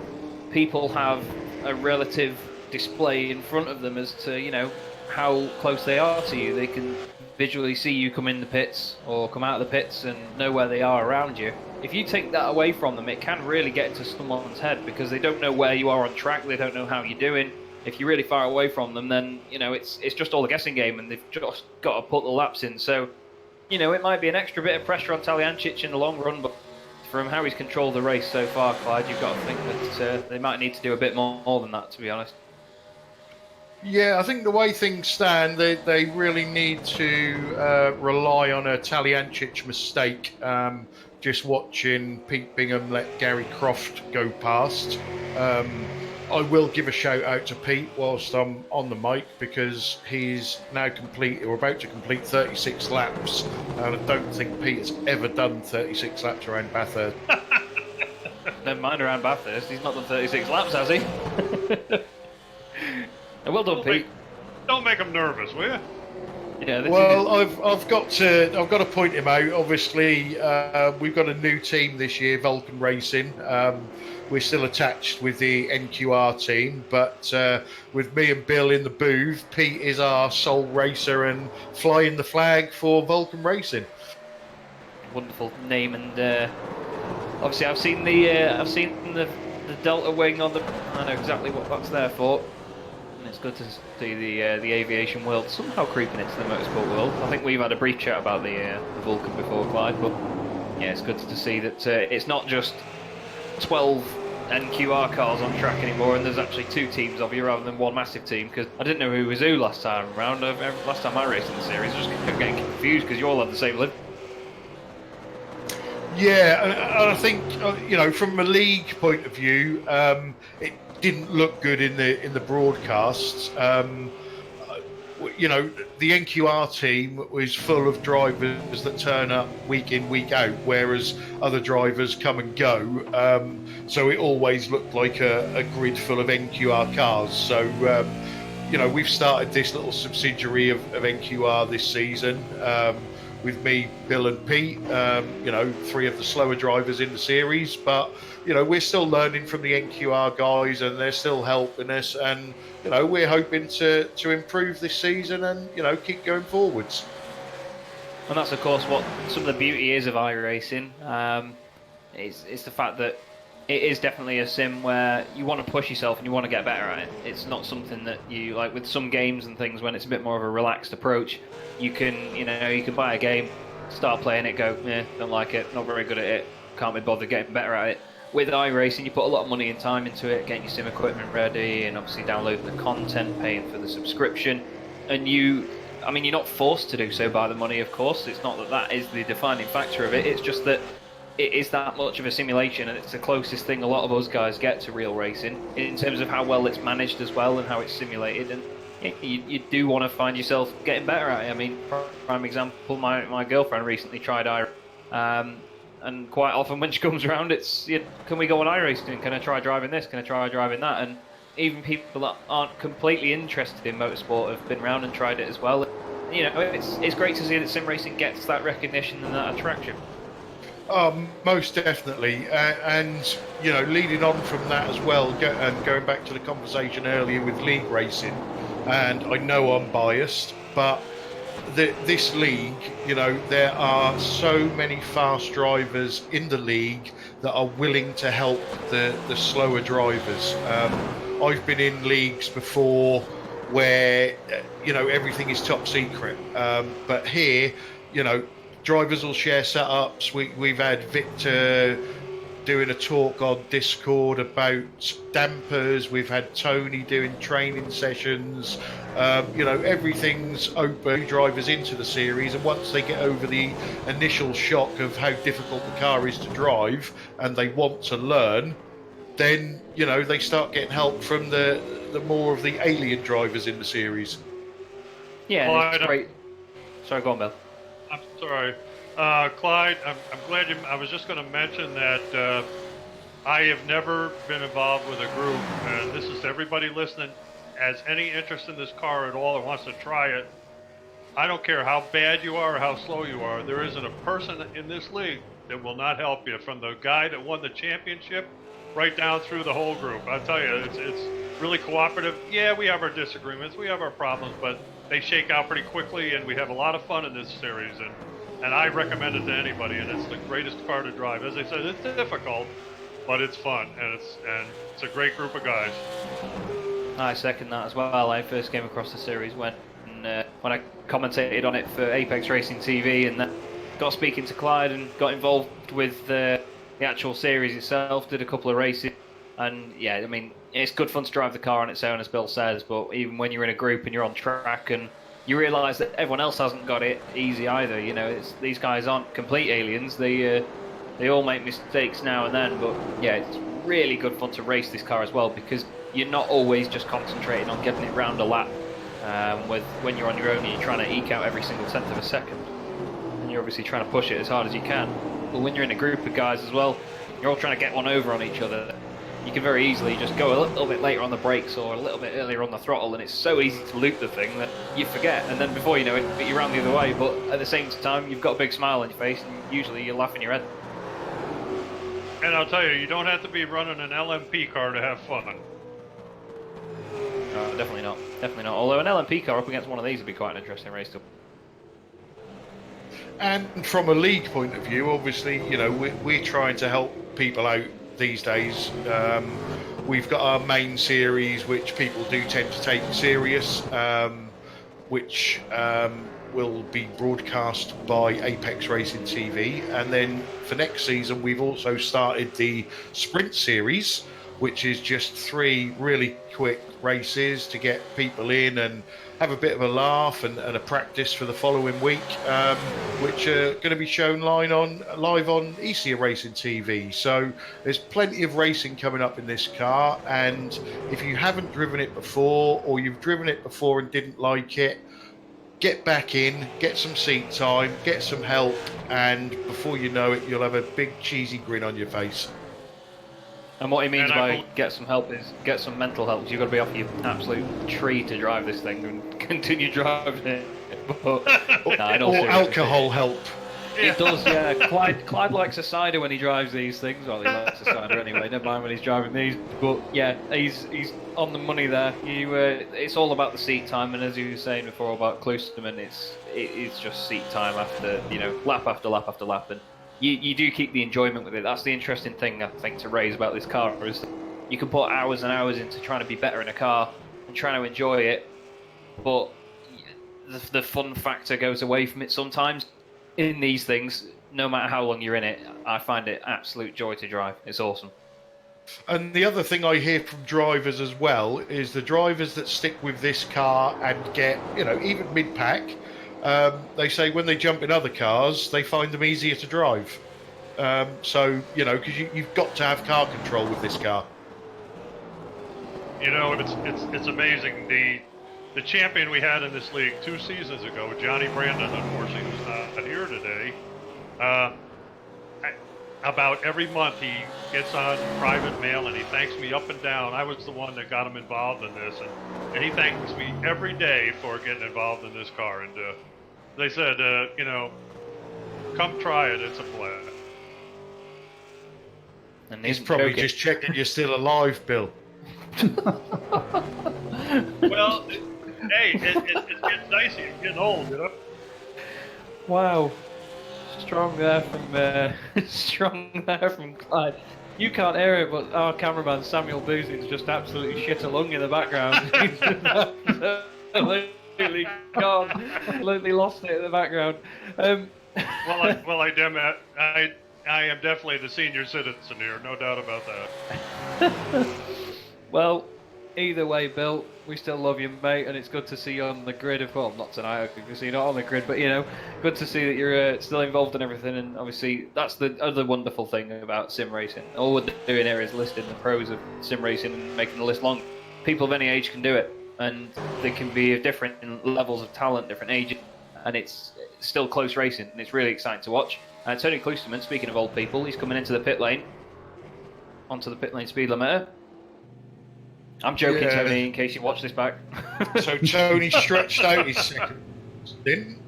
people have a relative display in front of them as to, how close they are to you. They can visually see you come in the pits or come out of the pits and know where they are around you. If you take that away from them, it can really get into someone's head, because they don't know where you are on track, they don't know how you're doing. If you're really far away from them, then it's just all a guessing game, and they've just got to put the laps in. So it might be an extra bit of pressure on Talyancic in the long run, but from how he's controlled the race so far, Clyde, you've got to think that they might need to do a bit more than that, to be honest. Yeah, I think the way things stand, they really need to rely on a Talyancic mistake. Just watching Pete Bingham let Gary Croft go past. I will give a shout out to Pete whilst I'm on the mic, because he's now about to complete 36 laps, and I don't think Pete's ever done 36 laps around Bathurst. Never mind around Bathurst, he's not done 36 laps, has he? Well done, Pete. Don't make him nervous, will you? Yeah, this Well, I've got to point him out. Obviously, we've got a new team this year, Vulcan Racing. We're still attached with the NQR team, but with me and Bill in the booth, Pete is our sole racer and flying the flag for Vulcan Racing. wonderful name, and obviously I've seen the Delta wing on the. I know exactly what that's there for. And it's good to see the aviation world somehow creeping into the motorsport world. I think we've had a brief chat about the Vulcan before, Clyde, but yeah, it's good to see that it's not just 12 NQR cars on track anymore, and there's actually 2 teams of you rather than one massive team, because I didn't know who was who last time around. Last time I raced in the series, I just kept getting confused because you all had the same livery. Yeah, and I think from a league point of view, it didn't look good in the broadcasts. The NQR team was full of drivers that turn up week in, week out, whereas other drivers come and go. So it always looked like a grid full of NQR cars. So, we've started this little subsidiary of NQR this season with me, Bill and Pete, 3 of the slower drivers in the series. But, we're still learning from the NQR guys, and they're still helping us. And, we're hoping to improve this season and, keep going forwards. And that's, of course, what some of the beauty is of iRacing. It's the fact that it is definitely a sim where you want to push yourself and you want to get better at it. It's not something that you, like with some games and things, when it's a bit more of a relaxed approach, you can buy a game, start playing it, go, don't like it, not very good at it, can't be bothered getting better at it. With iRacing, you put a lot of money and time into it, getting your sim equipment ready, and obviously downloading the content, paying for the subscription, and you're not forced to do so by the money, of course. It's not that is the defining factor of it. It's just that it is that much of a simulation, and it's the closest thing a lot of us guys get to real racing in terms of how well it's managed as well and how it's simulated. And you do want to find yourself getting better at it. I mean, prime example, my girlfriend recently tried iRacing. And quite often when she comes around, it's, can we go on iRacing? Can I try driving this? Can I try driving that? And even people that aren't completely interested in motorsport have been around and tried it as well. It's great to see that sim racing gets that recognition and that attraction. Most definitely, and leading on from that as well, and going back to the conversation earlier with league racing, and I know I'm biased, but this league, there are so many fast drivers in the league that are willing to help the slower drivers. I've been in leagues before where everything is top secret, but here, drivers will share setups. We've had Victor doing a talk on Discord about dampers. We've had Tony doing training sessions. Everything's open. Drivers into the series, and once they get over the initial shock of how difficult the car is to drive, and they want to learn, then they start getting help from the more of the alien drivers in the series. Yeah, Well, it's great. Sorry, go on, Bill. I'm sorry. Clyde, I'm glad you... I was just going to mention that I have never been involved with a group, and this is to everybody listening, has any interest in this car at all or wants to try it. I don't care how bad you are or how slow you are, there isn't a person in this league that will not help you, from the guy that won the championship right down through the whole group. I'll tell you, it's really cooperative. Yeah, we have our disagreements, we have our problems, but they shake out pretty quickly, and we have a lot of fun in this series, and I recommend it to anybody, and it's the greatest car to drive. As I said, it's difficult, but it's fun, and it's a great group of guys. I second that as well. I first came across the series when I commentated on it for Apex Racing TV, and then got speaking to Clyde and got involved with the actual series itself, did a couple of races, and yeah, I mean, it's good fun to drive the car on its own, as Bill says, but even when you're in a group and you're on track and you realise that everyone else hasn't got it easy either, these guys aren't complete aliens, they all make mistakes now and then, but yeah, it's really good fun to race this car as well, because you're not always just concentrating on getting it round a lap, when you're on your own and you're trying to eke out every single tenth of a second, and you're obviously trying to push it as hard as you can. But when you're in a group of guys as well, you're all trying to get one over on each other, you can very easily just go a little bit later on the brakes or a little bit earlier on the throttle, and it's so easy to loop the thing that you forget, and then before you know it, you're around the other way, but at the same time, you've got a big smile on your face, and usually you're laughing your head. And I'll tell you, you don't have to be running an LMP car to have fun. No, definitely not. Definitely not. Although an LMP car up against one of these would be quite an interesting race to. And from a league point of view, obviously, you know, we're trying to help people out these days. We've got our main series, which people do tend to take serious, which will be broadcast by Apex Racing TV. And then for next season, we've also started the Sprint Series, which is just 3 really quick races to get people in and have a bit of a laugh and a practice for the following week, which are going to be shown live on ECA Racing TV. So there's plenty of racing coming up in this car, and if you haven't driven it before, or you've driven it before and didn't like it, get back in, get some seat time, get some help, and before you know it, you'll have a big cheesy grin on your face. And what he means And by get some help is get some mental help. 'Cause you've got to be off your absolute tree to drive this thing and continue driving it. But, nah, in all Or seriousness, alcohol help. It does, yeah. Clyde likes a cider when he drives these things. Well, he likes a cider anyway. Never mind when he's driving these. But yeah, he's on the money there. It's all about the seat time, and as you were saying before about Klosterman, it's just seat time after lap after lap after lap, and you do keep the enjoyment with it. That's the interesting thing I think to raise about this car is that you can put hours and hours into trying to be better in a car and trying to enjoy it, but the fun factor goes away from it sometimes. In these things, no matter how long you're in it, I find it absolute joy to drive. It's awesome. And the other thing I hear from drivers as well is the drivers that stick with this car and get, even mid-pack, they say when they jump in other cars, they find them easier to drive. So, because you've got to have car control with this car. It's amazing. The champion we had in this league 2 seasons ago, Johnny Brandon, unfortunately, who's not here today. About every month he gets on private mail and he thanks me up and down. I was the one that got him involved in this, and he thanks me every day for getting involved in this car. And they said, come try it. It's a blast. And He's probably just checking you're still alive, Bill. Well, hey, it's getting dicey. It's getting old, Wow. Strong there from Clyde. You can't hear it, but our cameraman Samuel Boozing's just absolutely shit along in the background. He's just absolutely gone, completely lost it in the background. I am definitely the senior citizen here, no doubt about that. Well, either way, Bill, we still love you, mate, and it's good to see you on the grid. Well, not tonight, obviously, not on the grid, but good to see that you're still involved in everything. And obviously, that's the other wonderful thing about sim racing. All we're doing here is listing the pros of sim racing and making the list long. People of any age can do it, and they can be of different levels of talent, different ages, and it's still close racing, and it's really exciting to watch. And Tony Klosterman, speaking of old people, he's coming into the pit lane, onto the pit lane speed limiter. I'm joking, Yeah. Tony, in case you watch this back. So Tony stretched out his second stint.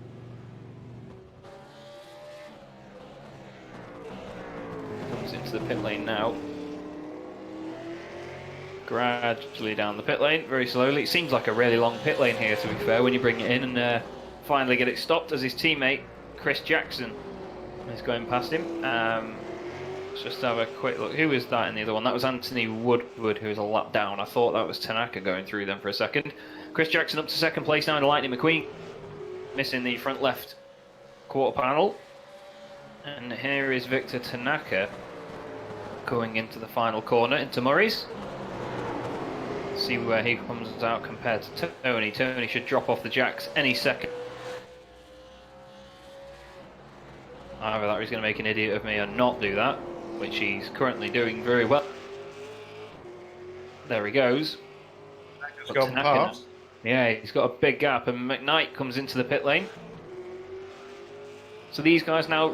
Comes into the pit lane now. Gradually down the pit lane, very slowly. It seems like a really long pit lane here, to be fair, when you bring it in and finally get it stopped as his teammate, Chris Jackson, is going past him. Let's just have a quick look. Who was that in the other one? That was Anthony Woodward, who was a lap down. I thought that was Tanaka going through them for a second. Chris Jackson up to second place now in Lightning McQueen, missing the front left quarter panel. And here is Victor Tanaka going into the final corner, into Murray's. See where he comes out compared to Tony. Tony should drop off the jacks any second. Either that or he's going to make an idiot of me and not do that, which he's currently doing very well. There he goes. He's gone past. Yeah, he's got a big gap, and McKnight comes into the pit lane. So these guys now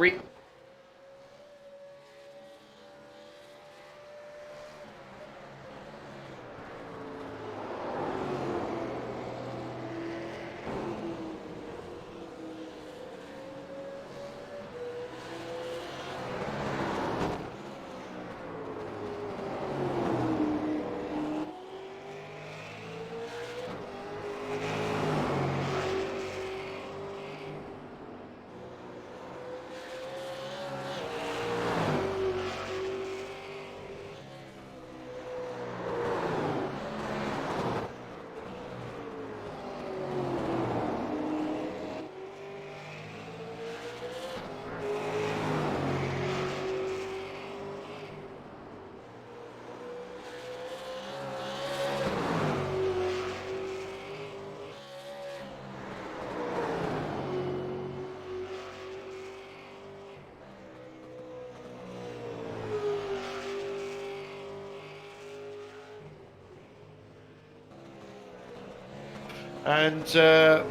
and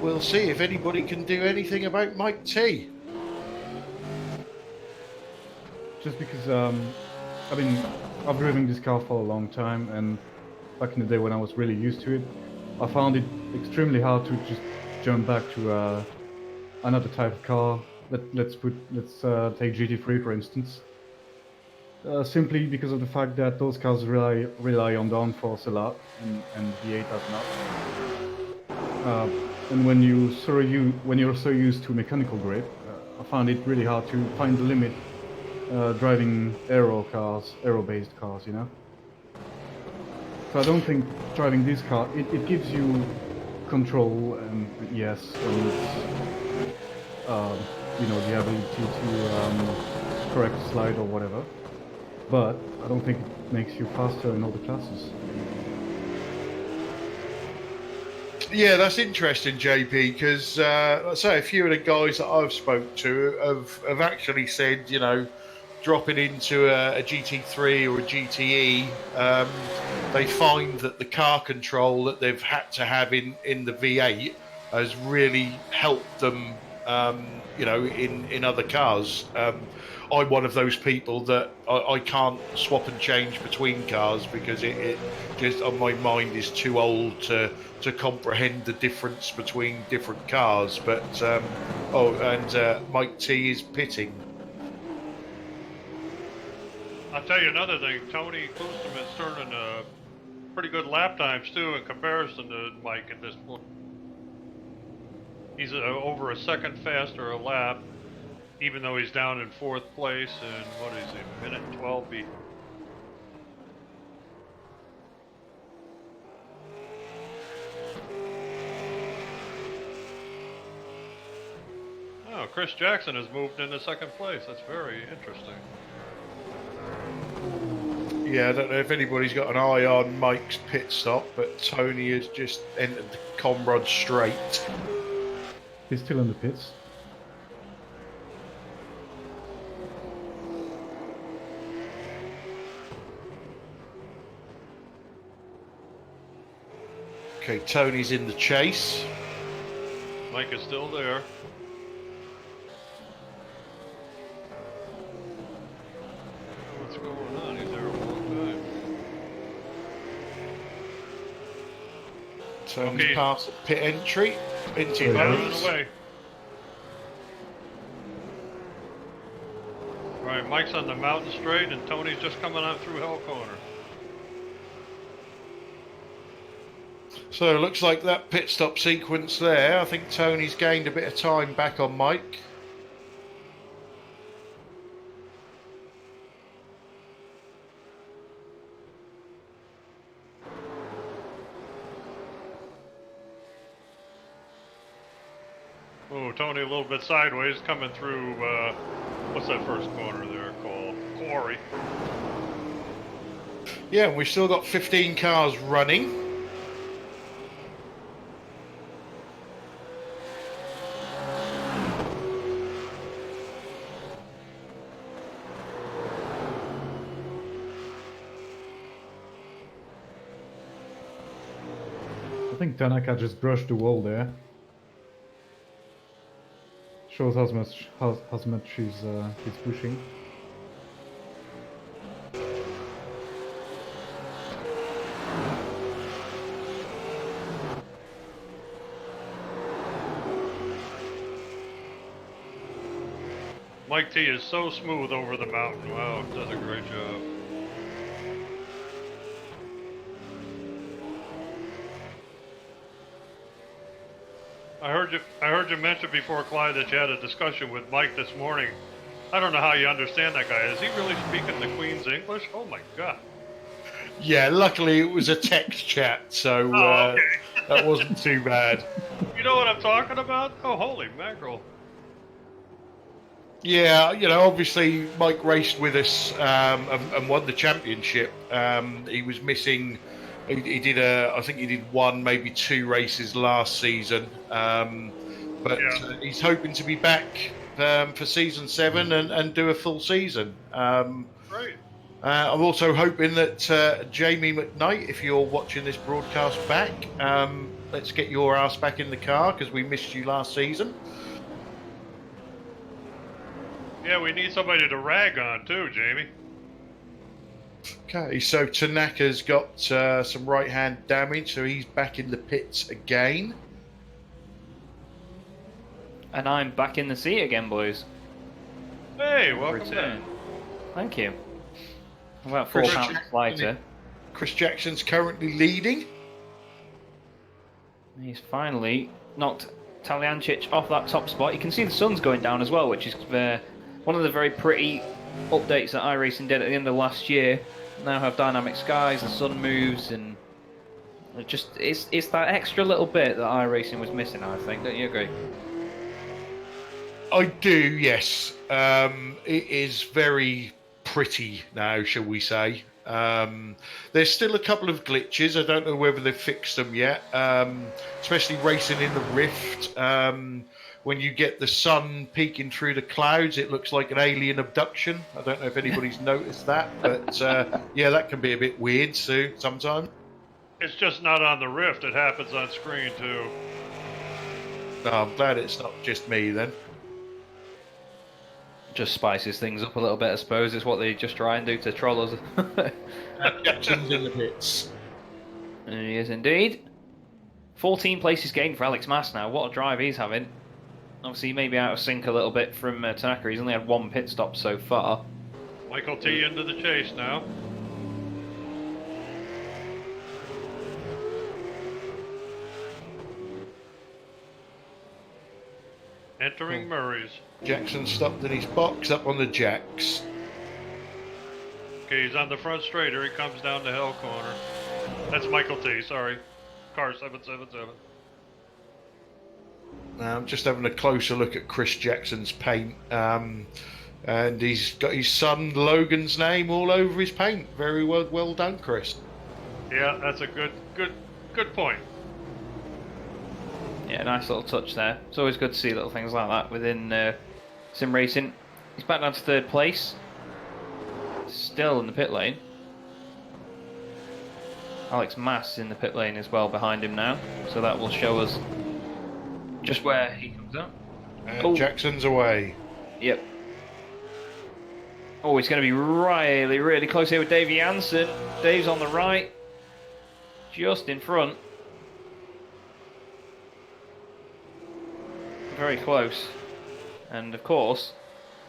we'll see if anybody can do anything about Mike T. Just because I mean, I've driven this car for a long time, and back in the day when I was really used to it, I found it extremely hard to just jump back to another type of car. Let's take GT3 for instance. Simply because of the fact that those cars rely on downforce a lot, and V8 does not. And when you're so used to mechanical grip, I found it really hard to find the limit driving aero-based cars, you know. So I don't think driving this car it gives you control and yes, and you know, the ability to correct a slide or whatever. But I don't think it makes you faster in all the classes. Yeah, that's interesting, JP, because I say a few of the guys that I've spoke to have actually said, you know, dropping into a GT3 or a GTE, they find that the car control that they've had to have in the V8 has really helped them, you know, in other cars. I'm one of those people that I can't swap and change between cars because it just my mind is too old to comprehend the difference between different cars. But Mike T is pitting. I'll tell you another thing. Tony Clusum is turning pretty good lap times too in comparison to Mike at this point. He's over a second faster a lap, even though he's down in 4th place, and what is he, minute 12 beat. Oh, Chris Jackson has moved into 2nd place. That's very interesting. Yeah, I don't know if anybody's got an eye on Mike's pit stop, but Tony has just entered the Comrade straight. He's still in the pits. Okay, Tony's in the chase. Mike is still there. What's going on? He's there a long time. Tony's past the pit entry. Into Out of nose. the way. Alright, Mike's on the mountain straight and Tony's just coming out through Hell Corner. So it looks like that pit stop sequence there. I think Tony's gained a bit of time back on Mike. Oh, Tony a little bit sideways coming through, what's that first corner there called? Quarry. Yeah, we've still got 15 cars running. I think Tanaka just brushed the wall there. Shows how much he's pushing. Mike T is so smooth over the mountain. Wow, does a great job. I heard you mention before, Clyde, that you had a discussion with Mike this morning. I don't know how you understand that guy. Is he really speaking the Queen's English? Oh my God. Yeah, luckily it was a text chat, so Okay. that wasn't too bad. You know what I'm talking about? Oh, holy mackerel. Yeah, you know, obviously Mike raced with us and won the championship. He was missing. He did I think he did one, maybe two races last season. But Yeah. he's hoping to be back for season 7 and do a full season. Great. I'm also hoping that Jamie McKnight, if you're watching this broadcast back, let's get your ass back in the car because we missed you last season. Yeah, we need somebody to rag on too, Jamie. Okay, so Tanaka's got some right-hand damage, so he's back in the pits again. And I'm back in the seat again, boys. Hey, welcome Return. back. Thank you. About 4 Chris pounds Jackson- lighter. Chris Jackson's currently leading. He's finally knocked Talyancic off that top spot. You can see the sun's going down as well, which is one of the very pretty updates that iRacing did at the end of last year. Now have dynamic skies, the sun moves, and it's that extra little bit that iRacing was missing, I think. Don't you agree? I do, yes. It is very pretty now, shall we say. There's still a couple of glitches. I don't know whether they've fixed them yet, especially racing in the Rift. When you get the sun peeking through the clouds, it looks like an alien abduction. I don't know if anybody's noticed that, but yeah, that can be a bit weird sometimes. It's just not on the Rift. It happens on screen too. No, I'm glad it's not just me then. Just spices things up a little bit, I suppose. It's what they just try and do to troll us. Jackson's in the pits. And he is indeed. 14 places gained for Alex Mass now. What a drive he's having. Obviously, he may be out of sync a little bit from Tanaka. He's only had 1 pit stop so far. Michael T into the chase now. Entering Murray's. Jackson stopped in his box up on the jacks. Okay, he's on the front straight. Here he comes down the hill corner. That's Michael T, sorry. Car 777. Now I'm just having a closer look at Chris Jackson's paint. And he's got his son Logan's name all over his paint. Very well done, Chris. Yeah, that's a good point. Yeah, nice little touch there. It's always good to see little things like that within sim racing. He's back down to 3rd place. Still in the pit lane. Alex Mass in the pit lane as well behind him now. So that will show us just where he comes out. And Jackson's away. Yep. Oh, he's going to be really, really close here with Dave Jansen. Dave's on the right. Just in front. Very close. And of course,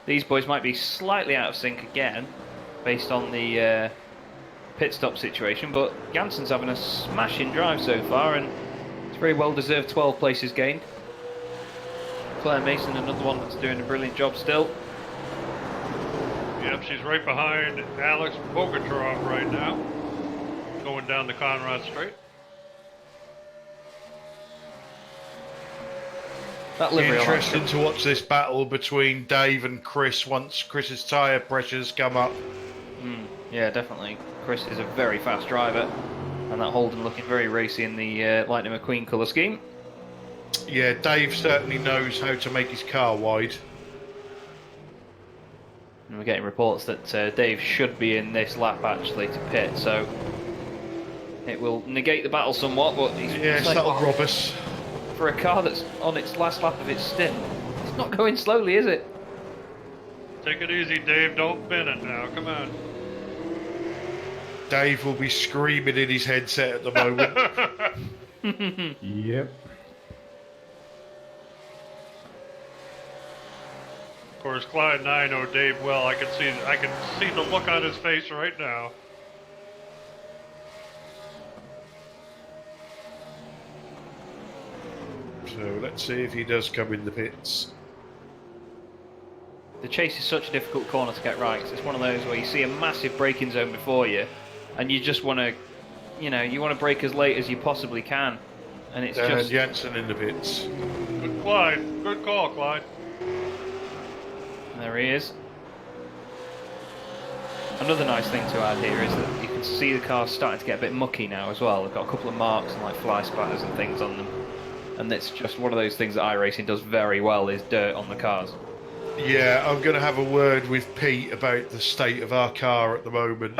these boys might be slightly out of sync again, based on the pit stop situation, but Jansen's having a smashing drive so far, and it's very well deserved 12 places gained. Claire Mason, another one that's doing a brilliant job still. Yep, she's right behind Alex Bogatrov right now. Going down the Conrad Straight. That livery Interesting to watch this battle between Dave and Chris once Chris's tyre pressures come up. Yeah, definitely. Chris is a very fast driver, and that Holden looking very racy in the Lightning McQueen colour scheme. Yeah, Dave certainly knows how to make his car wide. And we're getting reports that Dave should be in this lap actually to pit, so it will negate the battle somewhat, but he's Yes, like, that'll rob us. for a car that's on its last lap of its stint, it's not going slowly, is it? Take it easy, Dave. Don't bin it now. Come on. Dave will be screaming in his headset at the moment. Yep. Of course, Clyde and I know Dave well. I can see the look on his face right now. So let's see if he does come in the pits. The chase is such a difficult corner to get right, 'cause it's one of those where you see a massive braking zone before you, and you just want to, you want to brake as late as you possibly can, and it's just... Jansen in the pits. Good Clyde. Good call, Clyde. There he is. Another nice thing to add here is that you can see the cars starting to get a bit mucky now as well. They've got a couple of marks and like fly splatters and things on them, and it's just one of those things that iRacing does very well, is dirt on the cars. Yeah, I'm going to have a word with Pete about the state of our car at the moment.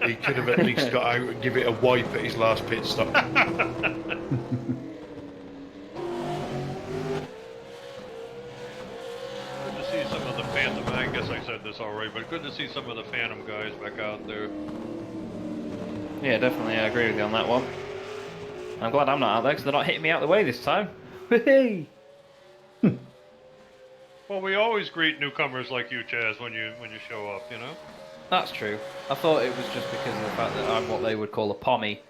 He could have at least got out and give it a wipe at his last pit stop. story, but good to see some of the Phantom guys back out there. Yeah, definitely, I agree with you on that one. I'm glad I'm not out there because they're not hitting me out of the way this time. Hey! Well, we always greet newcomers like you, Chaz, when you show up, you know? That's true. I thought it was just because of the fact that I'm what they would call a pommy.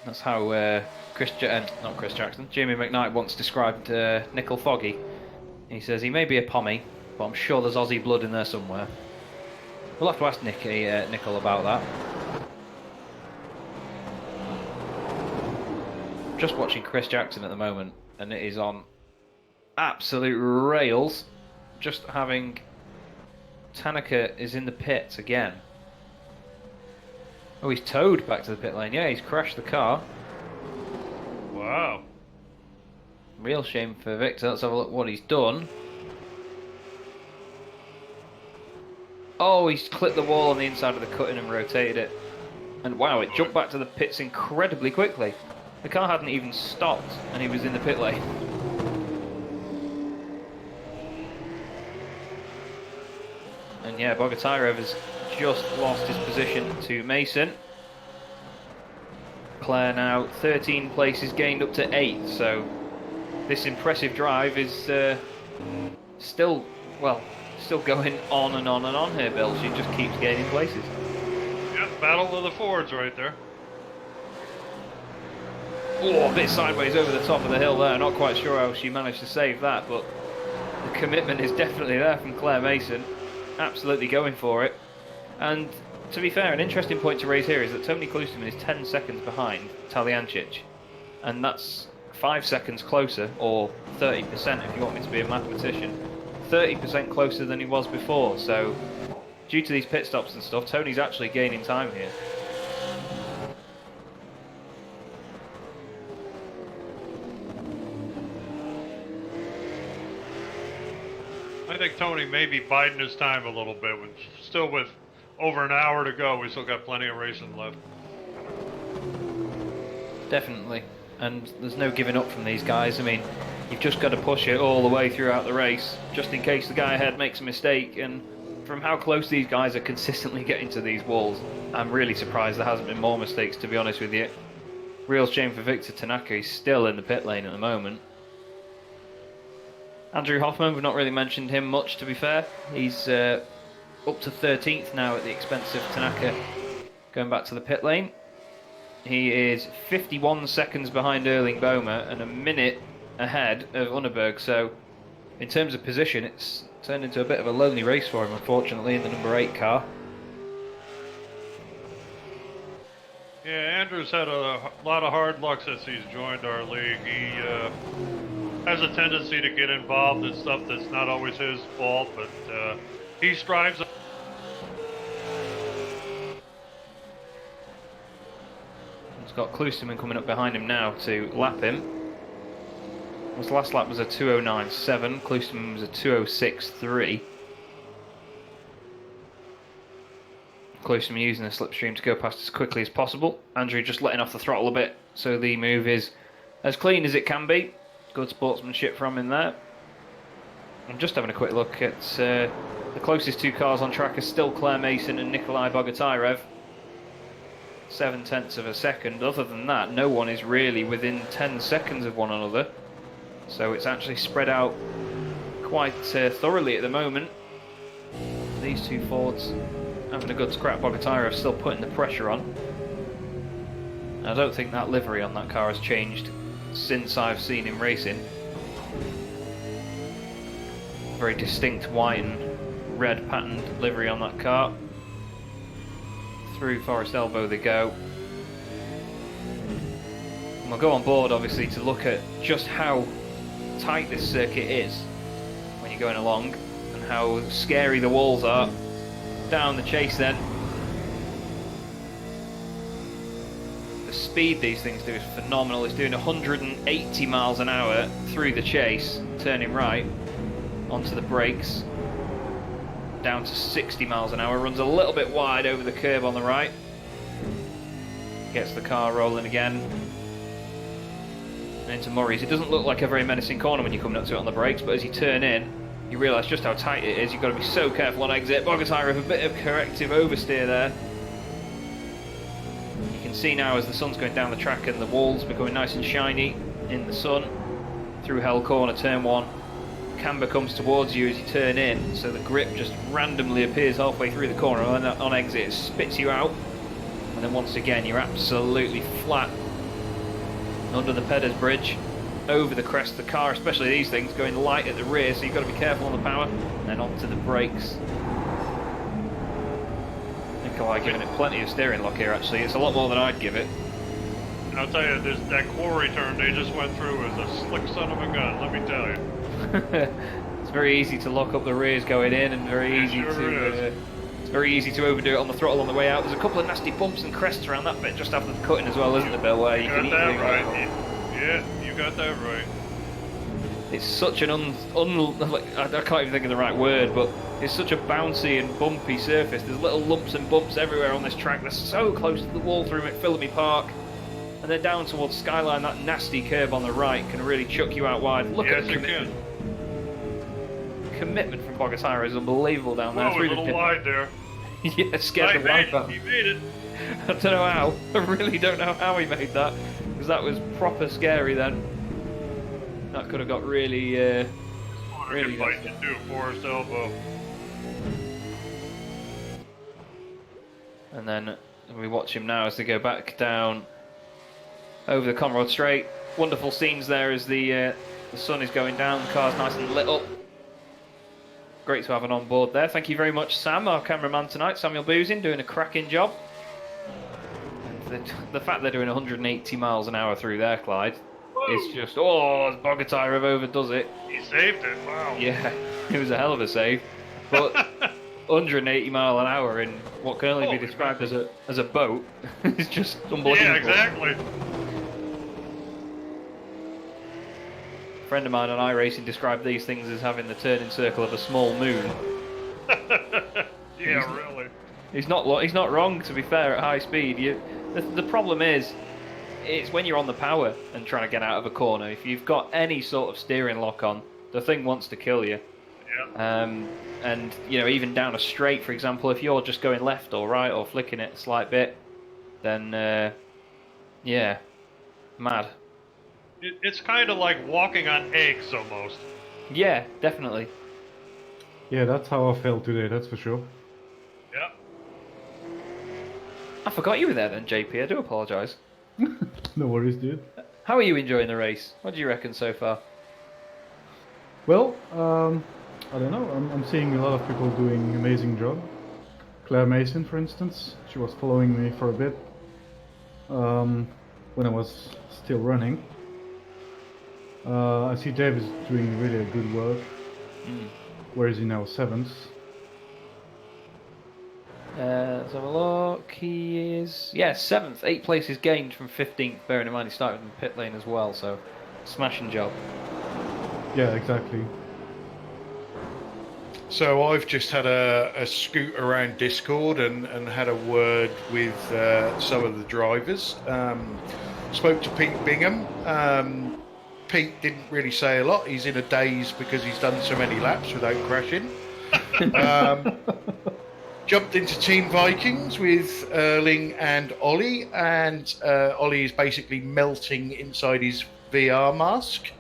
That's how not Chris Jackson, Jimmy McKnight once described Nickel Foggy. He says he may be a pommy, but I'm sure there's Aussie blood in there somewhere. We'll have to ask Nickel about that. Just watching Chris Jackson at the moment, and it is on absolute rails. Just having Tanaka is in the pits again. Oh, he's towed back to the pit lane. Yeah, he's crashed the car. Wow. Real shame for Victor. Let's have a look what he's done. Oh, he's clipped the wall on the inside of the cutting and rotated it. And wow, it jumped back to the pits incredibly quickly. The car hadn't even stopped and he was in the pit lane. And yeah, Bogatyrov has just lost his position to Mason. Claire now 13 places gained up to 8, so this impressive drive is still going on and on and on here, Bill. She just keeps gaining places. Yep, battle of the Fords right there. Oh, a bit sideways over the top of the hill there. Not quite sure how she managed to save that, but the commitment is definitely there from Claire Mason. Absolutely going for it. And to be fair, an interesting point to raise here is that Tony Klusterman is 10 seconds behind Talyancic. And that's 5 seconds closer, or 30% if you want me to be a mathematician. 30% closer than he was before, so due to these pit stops and stuff, Tony's actually gaining time here. I think Tony may be biding his time a little bit. Still with over an hour to go, we still got plenty of racing left. Definitely. And there's no giving up from these guys. I mean, you've just got to push it all the way throughout the race, just in case the guy ahead makes a mistake. And from how close these guys are consistently getting to these walls, I'm really surprised there hasn't been more mistakes, to be honest with you. Real shame for Victor Tanaka. He's still in the pit lane at the moment. Andrew Hoffman, we've not really mentioned him much, to be fair. He's up to 13th now at the expense of Tanaka going back to the pit lane. He is 51 seconds behind Erling Boma and a minute ahead of Unneberg, so in terms of position it's turned into a bit of a lonely race for him, unfortunately, in the number 8 car. Yeah, Andrew's had a lot of hard luck since he's joined our league. He has a tendency to get involved in stuff that's not always his fault, but he strives. He's got Klusterman coming up behind him now to lap him. His last lap was a 2:09.7, Klusterman was a 2:06.3. Klusterman using the slipstream to go past as quickly as possible. Andrew just letting off the throttle a bit, so the move is as clean as it can be. Good sportsmanship from him there. I'm just having a quick look at the closest 2 cars on track are still Claire Mason and Nikolai Bogatyrov. 0.7 of a second. Other than that, no one is really within 10 seconds of one another. So it's actually spread out quite thoroughly at the moment. These 2 Fords having a good scrap. Bogatyrov still putting the pressure on. I don't think that livery on that car has changed since I've seen him racing. Very distinct white and red patterned livery on that car. Through Forest Elbow they go. And we'll go on board obviously to look at just how tight this circuit is when you're going along and how scary the walls are. Down the chase then. The speed these things do is phenomenal. It's doing 180 miles an hour through the chase, turning right onto the brakes, down to 60 miles an hour, runs a little bit wide over the curb on the right, gets the car rolling again, and into Murray's. It doesn't look like a very menacing corner when you're coming up to it on the brakes, but as you turn in, you realise just how tight it is. You've got to be so careful on exit. Bogatyra with a bit of corrective oversteer there. You can see now as the sun's going down the track and the walls becoming nice and shiny in the sun. Through Hell Corner, turn 1. Camber comes towards you as you turn in, so the grip just randomly appears halfway through the corner. On exit, it spits you out. And then once again, you're absolutely flat under the Pedders Bridge. Over the crest of the car, especially these things, going light at the rear, so you've got to be careful on the power. And then onto the brakes. Nikolai giving it plenty of steering lock here, actually. It's a lot more than I'd give it. I'll tell you, that quarry turn they just went through is a slick son of a gun, let me tell you. It's very easy to lock up the rears going in, and very easy to... it's very easy to overdo it on the throttle on the way out. There's a couple of nasty bumps and crests around that bit just after the cutting as well, isn't there, Bill? Where you can got that right. Yeah, you got that right. It's such an I can't even think of the right word, but it's such a bouncy and bumpy surface. There's little lumps and bumps everywhere on this track. They're so close to the wall through McPhillamy Park. And then down towards Skyline, that nasty curve on the right can really chuck you out wide. Look at the commitment. Commitment from Bogatyra is unbelievable down there. Whoa, a little wide there. Yeah, scared the life out. He made it. I don't know how. I really don't know how he made that, because that was proper scary then. That could have got really, really fighting to do Forrest elbow. And then we watch him now as they go back down over the Conrod Straight. Wonderful scenes there as the sun is going down. The car's nice and lit up. Great to have an on board there. Thank you very much, Sam, our cameraman tonight. Samuel Boozin, doing a cracking job. And the fact they're doing 180 miles an hour through there, Clyde, is just, oh, Bogatyra overdoes it. He saved it, wow. Yeah, it was a hell of a save. But 180 mile an hour in what can only be described as a boat is just unbelievable. Yeah, exactly. A friend of mine on iRacing described these things as having the turning circle of a small moon. Yeah, really. He's not wrong, to be fair, at high speed. The problem is, it's when you're on the power and trying to get out of a corner. If you've got any sort of steering lock on, the thing wants to kill you. Yeah. And even down a straight, for example, if you're just going left or right or flicking it a slight bit, then yeah, mad. It's kind of like walking on eggs almost. Yeah, definitely. Yeah, that's how I felt today, that's for sure. Yeah. I forgot you were there then, JP. I do apologise. No worries, dude. How are you enjoying the race? What do you reckon so far? Well, I don't know. I'm seeing a lot of people doing an amazing job. Claire Mason, for instance, she was following me for a bit when I was still running. I see Dave is doing really good work. Where is he now? 7th. Let's have a look. He is 7th, 8 places gained from 15th. Bearing in mind he started in the pit lane as well, so smashing job. Yeah, exactly. So I've just had a scoot around Discord and had a word with some of the drivers. Spoke to Pete Bingham. Pete didn't really say a lot. He's in a daze because he's done so many laps without crashing. Jumped into Team Vikings with Erling and Ollie, and Ollie is basically melting inside his VR mask.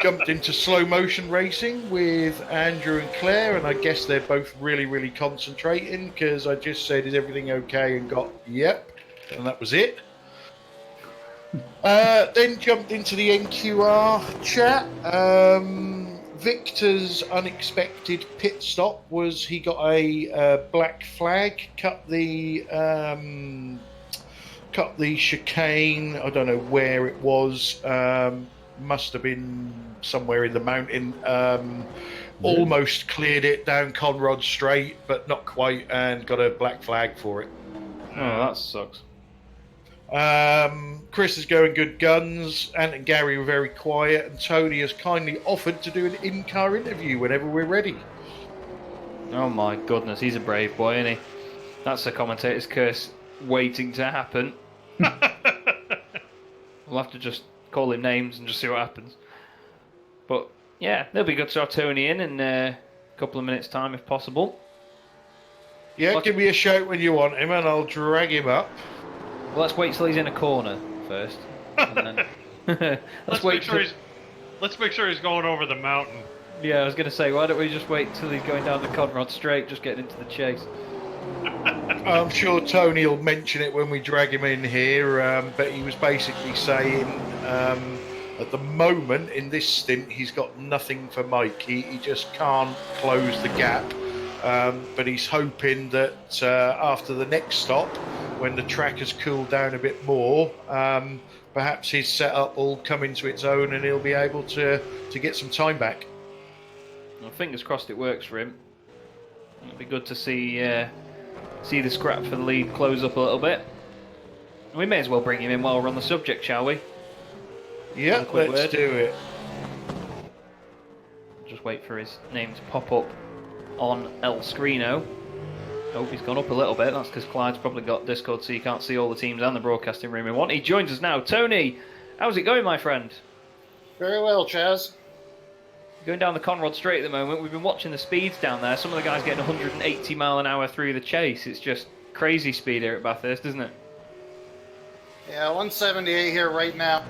Jumped into slow motion racing with Andrew and Claire, and I guess they're both really concentrating because I just said, is everything okay, and got yep, and that was it. Then jumped into the NQR chat. Victor's unexpected pit stop was he got a black flag, cut the chicane. I don't know where it was. Must have been somewhere in the mountain. Almost cleared it down Conrod Straight, but not quite, and got a black flag for it. Oh, that sucks. Chris is going good guns. Ant and Gary were very quiet, and Tony has kindly offered to do an in-car interview whenever we're ready. Oh my goodness, he's a brave boy, isn't he? That's a commentator's curse waiting to happen. We'll have to just call him names and just see what happens. But Yeah, they'll be good to have Tony in a couple of minutes' time if possible. Yeah, give me a shout when you want him and I'll drag him up. Well, let's wait till he's in a corner first. And then Let's make sure he's going over the mountain. Yeah, I was going to say, why don't we just wait till he's going down the Conrod straight, just getting into the chase. I'm sure Tony will mention it when we drag him in here, but he was basically saying at the moment in this stint he's got nothing for Mike. He just can't close the gap, but he's hoping that after the next stop, when the track has cooled down a bit more, perhaps his setup will come into its own and he'll be able to get some time back. Well, fingers crossed it works for him. It'll be good to see the scrap for the lead close up a little bit. We may as well bring him in while we're on the subject, shall we? Yeah, let's do it. Just wait for his name to pop up on El Screeno. Oh, he's gone up a little bit. That's because Clyde's probably got Discord, so you can't see all the teams and the broadcasting room in one. He joins us now. Tony, how's it going, my friend? Very well, Chaz. Going down the Conrod Straight at the moment. We've been watching the speeds down there. Some of the guys getting 180 mile an hour through the chase. It's just crazy speed here at Bathurst, isn't it? Yeah, 178 here right now.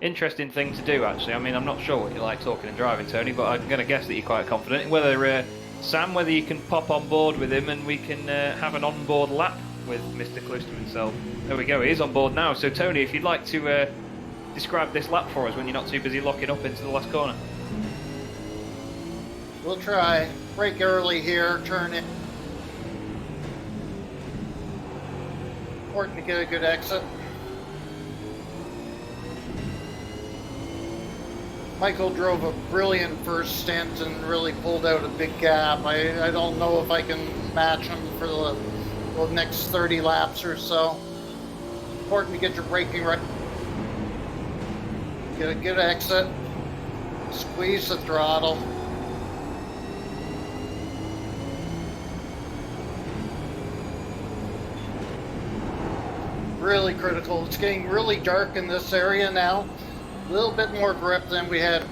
Interesting thing to do, actually. I mean, I'm not sure what you like talking and driving, Tony, but I'm going to guess that you're quite confident. Whether, Sam, whether you can pop on board with him and we can have an on-board lap with Mr. Clouston himself. There we go, he is on board now. So, Tony, if you'd like to describe this lap for us when you're not too busy locking up into the last corner. We'll try. Brake early here, turn in. Important to get a good exit. Michael drove a brilliant first stint and really pulled out a big gap. I don't know if I can match him for the next 30 laps or so. Important to get your braking right. Get a good exit. Squeeze the throttle. Really critical. It's getting really dark in this area now. A little bit more grip than we had.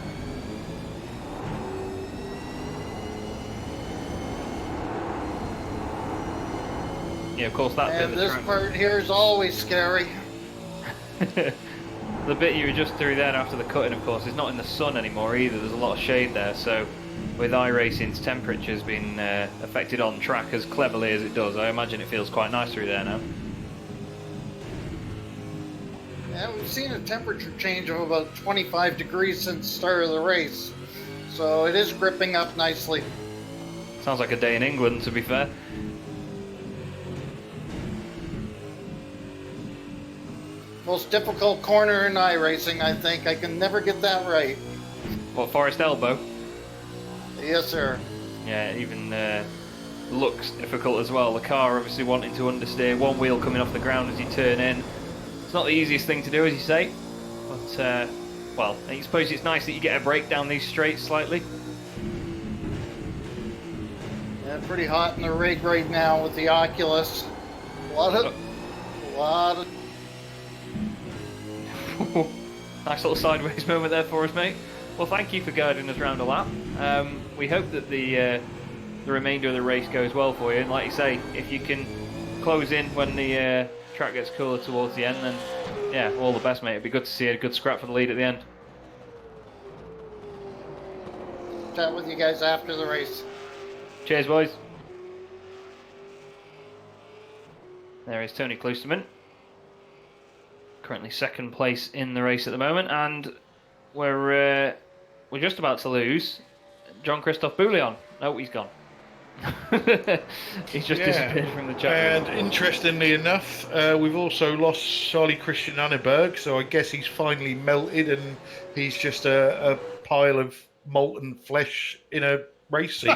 Yeah, of course, that bit And of the this track. part here is always scary. The bit you were just through then after the cutting, of course, is not in the sun anymore either. There's a lot of shade there, so with iRacing's temperatures being affected on track as cleverly as it does, I imagine it feels quite nice through there now. Yeah, we've seen a temperature change of about 25 degrees since the start of the race. So it is gripping up nicely. Sounds like a day in England, to be fair. Most difficult corner in iRacing, I think. I can never get that right. What, Forest Elbow? Yes, sir. Yeah, even looks difficult as well. The car obviously wanting to understeer, one wheel coming off the ground as you turn in. It's not the easiest thing to do, as you say, but, well, I suppose it's nice that you get a break down these straights slightly. Yeah, pretty hot in the rig right now with the Oculus. A lot of Nice little sideways moment there for us, mate. Well, thank you for guiding us around a lap. We hope that the remainder of the race goes well for you, and like you say, if you can close in when the track gets cooler towards the end, then yeah, all the best, mate. It'd be good to see a good scrap for the lead at the end. chat with you guys after the race. Cheers, boys. There is Tony Kloosterman, currently second place in the race at the moment, and we're just about to lose Jean-Christophe Bouillon. Oh, he's gone. He's just disappeared from the chat room. And interestingly enough, we've also lost Charlie Christian Anneberg, so I guess he's finally melted and he's just a pile of molten flesh in a race seat.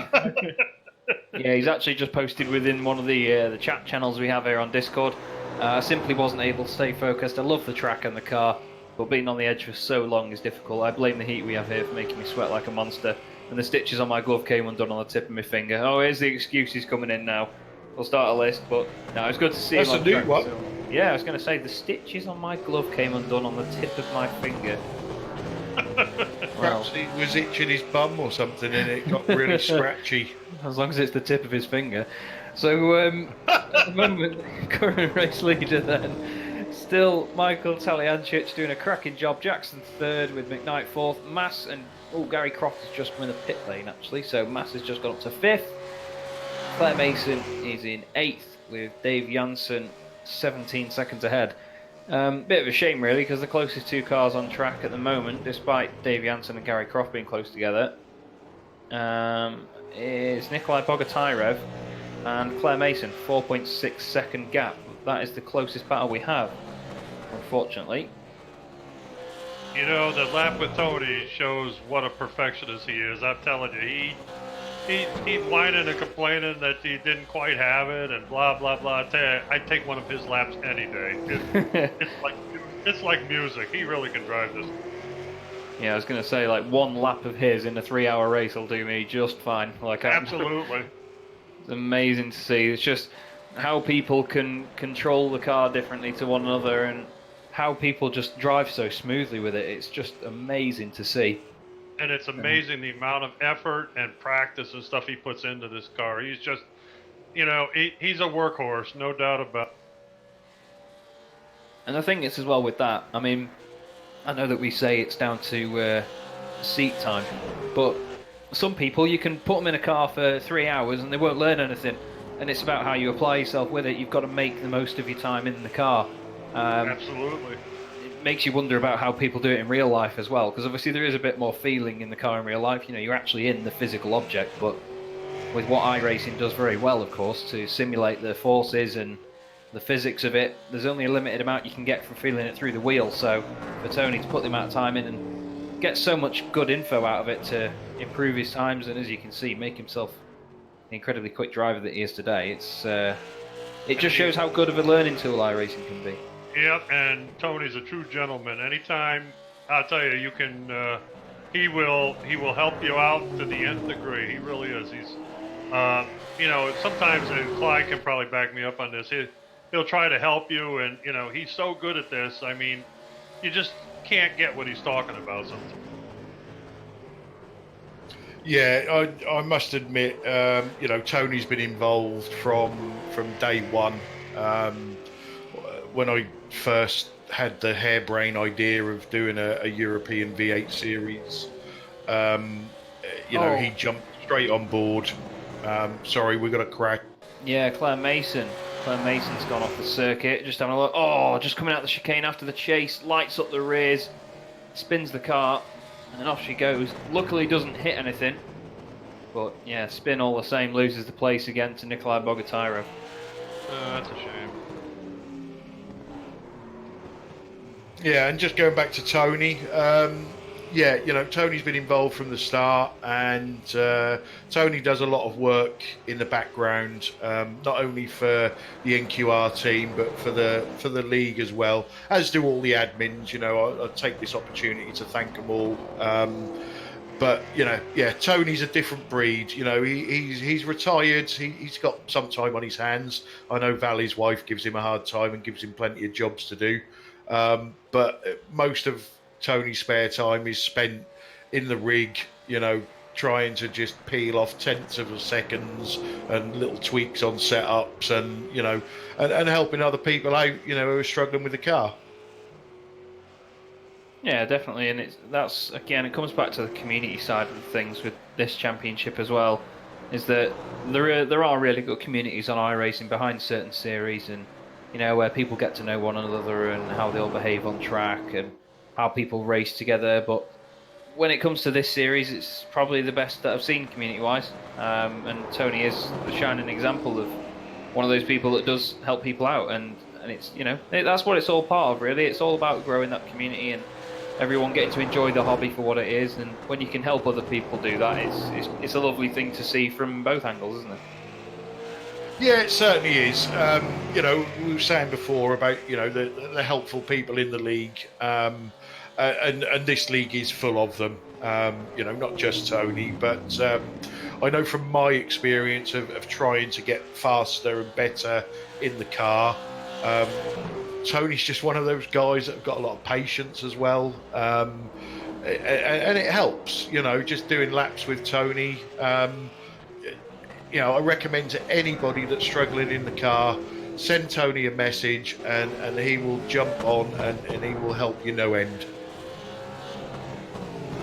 Yeah, he's actually just posted within one of the chat channels we have here on Discord. I simply wasn't able to stay focused. I love the track and the car, but being on the edge for so long is difficult. I blame the heat we have here for making me sweat like a monster. And the stitches on my glove came undone on the tip of my finger. Oh, here's the excuses coming in now. We'll start a list, but no, it's good to see That's him on a new track, one. so- Yeah, I was going to say, the stitches on my glove came undone on the tip of my finger. Perhaps he was itching his bum or something and it got really scratchy. As long as it's the tip of his finger. So, at the moment, current race leader then, still Michael Taliancic doing a cracking job. Jackson third with McKnight fourth. Mass and, Gary Croft has just come in the pit lane actually, so Mass has just gone up to fifth. Claire Mason is in eighth with Dave Janssen 17 seconds ahead. Bit of a shame really, because the closest two cars on track at the moment, despite Dave Janssen and Gary Croft being close together, is Nikolai Bogotyrev and Claire Mason, 4.6 second gap. That is the closest battle we have, unfortunately. You know, the lap with Tony shows what a perfectionist he is. I'm telling you, he's whining and complaining that he didn't quite have it and blah blah blah. I tell you, I'd take one of his laps any day. It's like music. He really can drive this. Yeah, I was going to say, like, one lap of his in a 3-hour race will do me just fine. Like, Absolutely. It's amazing to see. It's just how people can control the car differently to one another and how people just drive so smoothly with it. It's just amazing to see. And it's amazing the amount of effort and practice and stuff he puts into this car. He's just, you know, he's a workhorse, no doubt about it. And the thing is as well with that, I mean, I know that we say it's down to seat time, but some people, you can put them in a car for 3 hours and they won't learn anything. And it's about how you apply yourself with it. You've got to make the most of your time in the car. Absolutely. It makes you wonder about how people do it in real life as well, because obviously there is a bit more feeling in the car in real life. You know, you're actually in the physical object, but with what iRacing does very well, of course, to simulate the forces and the physics of it, there's only a limited amount you can get from feeling it through the wheel. So for Tony to put the amount of time in and get so much good info out of it to improve his times, and as you can see, make himself the incredibly quick driver that he is today, it just shows how good of a learning tool iRacing can be. Yep, and Tony's a true gentleman. Anytime, I'll tell you, you can, he will help you out to the nth degree. He really is. He's, you know, sometimes, and Clyde can probably back me up on this, he'll try to help you, and, you know, he's so good at this. I mean, you just can't get what he's talking about sometimes. Yeah, I must admit, you know, Tony's been involved from day one. When I first had the harebrained idea of doing a European V8 series, you know, he jumped straight on board. Sorry, we got a crack. Yeah, Claire Mason. Claire Mason's gone off the circuit, just having a look. Oh, just coming out the chicane after the chase, lights up the rears, spins the car, and then off she goes. Luckily doesn't hit anything, but yeah, spin all the same, loses the place again to Nikolai Bogotyrev. That's a shame. Yeah, and just going back to Tony, yeah, you know, Tony's been involved from the start, and Tony does a lot of work in the background, not only for the NQR team but for the league as well, as do all the admins. You know, I take this opportunity to thank them all. But you know, yeah, Tony's a different breed. You know, he's retired. He's got some time on his hands. I know Valley's wife gives him a hard time and gives him plenty of jobs to do. But most of Tony's spare time is spent in the rig, you know, trying to just peel off tenths of seconds and little tweaks on setups, and you know, and helping other people out, you know, who are struggling with the car. Yeah, definitely, and that's again, it comes back to the community side of things with this championship as well. Is that there are really good communities on iRacing behind certain series, and you know, where people get to know one another and how they'll behave on track and how people race together. But when it comes to this series, it's probably the best that I've seen community-wise. And Tony is a shining example of one of those people that does help people out. And it's, you know, that's what it's all part of, really. It's all about growing that community and everyone getting to enjoy the hobby for what it is. And when you can help other people do that, it's a lovely thing to see from both angles, isn't it? Yeah, it certainly is. You know, we were saying before about, you know, the helpful people in the league, and this league is full of them. You know, not just Tony, but I know from my experience of trying to get faster and better in the car, Tony's just one of those guys that have got a lot of patience as well. and it helps, just doing laps with Tony. I recommend to anybody that's struggling in the car, send Tony a message, and he will jump on and he will help you no end.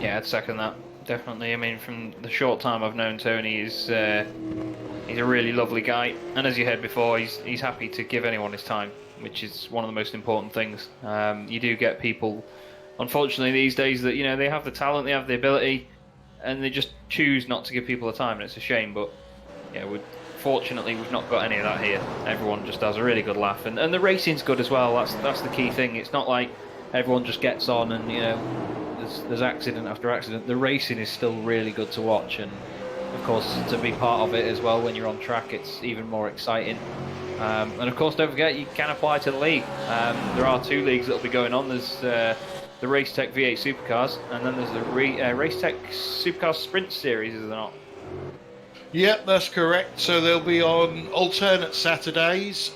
Yeah, I'd second that. Definitely. I mean, from the short time I've known Tony, he's a really lovely guy. And as you heard before, he's happy to give anyone his time, which is one of the most important things. You do get people, unfortunately, these days that, they have the talent, they have the ability, and they just choose not to give people the time, and it's a shame. But yeah, fortunately, we've not got any of that here. Everyone just has a really good laugh, and the racing's good as well. That's the key thing. It's not like everyone just gets on and there's accident after accident. The racing is still really good to watch, and of course to be part of it as well when you're on track, it's even more exciting. And of course, don't forget you can apply to the league. There are 2 leagues that will be going on. There's the Racetech V8 Supercars, and then there's the Racetech Supercars Sprint Series, is there not? Yep, that's correct. So they'll be on alternate Saturdays,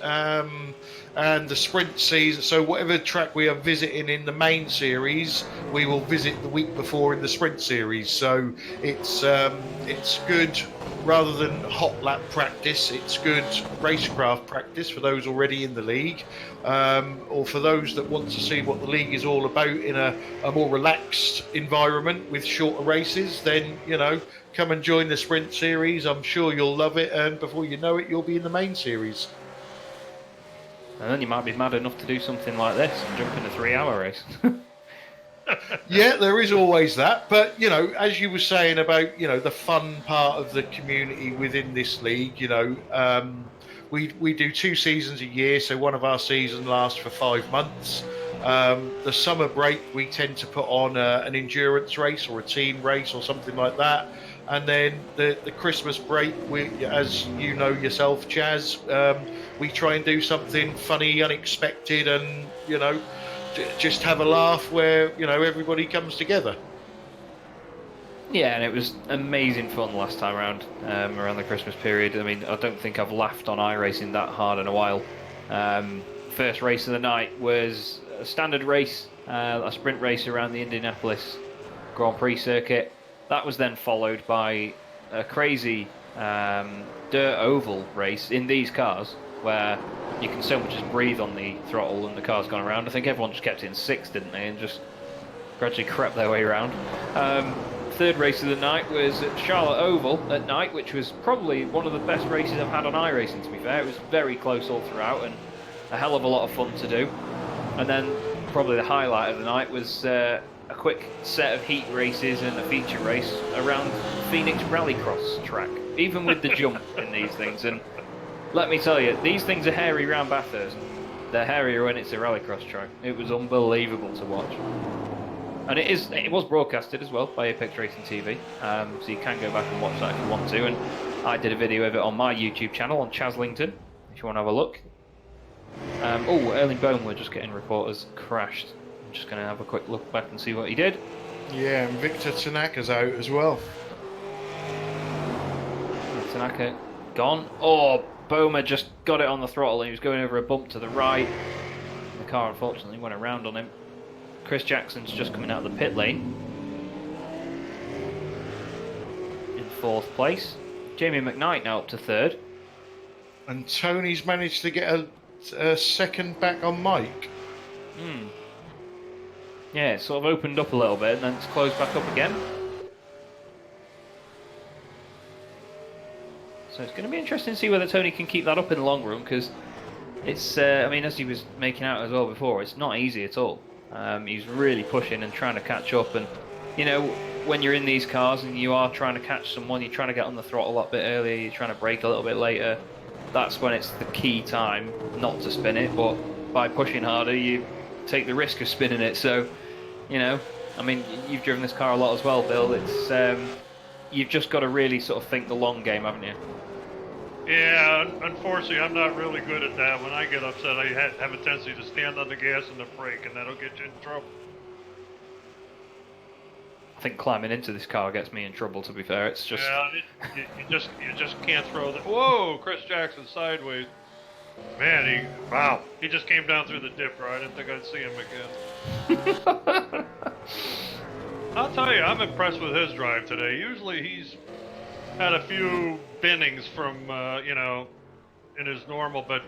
and the sprint season. So whatever track we are visiting in the main series, we will visit the week before in the sprint series. So it's good rather than hot lap practice. It's good racecraft practice for those already in the league, or for those that want to see what the league is all about in a more relaxed environment with shorter races. Then come and join the sprint series. I'm sure you'll love it, and before you know it, you'll be in the main series. And then you might be mad enough to do something like this and jump in a 3-hour race. Yeah, there is always that. But, as you were saying about, the fun part of the community within this league, we do 2 seasons a year. So one of our seasons lasts for 5 months. The summer break, we tend to put on an endurance race or a team race or something like that. And then the Christmas break, as you know yourself, Chaz, we try and do something funny, unexpected, and, just have a laugh where, everybody comes together. Yeah, and it was amazing fun last time around the Christmas period. I mean, I don't think I've laughed on iRacing that hard in a while. First race of the night was a standard race, a sprint race around the Indianapolis Grand Prix circuit. That was then followed by a crazy dirt oval race in these cars, where you can so much just breathe on the throttle and the car's gone around. I think everyone just kept it in 6th, didn't they, and just gradually crept their way around. Third race of the night was at Charlotte Oval at night, which was probably one of the best races I've had on iRacing, to be fair. It was very close all throughout and a hell of a lot of fun to do. And then probably the highlight of the night was a quick set of heat races and a feature race around Phoenix Rallycross track, even with the jump in these things. And let me tell you, these things are hairy round Bathurst. They're hairier when it's a rallycross track. It was unbelievable to watch. And it was broadcasted as well by Apex Racing TV, so you can go back and watch that if you want to. And I did a video of it on my YouTube channel on Chaslington, if you want to have a look. Erling Bone, we're just getting reporters crashed. I'm just going to have a quick look back and see what he did. Yeah, and Victor Tanaka's out as well. Tanaka gone. Oh, Boma just got it on the throttle and he was going over a bump to the right. The car unfortunately went around on him. Chris Jackson's just coming out of the pit lane in 4th place. Jamie McKnight now up to 3rd. And Tony's managed to get a second back on Mike. Yeah, it sort of opened up a little bit and then it's closed back up again. So it's going to be interesting to see whether Tony can keep that up in the long run, because it's, I mean, as he was making out as well before, it's not easy at all. He's really pushing and trying to catch up, and when you're in these cars and you are trying to catch someone, you're trying to get on the throttle a lot bit earlier, you're trying to brake a little bit later, that's when it's the key time not to spin it. But by pushing harder, you take the risk of spinning it. So, I mean, you've driven this car a lot as well, Bill. It's you've just got to really sort of think the long game, haven't you? Yeah, unfortunately, I'm not really good at that. When I get upset, I have a tendency to stand on the gas and the brake, and that'll get you in trouble. I think climbing into this car gets me in trouble, to be fair. It's just... Yeah, you just can't throw the... Whoa, Chris Jackson sideways. Man, he just came down through the dipper. I didn't think I'd see him again. I'll tell you, I'm impressed with his drive today. Usually he's had a few binnings from, in his normal, but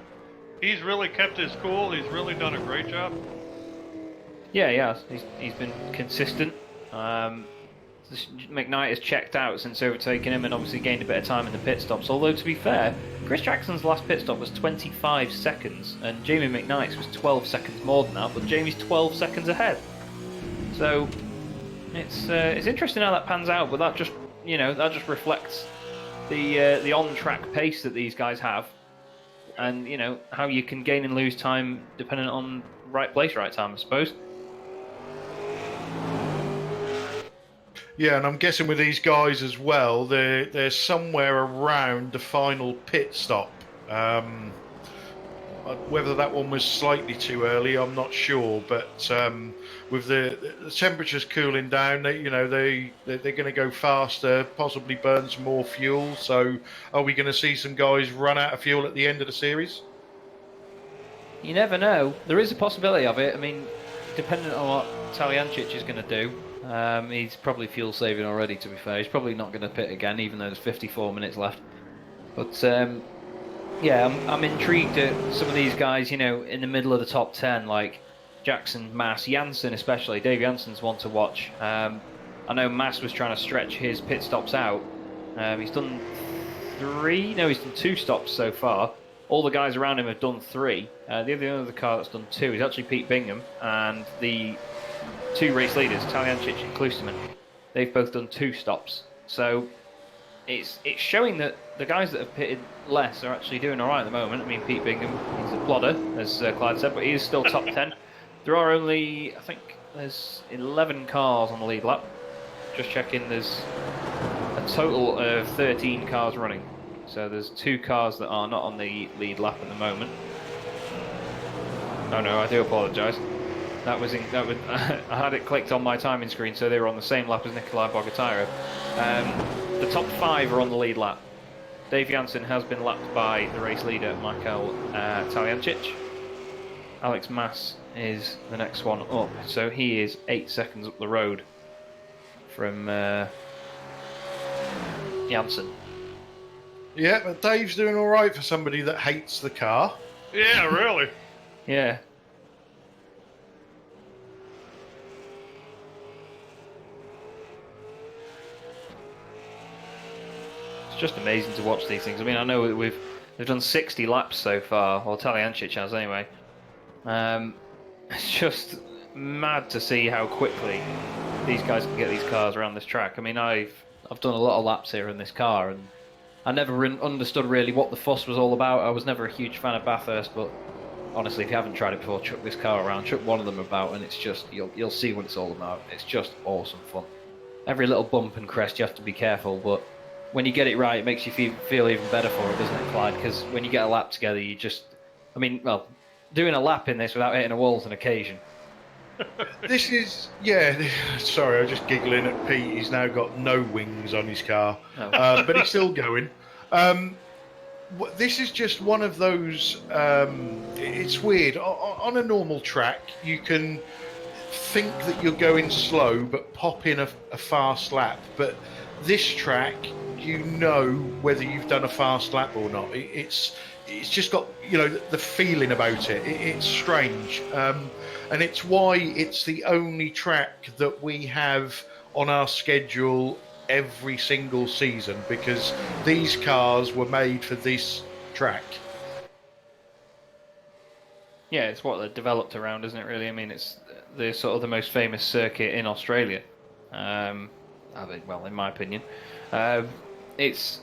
he's really kept his cool. He's really done a great job. Yeah, he has. He's been consistent. McKnight has checked out since overtaking him and obviously gained a bit of time in the pit stops. Although, to be fair, Chris Jackson's last pit stop was 25 seconds and Jamie McKnight's was 12 seconds more than that, but Jamie's 12 seconds ahead. So it's interesting how that pans out, but that just reflects the on-track pace that these guys have, and how you can gain and lose time depending on right place, right time, I suppose. Yeah, and I'm guessing with these guys as well, they're somewhere around the final pit stop. Whether that one was slightly too early, I'm not sure. But with the temperatures cooling down, they're going to go faster, possibly burn some more fuel. So, are we going to see some guys run out of fuel at the end of the series? You never know. There is a possibility of it. I mean, depending on what Talyancic is going to do. He's probably fuel saving already, to be fair. He's probably not going to pit again, even though there's 54 minutes left. But yeah, I'm intrigued at some of these guys, in the middle of the top 10, like Jackson, Mass, Janssen especially. Dave Janssen's one to watch. I know Mass was trying to stretch his pit stops out. He's done 2 stops so far. All the guys around him have done 3. The only other car that's done 2 is actually Pete Bingham, and the 2 race leaders, Talyancic and Klusterman. They've both done 2 stops. So it's showing that the guys that have pitted less are actually doing all right at the moment. I mean, Pete Bingham, he's a plodder, as Clyde said, but he is still top 10. There are only, I think, there's 11 cars on the lead lap. Just checking, there's a total of 13 cars running. So there's 2 cars that are not on the lead lap at the moment. Oh no, I do apologise. I had it clicked on my timing screen, so they were on the same lap as Nikolai Bogatiro. The top 5 are on the lead lap. Dave Janssen has been lapped by the race leader, Michael Talyancic. Alex Mass is the next one up, so he is 8 seconds up the road from Janssen. Yeah, but Dave's doing all right for somebody that hates the car. Yeah, really. Yeah. Just amazing to watch these things. I mean, I know they've done 60 laps so far, or Talyancic has anyway. It's just mad to see how quickly these guys can get these cars around this track. I mean, I've done a lot of laps here in this car, and I never understood really what the fuss was all about. I was never a huge fan of Bathurst, but honestly, if you haven't tried it before, chuck this car around, chuck one of them about, and it's just you'll see what it's all about. It's just awesome fun. Every little bump and crest, you have to be careful, but when you get it right, it makes you feel even better for it, doesn't it, Clyde? Because when you get a lap together, doing a lap in this without hitting a wall is an occasion. This is, sorry, I'm just giggling at Pete. He's now got no wings on his car, but he's still going. This is just one of those, it's weird. On a normal track, you can think that you're going slow, but pop in a fast lap. But this track, you know whether you've done a fast lap or not. It's just got the feeling about it. It's strange, and it's why it's the only track that we have on our schedule every single season, because these cars were made for this track. Yeah, it's what they're developed around, isn't it? Really, I mean, it's the sort of the most famous circuit in Australia. I think, well, in my opinion, it's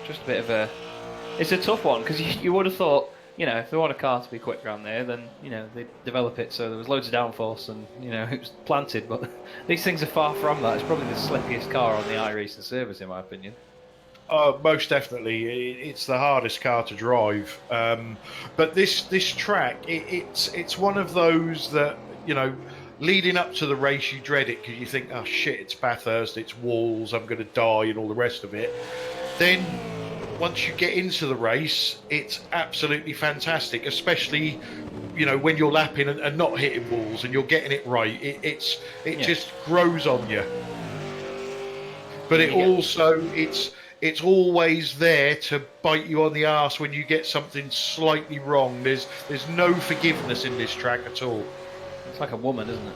just a bit of it's a tough one, because you would have thought, if they want a car to be quick around there, then they'd develop it so there was loads of downforce and it was planted. But these things are far from that. It's probably the slippiest car on the iRacing service, in my opinion. Most definitely, it's the hardest car to drive. But this track, it's one of those that leading up to the race, you dread it because you think, oh shit, it's Bathurst, it's walls, I'm going to die, and all the rest of it. Then once you get into the race, it's absolutely fantastic, especially you know, when you're lapping and not hitting walls and you're getting it right, it Yeah. just grows on you. But it You get- also it's always there to bite you on the arse when you get something slightly wrong. There's no forgiveness in this track at all, It's like a woman, isn't it?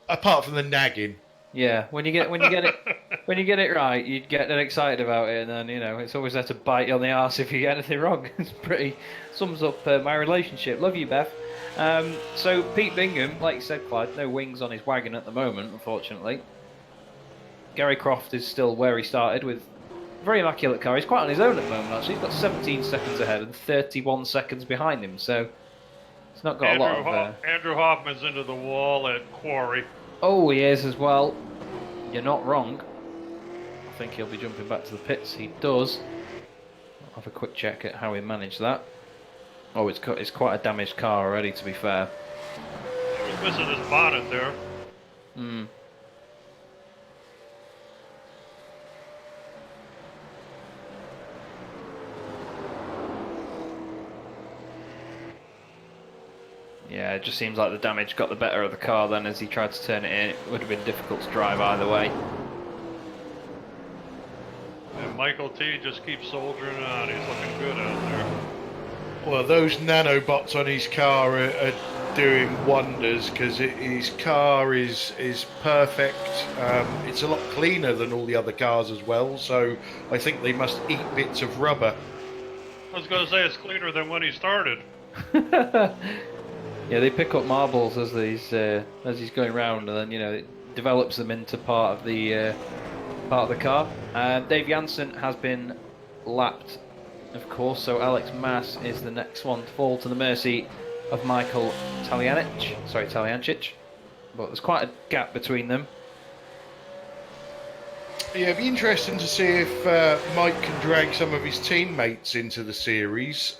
apart from the nagging. Yeah, when you get it right, you get excited about it, and then you know it's always there to bite you on the arse if you get anything wrong. It's pretty sums up my relationship. Love you, Beth. So Pete Bingham, like you said, Clyde, no wings on his wagon at the moment, unfortunately. Gary Croft is still where he started with a very immaculate car. He's quite on his own at the moment, actually. He's got 17 seconds ahead and 31 seconds behind him, so he's not got a lot of... Andrew Hoffman's into the wall at Quarry. Oh, he is as well. You're not wrong. I think he'll be jumping back to the pits. He does. I'll have a quick check at how he managed that. Oh, it's quite a damaged car already, to be fair. He was missing his bonnet there. Hmm. Yeah, it just seems like the damage got the better of the car then as he tried to turn it in. It would have been difficult to drive either way. And Michael T just keeps soldiering on. He's looking good out there. Well, those nanobots on his car are doing wonders because his car is perfect. It's a lot cleaner than all the other cars as well, so I think they must eat bits of rubber. I was going to say it's cleaner than when he started. Yeah, they pick up marbles as he's going round, and then you know it develops them into part of the car. Dave Jansen has been lapped, of course, so Alex Mass is the next one to fall to the mercy of Michael Taljancic. But there's quite a gap between them. Yeah, it'd be interesting to see if Mike can drag some of his teammates into the series.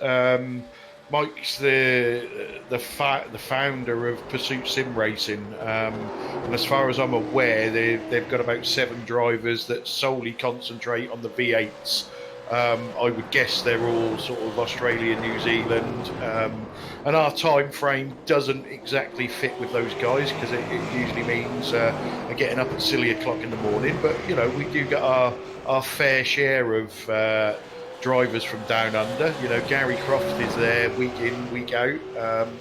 Mike's the founder of Pursuit Sim Racing, and as far as I'm aware, they've got about 7 drivers that solely concentrate on the V8s. I would guess they're all sort of Australia, New Zealand, and our time frame doesn't exactly fit with those guys because it usually means getting up at silly o'clock in the morning. But you know, we do get our fair share of drivers from down under. You know, Gary Croft is there week in, week out.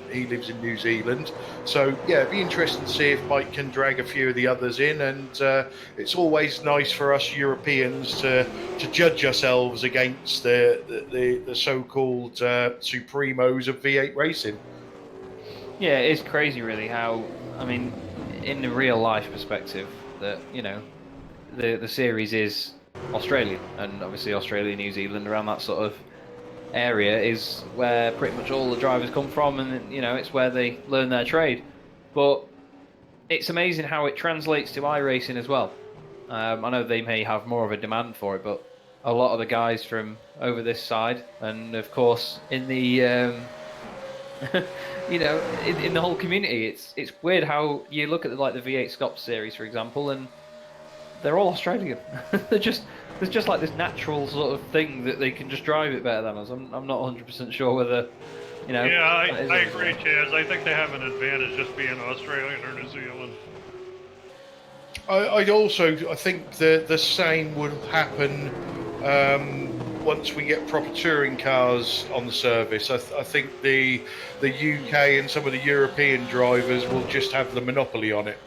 He lives in New Zealand, so yeah, it'd be interesting to see if Mike can drag a few of the others in. And it's always nice for us Europeans to judge ourselves against the so-called supremos of V8 racing. Yeah, it is crazy, really. How I mean, in the real life perspective, that you know, the series is Australia, and obviously Australia, New Zealand, around that sort of area is where pretty much all the drivers come from, and you know it's where they learn their trade. But it's amazing how it translates to iRacing as well. I know they may have more of a demand for it, but a lot of the guys from over this side, and of course in the you know in the whole community, it's weird how you look at the V8 Scops series, for example, and they're all Australian. There's just like this natural sort of thing that they can just drive it better than us. I'm not 100% sure whether, you know. Yeah, I agree, Chaz. I think they have an advantage just being Australian or New Zealand. I think the same would happen once we get proper touring cars on the service. I think the UK and some of the European drivers will just have the monopoly on it.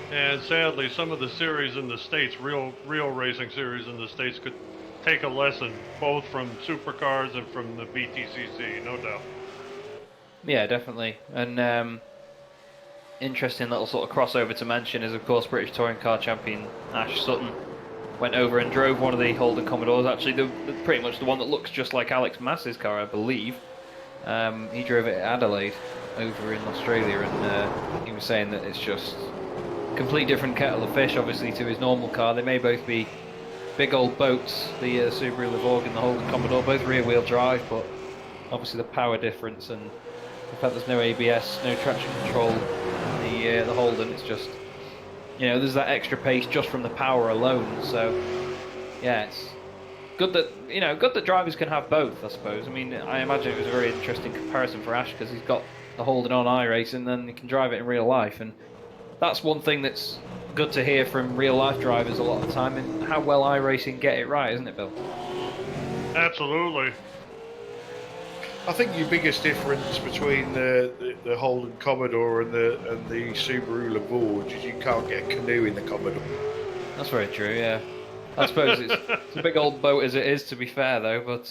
And sadly, some of the series in the States, real racing series in the States, could take a lesson both from supercars and from the BTCC, no doubt. Yeah, definitely. And interesting little sort of crossover to mention is, of course, British Touring Car Champion Ash Sutton went over and drove one of the Holden Commodores, actually pretty much the one that looks just like Alex Mass's car, I believe. He drove it at Adelaide over in Australia, and he was saying that it's just complete different kettle of fish, obviously, to his normal car. They may both be big old boats, the Subaru Levorg and the Holden Commodore, both rear-wheel drive, but obviously the power difference and the fact there's no ABS, no traction control in the Holden, it's just, you know, there's that extra pace just from the power alone. So yeah, good that drivers can have both, I suppose. I mean, I imagine it was a very interesting comparison for Ash because he's got the holding on iRace and then he can drive it in real life, and that's one thing that's good to hear from real life drivers a lot of the time, and how well iRacing get it right, isn't it, Bill? Absolutely. I think your biggest difference between the Holden Commodore and the Subaru Lavorge is you can't get a canoe in the Commodore. That's very true, yeah. I suppose it's a big old boat as it is, to be fair, though, but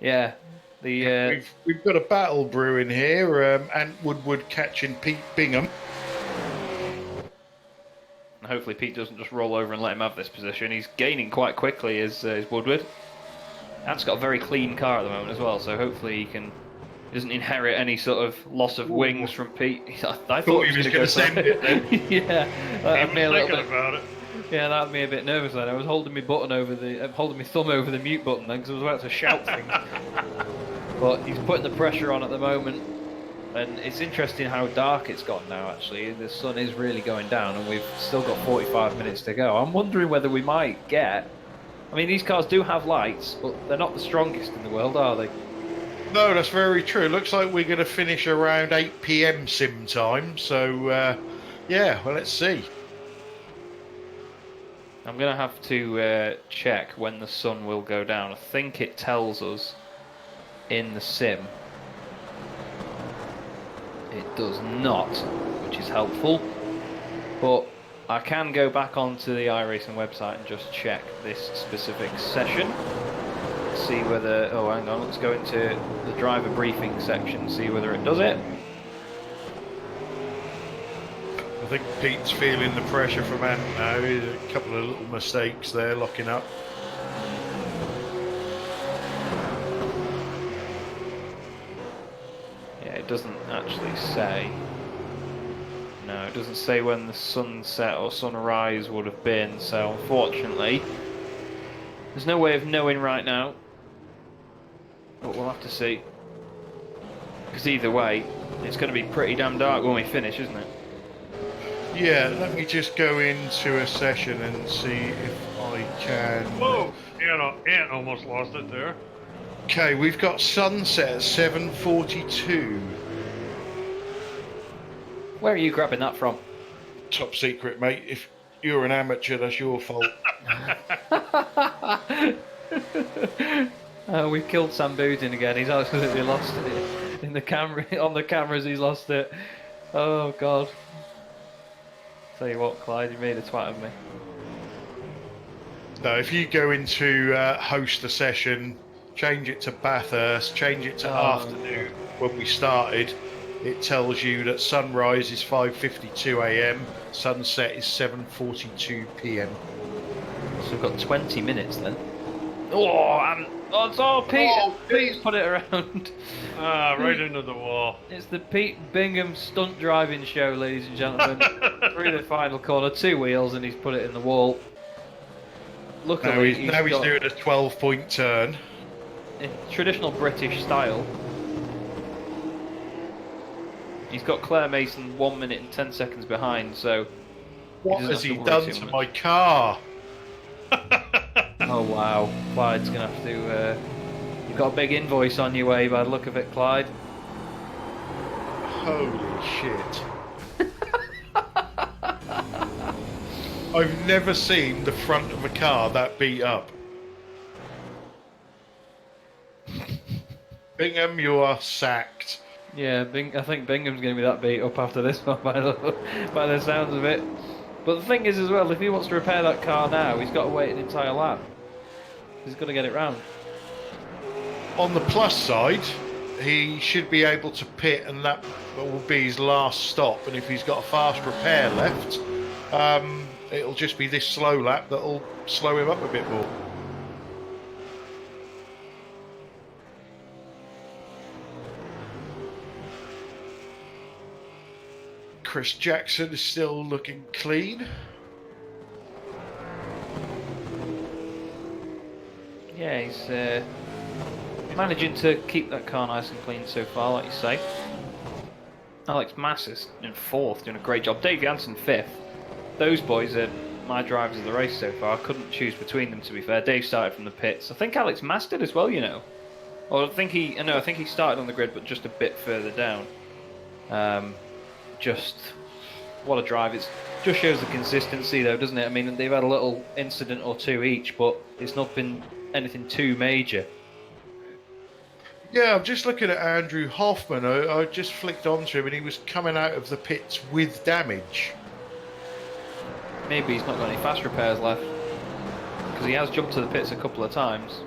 yeah. We've got a battle brewing here. Ant Woodward catching Pete Bingham. Hopefully Pete doesn't just roll over and let him have this position. He's gaining quite quickly, is Woodward. Ant's got a very clean car at the moment as well, so hopefully he doesn't inherit any sort of loss of wings from Pete. I thought he was going to send it then. Yeah, that He made me a was little thinking bit. about it. Yeah, that had me a bit nervous then. I was holding my thumb over the mute button then because I was about to shout things. But he's putting the pressure on at the moment, and it's interesting how dark it's got now. Actually, the sun is really going down, and we've still got 45 minutes to go. I'm wondering whether we might get. I mean, these cars do have lights, but they're not the strongest in the world, are they? No, that's very true. Looks like we're going to finish around 8 p.m. sim time. So, yeah, well, let's see. I'm going to have to check when the sun will go down. I think it tells us in the sim. It does not, which is helpful. But I can go back onto the iRacing website and just check this specific session. See whether... Oh, hang on. Let's go into the driver briefing section, see whether it does it. I think Pete's feeling the pressure from Ant now. A couple of little mistakes there, locking up. Yeah, it doesn't actually say. No, it doesn't say when the sunset or sunrise would have been, so unfortunately, there's no way of knowing right now. But we'll have to see. Because either way, it's going to be pretty damn dark when we finish, isn't it? Yeah, let me just go into a session and see if I can... Whoa! Ant almost lost it there. Okay, we've got sunset at 7:42. Where are you grabbing that from? Top secret, mate. If you're an amateur, that's your fault. We've killed Sam Boudin again. He's absolutely lost it in the camera. On the cameras, he's lost it. Oh God! Tell you what, Clyde, you made a twat of me. No, if you go into host a session, change it to Bathurst, change it to afternoon when we started, it tells you that sunrise is 5:52 a.m, sunset is 7:42 p.m. So we've got 20 minutes then. Pete's put it around. Right into the wall. It's the Pete Bingham stunt driving show, ladies and gentlemen. Through the final corner, 2 wheels, and he's put it in the wall. Luckily, Now he's doing a 12-point turn. In traditional British style. He's got Claire Mason 1 minute and 10 seconds behind, so... What has he done to my car? Oh wow, Clyde's gonna have to... You've got a big invoice on your way by the look of it, Clyde. Holy shit. I've never seen the front of a car that beat up. Bingham, you are sacked. Yeah, I think Bingham's going to be that beat up after this one by the sounds of it. But the thing is as well, if he wants to repair that car now, he's got to wait an entire lap. He's got to get it round. On the plus side, he should be able to pit, and that will be his last stop. And if he's got a fast repair left, it'll just be this slow lap that'll slow him up a bit more. Chris Jackson is still looking clean. Yeah, he's managing to keep that car nice and clean so far, like you say. Alex Mass is in 4th, doing a great job. Dave Jansen 5th. Those boys are my drivers of the race so far. I couldn't choose between them, to be fair. Dave started from the pits. I think Alex Mas did as well, you know. Or I think he started on the grid, but just a bit further down. Just what a drive! It just shows the consistency, though, doesn't it? I mean, they've had a little incident or two each, but it's not been anything too major. Yeah, I'm just looking at Andrew Hoffman. I just flicked onto him and he was coming out of the pits with damage. Maybe he's not got any fast repairs left, because he has jumped to the pits a couple of times.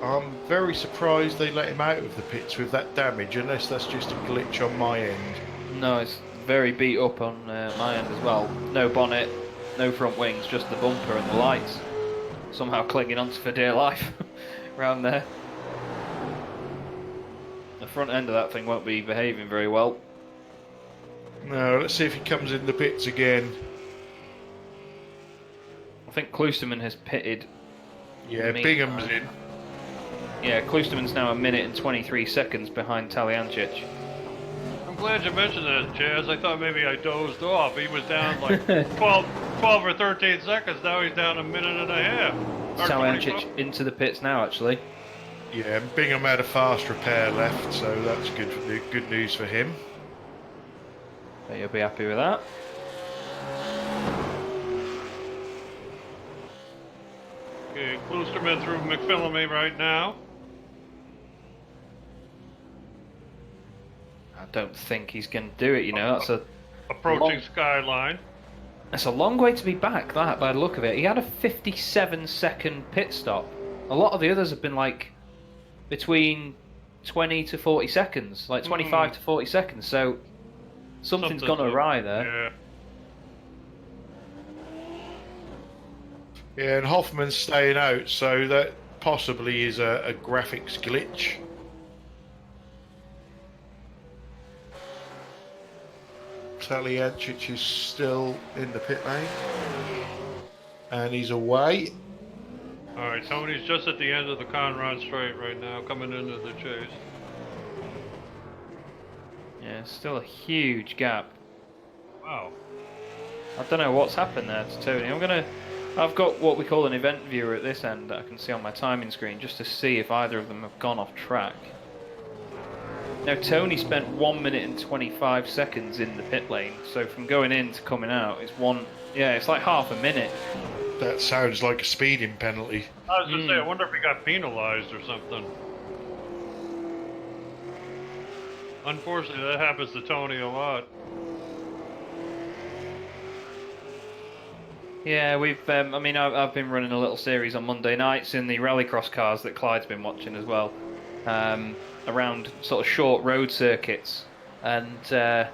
I'm very surprised they let him out of the pits with that damage, unless that's just a glitch on my end. No, it's very beat up on my end as well. No bonnet, no front wings, just the bumper and the lights. Somehow clinging onto for dear life around there. The front end of that thing won't be behaving very well. No, let's see if he comes in the pits again. I think Klusterman has pitted. Yeah, Bingham's in. Yeah, Klusterman's now 1 minute and 23 seconds behind Taliancic. I'm glad you mentioned that, Chaz. I thought maybe I dozed off. He was down like 12 or 13 seconds. Now he's down 1.5 minutes. Taliancic into the pits now, actually. Yeah, and Bingham had a fast repair left, so that's good news for him. Bet you'll be happy with that. Okay, Klusterman through McPhillamy right now. I don't think he's going to do it, you know. Approaching Skyline. That's a long way to be back, that, by the look of it. He had a 57-second pit stop. A lot of the others have been like between 20 to 40 seconds, like 25 to 40 seconds, so something's gone awry there. Yeah. Yeah, and Hoffman's staying out, so that possibly is a graphics glitch. Taliancic is still in the pit lane. And he's away. Alright, Tony's just at the end of the Conrad straight right now, coming into the chase. Yeah, still a huge gap. Wow. I don't know what's happened there to Tony. I've got what we call an event viewer at this end that I can see on my timing screen just to see if either of them have gone off track. Now Tony spent 1 minute and 25 seconds in the pit lane, so from going in to coming out it's like half a minute. That sounds like a speeding penalty. I was gonna say, I wonder if he got penalized or something. Unfortunately, that happens to Tony a lot. Yeah, I've been running a little series on Monday nights in the rallycross cars that Clyde's been watching as well, around sort of short road circuits, and a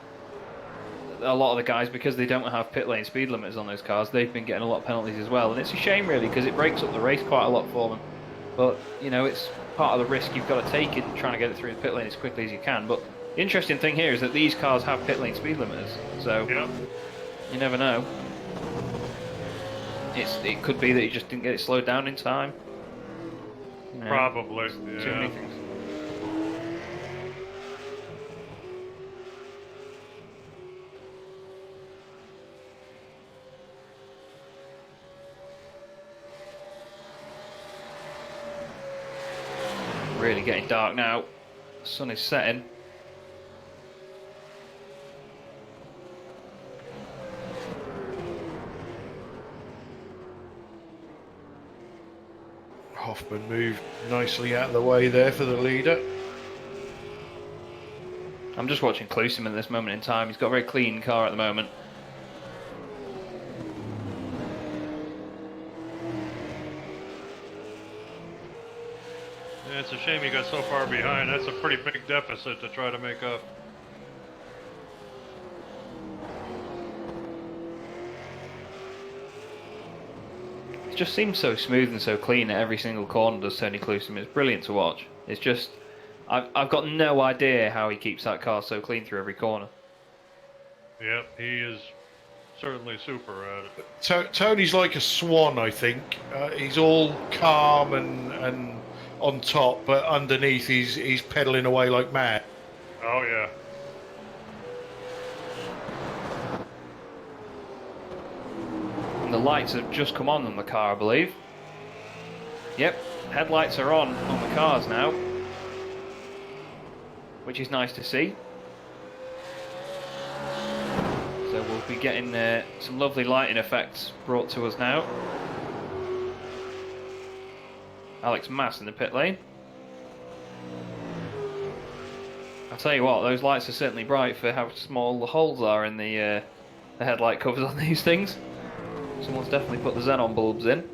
lot of the guys, because they don't have pit lane speed limiters on those cars, they've been getting a lot of penalties as well, and it's a shame really, because it breaks up the race quite a lot for them. But you know, it's part of the risk you've got to take in trying to get it through the pit lane as quickly as you can. But the interesting thing here is that these cars have pit lane speed limiters, so you never know. It could be that he just didn't get it slowed down in time. You know, Probably, too many things. Really getting dark now. The sun is setting. Hoffman moved nicely out of the way there for the leader. I'm just watching Klusterman at this moment in time. He's got a very clean car at the moment. Yeah, it's a shame he got so far behind. That's a pretty big deficit to try to make up. It just seems so smooth and so clean at every single corner, does Tony Klusterman. It's brilliant to watch. It's just, I've got no idea how he keeps that car so clean through every corner. Yep, he is certainly super at it. Tony's like a swan, I think. He's all calm and on top, but underneath he's pedalling away like mad. Oh yeah. And the lights have just come on the car, I believe. Yep, headlights are on the cars now, which is nice to see. So we'll be getting some lovely lighting effects brought to us now. Alex Mass in the pit lane. I'll tell you what, those lights are certainly bright for how small the holes are in the headlight covers on these things. Someone's definitely put the xenon bulbs in.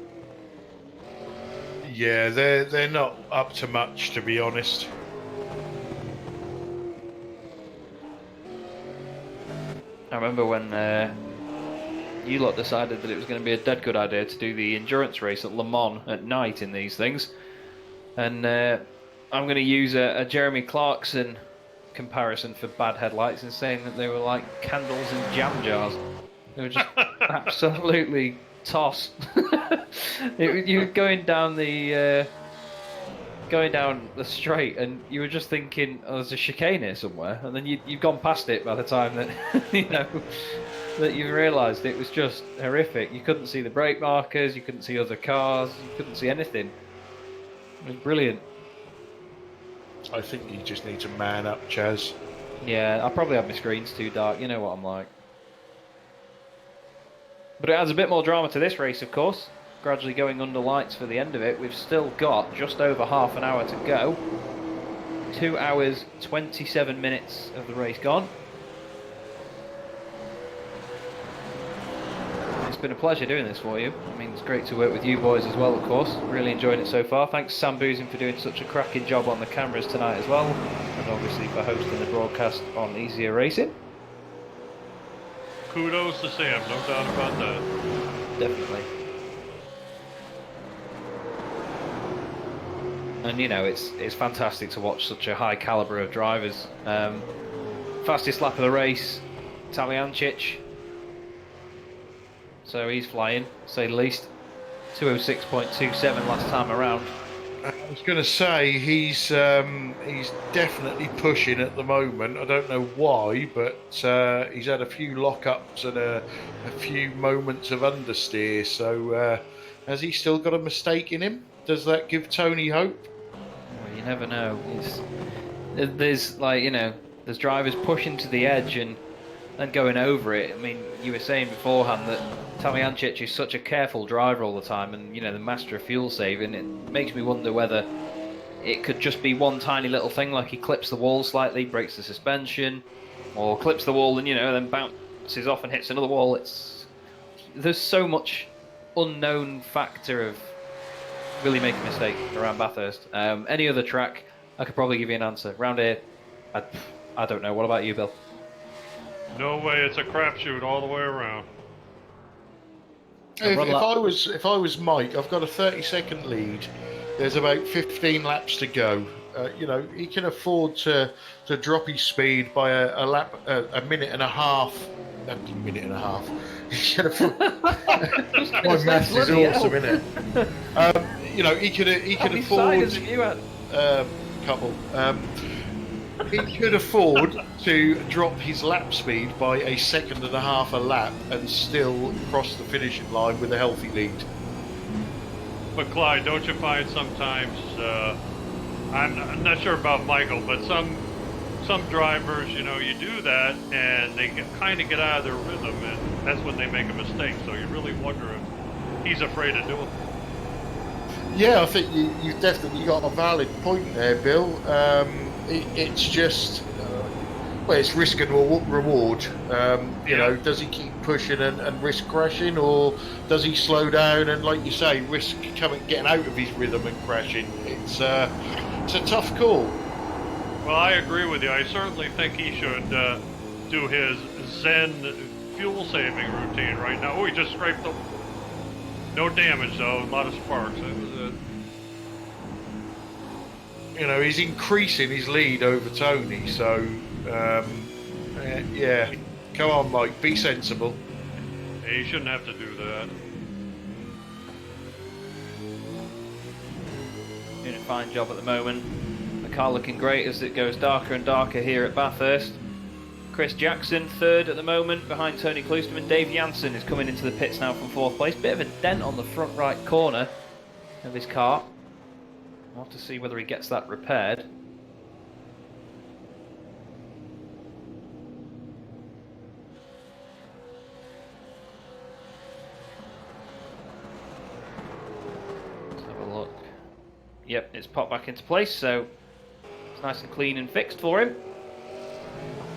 Yeah, they're not up to much, to be honest. I remember when you lot decided that it was going to be a dead good idea to do the endurance race at Le Mans at night in these things. And I'm going to use a Jeremy Clarkson comparison for bad headlights and saying that they were like candles in jam jars. They were just absolutely toss. You were going down the straight, and you were just thinking, "Oh, there's a chicane here somewhere," and then you've gone past it by the time that that you realised it was just horrific. You couldn't see the brake markers, you couldn't see other cars, you couldn't see anything. It was brilliant. I think you just need to man up, Chaz. Yeah, I probably have my screens too dark. You know what I'm like. But it adds a bit more drama to this race, of course. Gradually going under lights for the end of it. We've still got just over half an hour to go. 2 hours, 27 minutes of the race gone. It's been a pleasure doing this for you. I mean, it's great to work with you boys as well, of course. Really enjoyed it so far. Thanks Sam Boozin for doing such a cracking job on the cameras tonight as well. And obviously for hosting the broadcast on Easier Racing. Kudos to Sam, no doubt about that. Definitely. And you know, it's fantastic to watch such a high calibre of drivers. Fastest lap of the race, Taliancic. So he's flying, to say the least. 206.27 last time around. I was going to say he's definitely pushing at the moment. I don't know why, but he's had a few lockups and a few moments of understeer. So has he still got a mistake in him? Does that give Tony hope? Well, you never know. There's like, you know, there's drivers pushing to the edge and going over it. I mean, you were saying beforehand that Taliancic is such a careful driver all the time, and you know, the master of fuel saving. It makes me wonder whether it could just be one tiny little thing, like he clips the wall slightly, breaks the suspension, or clips the wall and, you know, then bounces off and hits another wall. There's so much unknown factor of will he make a mistake around Bathurst. Any other track, I could probably give you an answer. Round here, I don't know. What about you, Bill? No way, it's a crapshoot all the way around. If I was Mike, I've got a 30-second lead. There's about 15 laps to go. You know, he can afford to drop his speed by a minute and a half. A minute and a half. He can afford. My maths is awesome, isn't it? You know, he could afford. You had? Couple. He could afford to drop his lap speed by a second and a half a lap and still cross the finishing line with a healthy lead. But Clyde, don't you find sometimes, I'm not sure about Michael, but some drivers, you know, you do that and they kind of get out of their rhythm, and that's when they make a mistake. So you really wonder if he's afraid of doing it. Yeah, I think you've definitely got a valid point there, Bill. It's just, well, it's risk and reward. You know, does he keep pushing and risk crashing, or does he slow down and, like you say, risk getting out of his rhythm and crashing? It's a tough call. Well, I agree with you. I certainly think he should do his Zen fuel saving routine right now. Oh, he just scraped the. No damage though. A lot of sparks. That was it. You know, he's increasing his lead over Tony, so yeah. Come on, Mike, be sensible. He shouldn't have to do that. Doing a fine job at the moment. The car looking great as it goes darker and darker here at Bathurst. Chris Jackson third at the moment behind Tony Klusterman. Dave Janssen is coming into the pits now from fourth place. Bit of a dent on the front right corner of his car. We'll have to see whether he gets that repaired. Let's have a look. Yep, it's popped back into place, so it's nice and clean and fixed for him.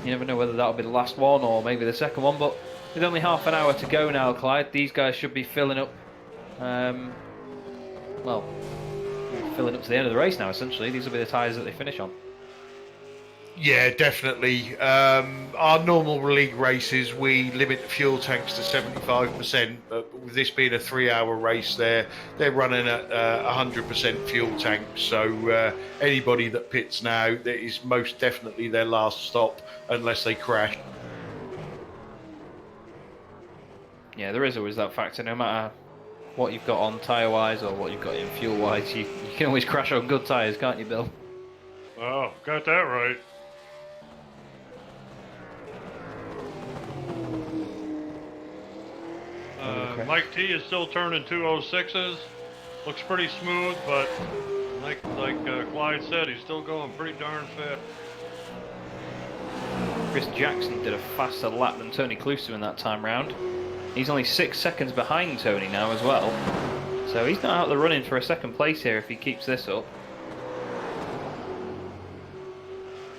You never know whether that'll be the last one or maybe the second one, but with only half an hour to go now, Clyde, these guys should be filling up, well, filling up to the end of the race now, essentially. These will be the tyres that they finish on. Yeah, definitely. Our normal league races, we limit the fuel tanks to 75%, but with this being a 3-hour race, they're running at 100% fuel tank. So anybody that pits now, that is most definitely their last stop, unless they crash. Yeah, there is always that factor. No matter what you've got on tyre-wise or what you've got in fuel-wise, you can always crash on good tyres, can't you, Bill? Oh, got that right. Mike T is still turning 206s. Looks pretty smooth, but like Clyde said, he's still going pretty darn fast. Chris Jackson did a faster lap than Tony Klusterman that time round. He's only 6 seconds behind Tony now as well. So he's not out of the running for a second place here if he keeps this up.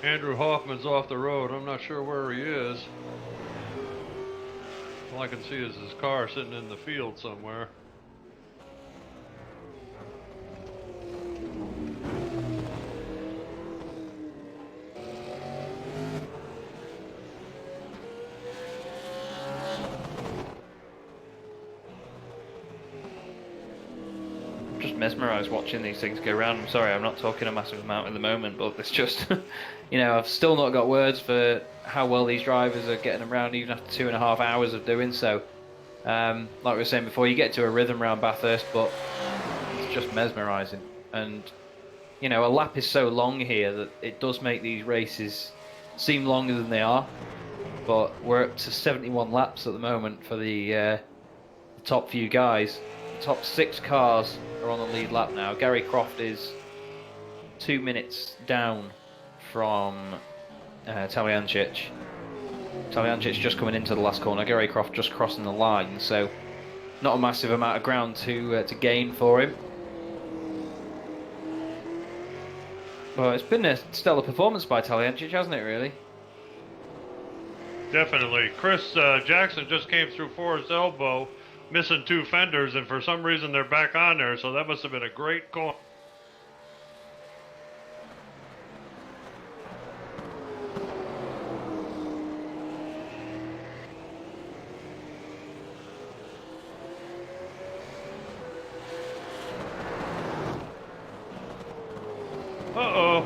Andrew Hoffman's off the road. I'm not sure where he is. All I can see is his car sitting in the field somewhere. I'm just mesmerised watching these things go round. I'm sorry, I'm not talking a massive amount at the moment, but it's just, you know, I've still not got words for how well these drivers are getting around even after 2.5 hours of doing so. Like we were saying before, you get to a rhythm around Bathurst, but it's just mesmerising. And, you know, a lap is so long here that it does make these races seem longer than they are. But we're up to 71 laps at the moment for the top few guys. The top 6 cars are on the lead lap now. Gary Croft is 2 minutes down from Talyancic. Talyancic just coming into the last corner. Gary Croft just crossing the line, so not a massive amount of ground to gain for him. Well, it's been a stellar performance by Talyancic, hasn't it, really? Definitely. Chris Jackson just came through Forrest's elbow, missing 2 fenders, and for some reason they're back on there, so that must have been a great call. Uh-oh.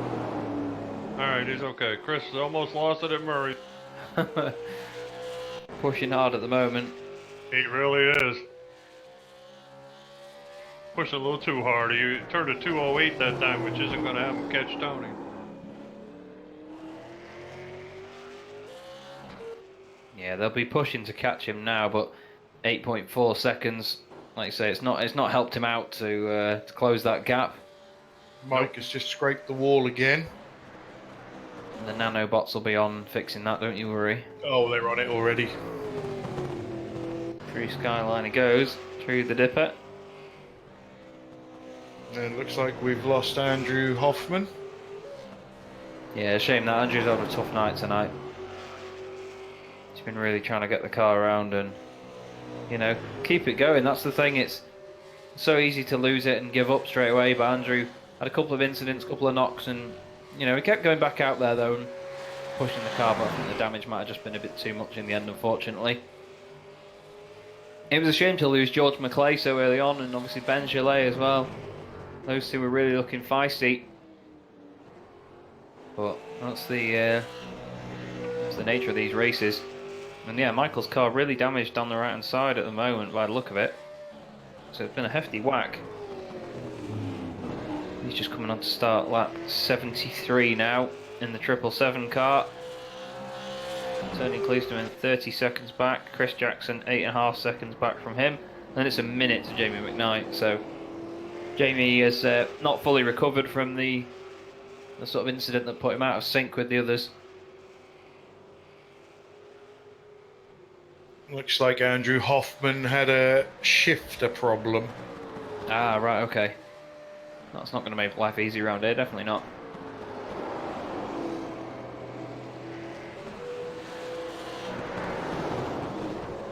Alright, he's okay. Chris almost lost it at Murray. Pushing hard at the moment. He really is. Pushing a little too hard. He turned a 208 that time, which isn't going to have him catch Tony. Yeah, they'll be pushing to catch him now, but 8.4 seconds. Like I say, it's not helped him out to close that gap. Mike has just scraped the wall again. And the nanobots will be on fixing that, don't you worry. Oh, they're on it already. Through Skyline he goes, through the dipper. And it looks like we've lost Andrew Hoffman. Yeah, shame that Andrew's had a tough night tonight. He's been really trying to get the car around and, you know, keep it going. That's the thing, it's so easy to lose it and give up straight away, but Andrew had a couple of incidents, a couple of knocks, and, you know, he kept going back out there though and pushing the car, but I think the damage might have just been a bit too much in the end, unfortunately. It was a shame to lose George McClay so early on, and obviously Ben Gillet as well. Those two were really looking feisty. But that's the nature of these races. And yeah, Michael's car really damaged down the right hand side at the moment by the look of it. So it's been a hefty whack. He's just coming on to start lap 73 now in the 777 car. Tony Cleaston 30 seconds back. Chris Jackson 8.5 seconds back from him. Then it's a minute to Jamie McKnight. So Jamie has not fully recovered from the sort of incident that put him out of sync with the others. Looks like Andrew Hoffman had a shifter problem. Ah, right, okay. That's not going to make life easy around here, definitely not.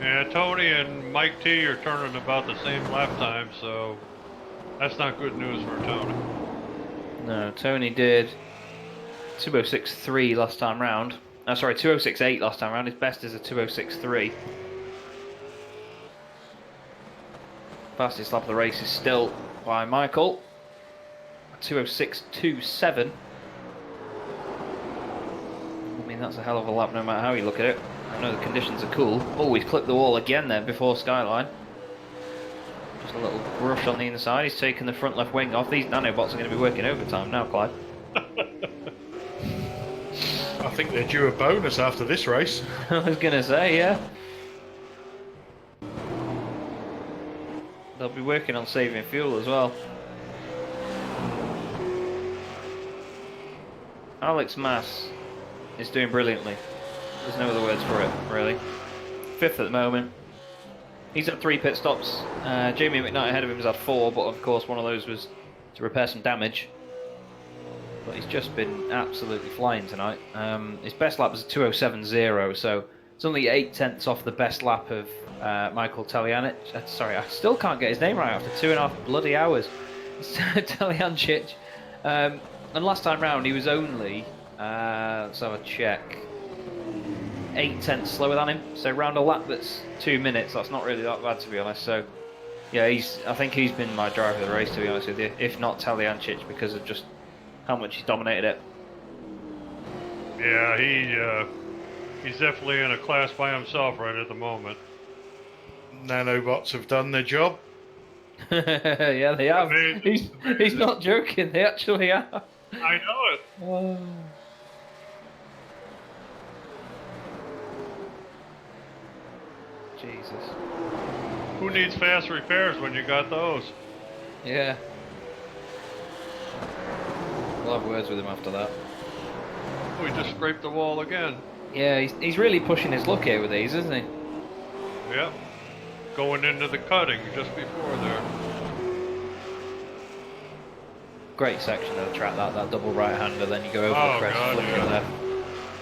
Yeah, Tony and Mike T are turning about the same lap time, so that's not good news for Tony. No, Tony did 206.3 last time round. Sorry, 206.8 last time round. His best is a 206.3. Fastest lap of the race is still by Michael. 206.27. I mean, that's a hell of a lap no matter how you look at it. I know the conditions are cool. Oh, he's clipped the wall again there before Skyline. Just a little brush on the inside. He's taken the front left wing off. These nanobots are going to be working overtime now, Clyde. I think they're due a bonus after this race. I was going to say, yeah. They'll be working on saving fuel as well. Alex Mass is doing brilliantly. There's no other words for it, really. 5th at the moment. He's had 3 pit stops. Jamie McKnight ahead of him has had 4, but of course one of those was to repair some damage. But he's just been absolutely flying tonight. His best lap was a 207.0, so it's only 8/10 off the best lap of Michael Talianic. Sorry, I still can't get his name right after 2.5 bloody hours. Taliancic. And last time round he was only, let's have a check, 8/10 slower than him. So round a lap that's 2 minutes, that's not really that bad to be honest. So yeah, I think he's been my driver of the race to be honest with you, if not Taliancic, because of just how much he's dominated it. Yeah, he's definitely in a class by himself right at the moment. Nanobots have done their job. Yeah, they have. He's not joking, they actually have. I know it. Oh. Jesus. Who needs fast repairs when you got those? Yeah. We'll have words with him after that. We just scraped the wall again. Yeah, he's really pushing his luck here with these, isn't he? Yep. Going into the cutting just before there. Great section of the track, that double right-hander, then you go over the crest, God, flipping yeah. left.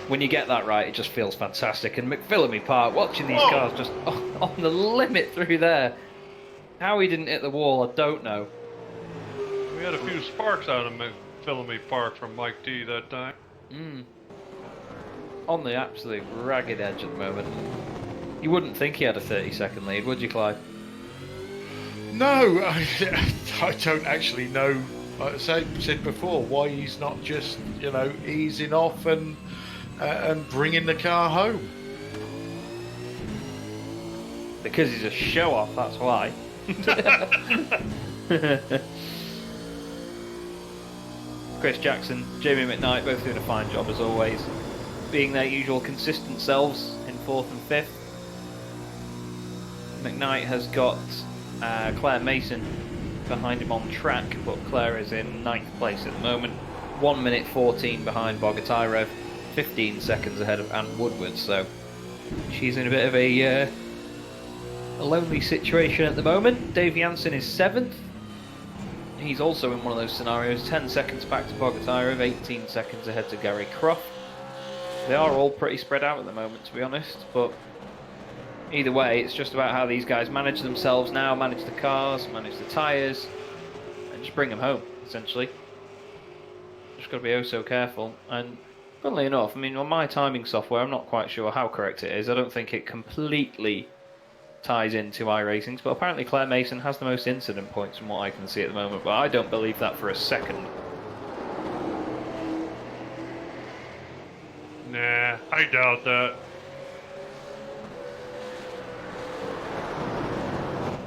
When you get that right, it just feels fantastic. And McPhillamy Park, watching these Whoa. cars just on the limit through there. How he didn't hit the wall, I don't know. We had a few sparks out of McPhillamy Park from Mike T that time. On the absolute ragged edge at the moment. You wouldn't think he had a 30-second lead, would you, Clyde? No, I don't actually know. Like I said before, why he's not just easing off and bringing the car home. Because he's a show-off, that's why. Chris Jackson, Jamie McKnight, both doing a fine job as always. Being their usual consistent selves in 4th and 5th. McKnight has got Claire Mason behind him on track, but Claire is in 9th place at the moment. 1 minute 14 behind Bogatyrov, 15 seconds ahead of Anne Woodward, so she's in a bit of a lonely situation at the moment. Dave Janssen is 7th. He's also in one of those scenarios, 10 seconds back to Bogatyrov, 18 seconds ahead to Gary Croft. They are all pretty spread out at the moment, to be honest, but either way, it's just about how these guys manage themselves now, manage the cars, manage the tyres, and just bring them home, essentially. Just got to be oh so careful. And funnily enough, I mean, on my timing software, I'm not quite sure how correct it is. I don't think it completely ties into iRacing's, but apparently Claire Mason has the most incident points from what I can see at the moment, but I don't believe that for a second. Nah, I doubt that.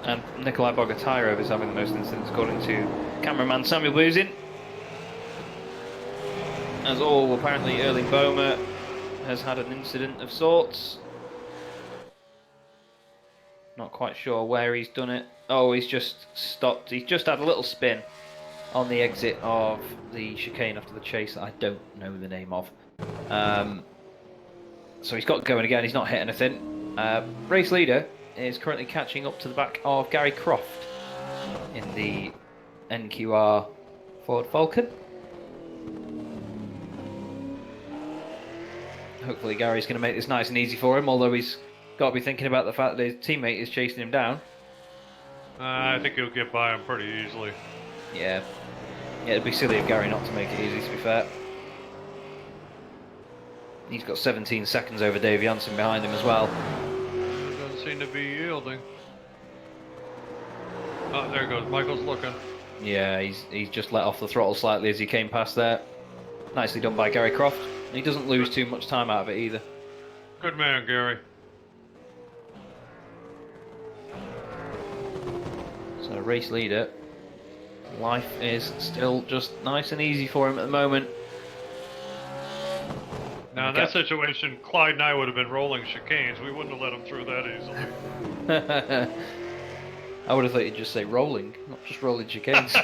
And Nikolai Bogatyrov is having the most incidents according to cameraman Samuel Boozin. As all, apparently Erling Bomer, has had an incident of sorts. Not quite sure where he's done it. Oh, he's just stopped. He's just had a little spin on the exit of the chicane after the chase that I don't know the name of. So he's got going again. He's not hit anything. Race leader is currently catching up to the back of Gary Croft in the NQR Ford Falcon. Hopefully Gary's going to make this nice and easy for him, although he's got to be thinking about the fact that his teammate is chasing him down. I think he'll get by him pretty easily. Yeah, it'd be silly of Gary not to make it easy, to be fair. He's got 17 seconds over Dave Janssen behind him as well. Doesn't seem to be yielding. Oh, there goes. Michael's looking. Yeah, he's just let off the throttle slightly as he came past there. Nicely done by Gary Croft. He doesn't lose too much time out of it either. Good man, Gary. So race leader, life is still just nice and easy for him at the moment. Now in that situation, Clyde and I would have been rolling chicanes. We wouldn't have let him through that easily. I would have thought you'd just say rolling, not just rolling chicanes.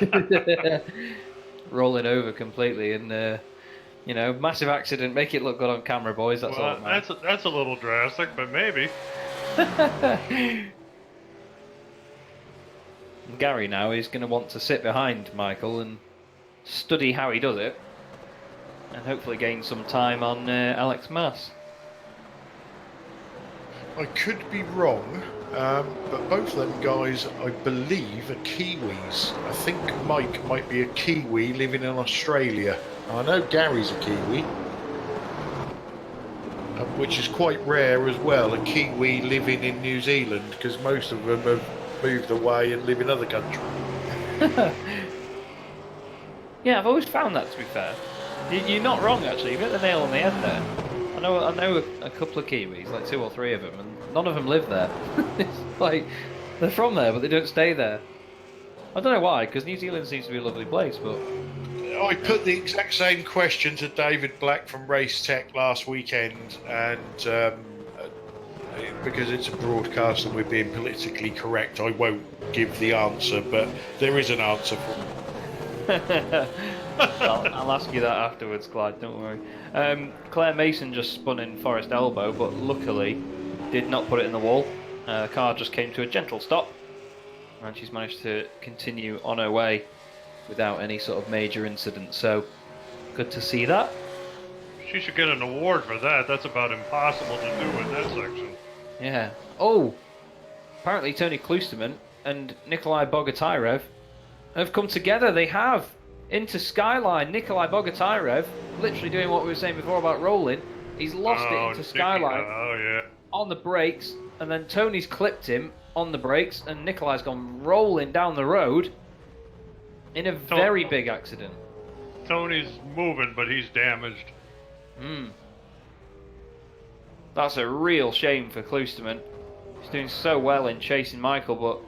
Rolling over completely and, you know, massive accident. Make it look good on camera, boys. That's all that matters. That's a little drastic, but maybe. Gary now is going to want to sit behind Michael and study how he does it, and hopefully gain some time on Alex Mass. I could be wrong, but both of them guys, I believe, are Kiwis. I think Mike might be a Kiwi living in Australia. I know Gary's a Kiwi, which is quite rare as well, a Kiwi living in New Zealand, because most of them have moved away and live in other countries. Yeah, I've always found that, to be fair. You're not wrong, actually. You hit the nail on the head there. I know a couple of Kiwis, like 2 or 3 of them, and none of them live there. It's like, they're from there, but they don't stay there. I don't know why, because New Zealand seems to be a lovely place, but... I put the exact same question to David Black from Racetech last weekend, and because it's a broadcast and we're being politically correct, I won't give the answer, but there is an answer for it. I'll ask you that afterwards, Clyde, don't worry. Claire Mason just spun in Forest Elbow, but luckily did not put it in the wall. The car just came to a gentle stop, and she's managed to continue on her way without any sort of major incident, so good to see that. She should get an award for that. That's about impossible to do in that section. Yeah. Oh! Apparently Tony Klusterman and Nikolai Bogatyrev have come together. They have! Into Skyline. Nikolai Bogatyrev, literally doing what we were saying before about rolling. He's lost it into Skyline on the brakes, and then Tony's clipped him on the brakes, and Nikolai's gone rolling down the road in a very big accident. Tony's moving, but he's damaged. That's a real shame for Klusterman. He's doing so well in chasing Michael, but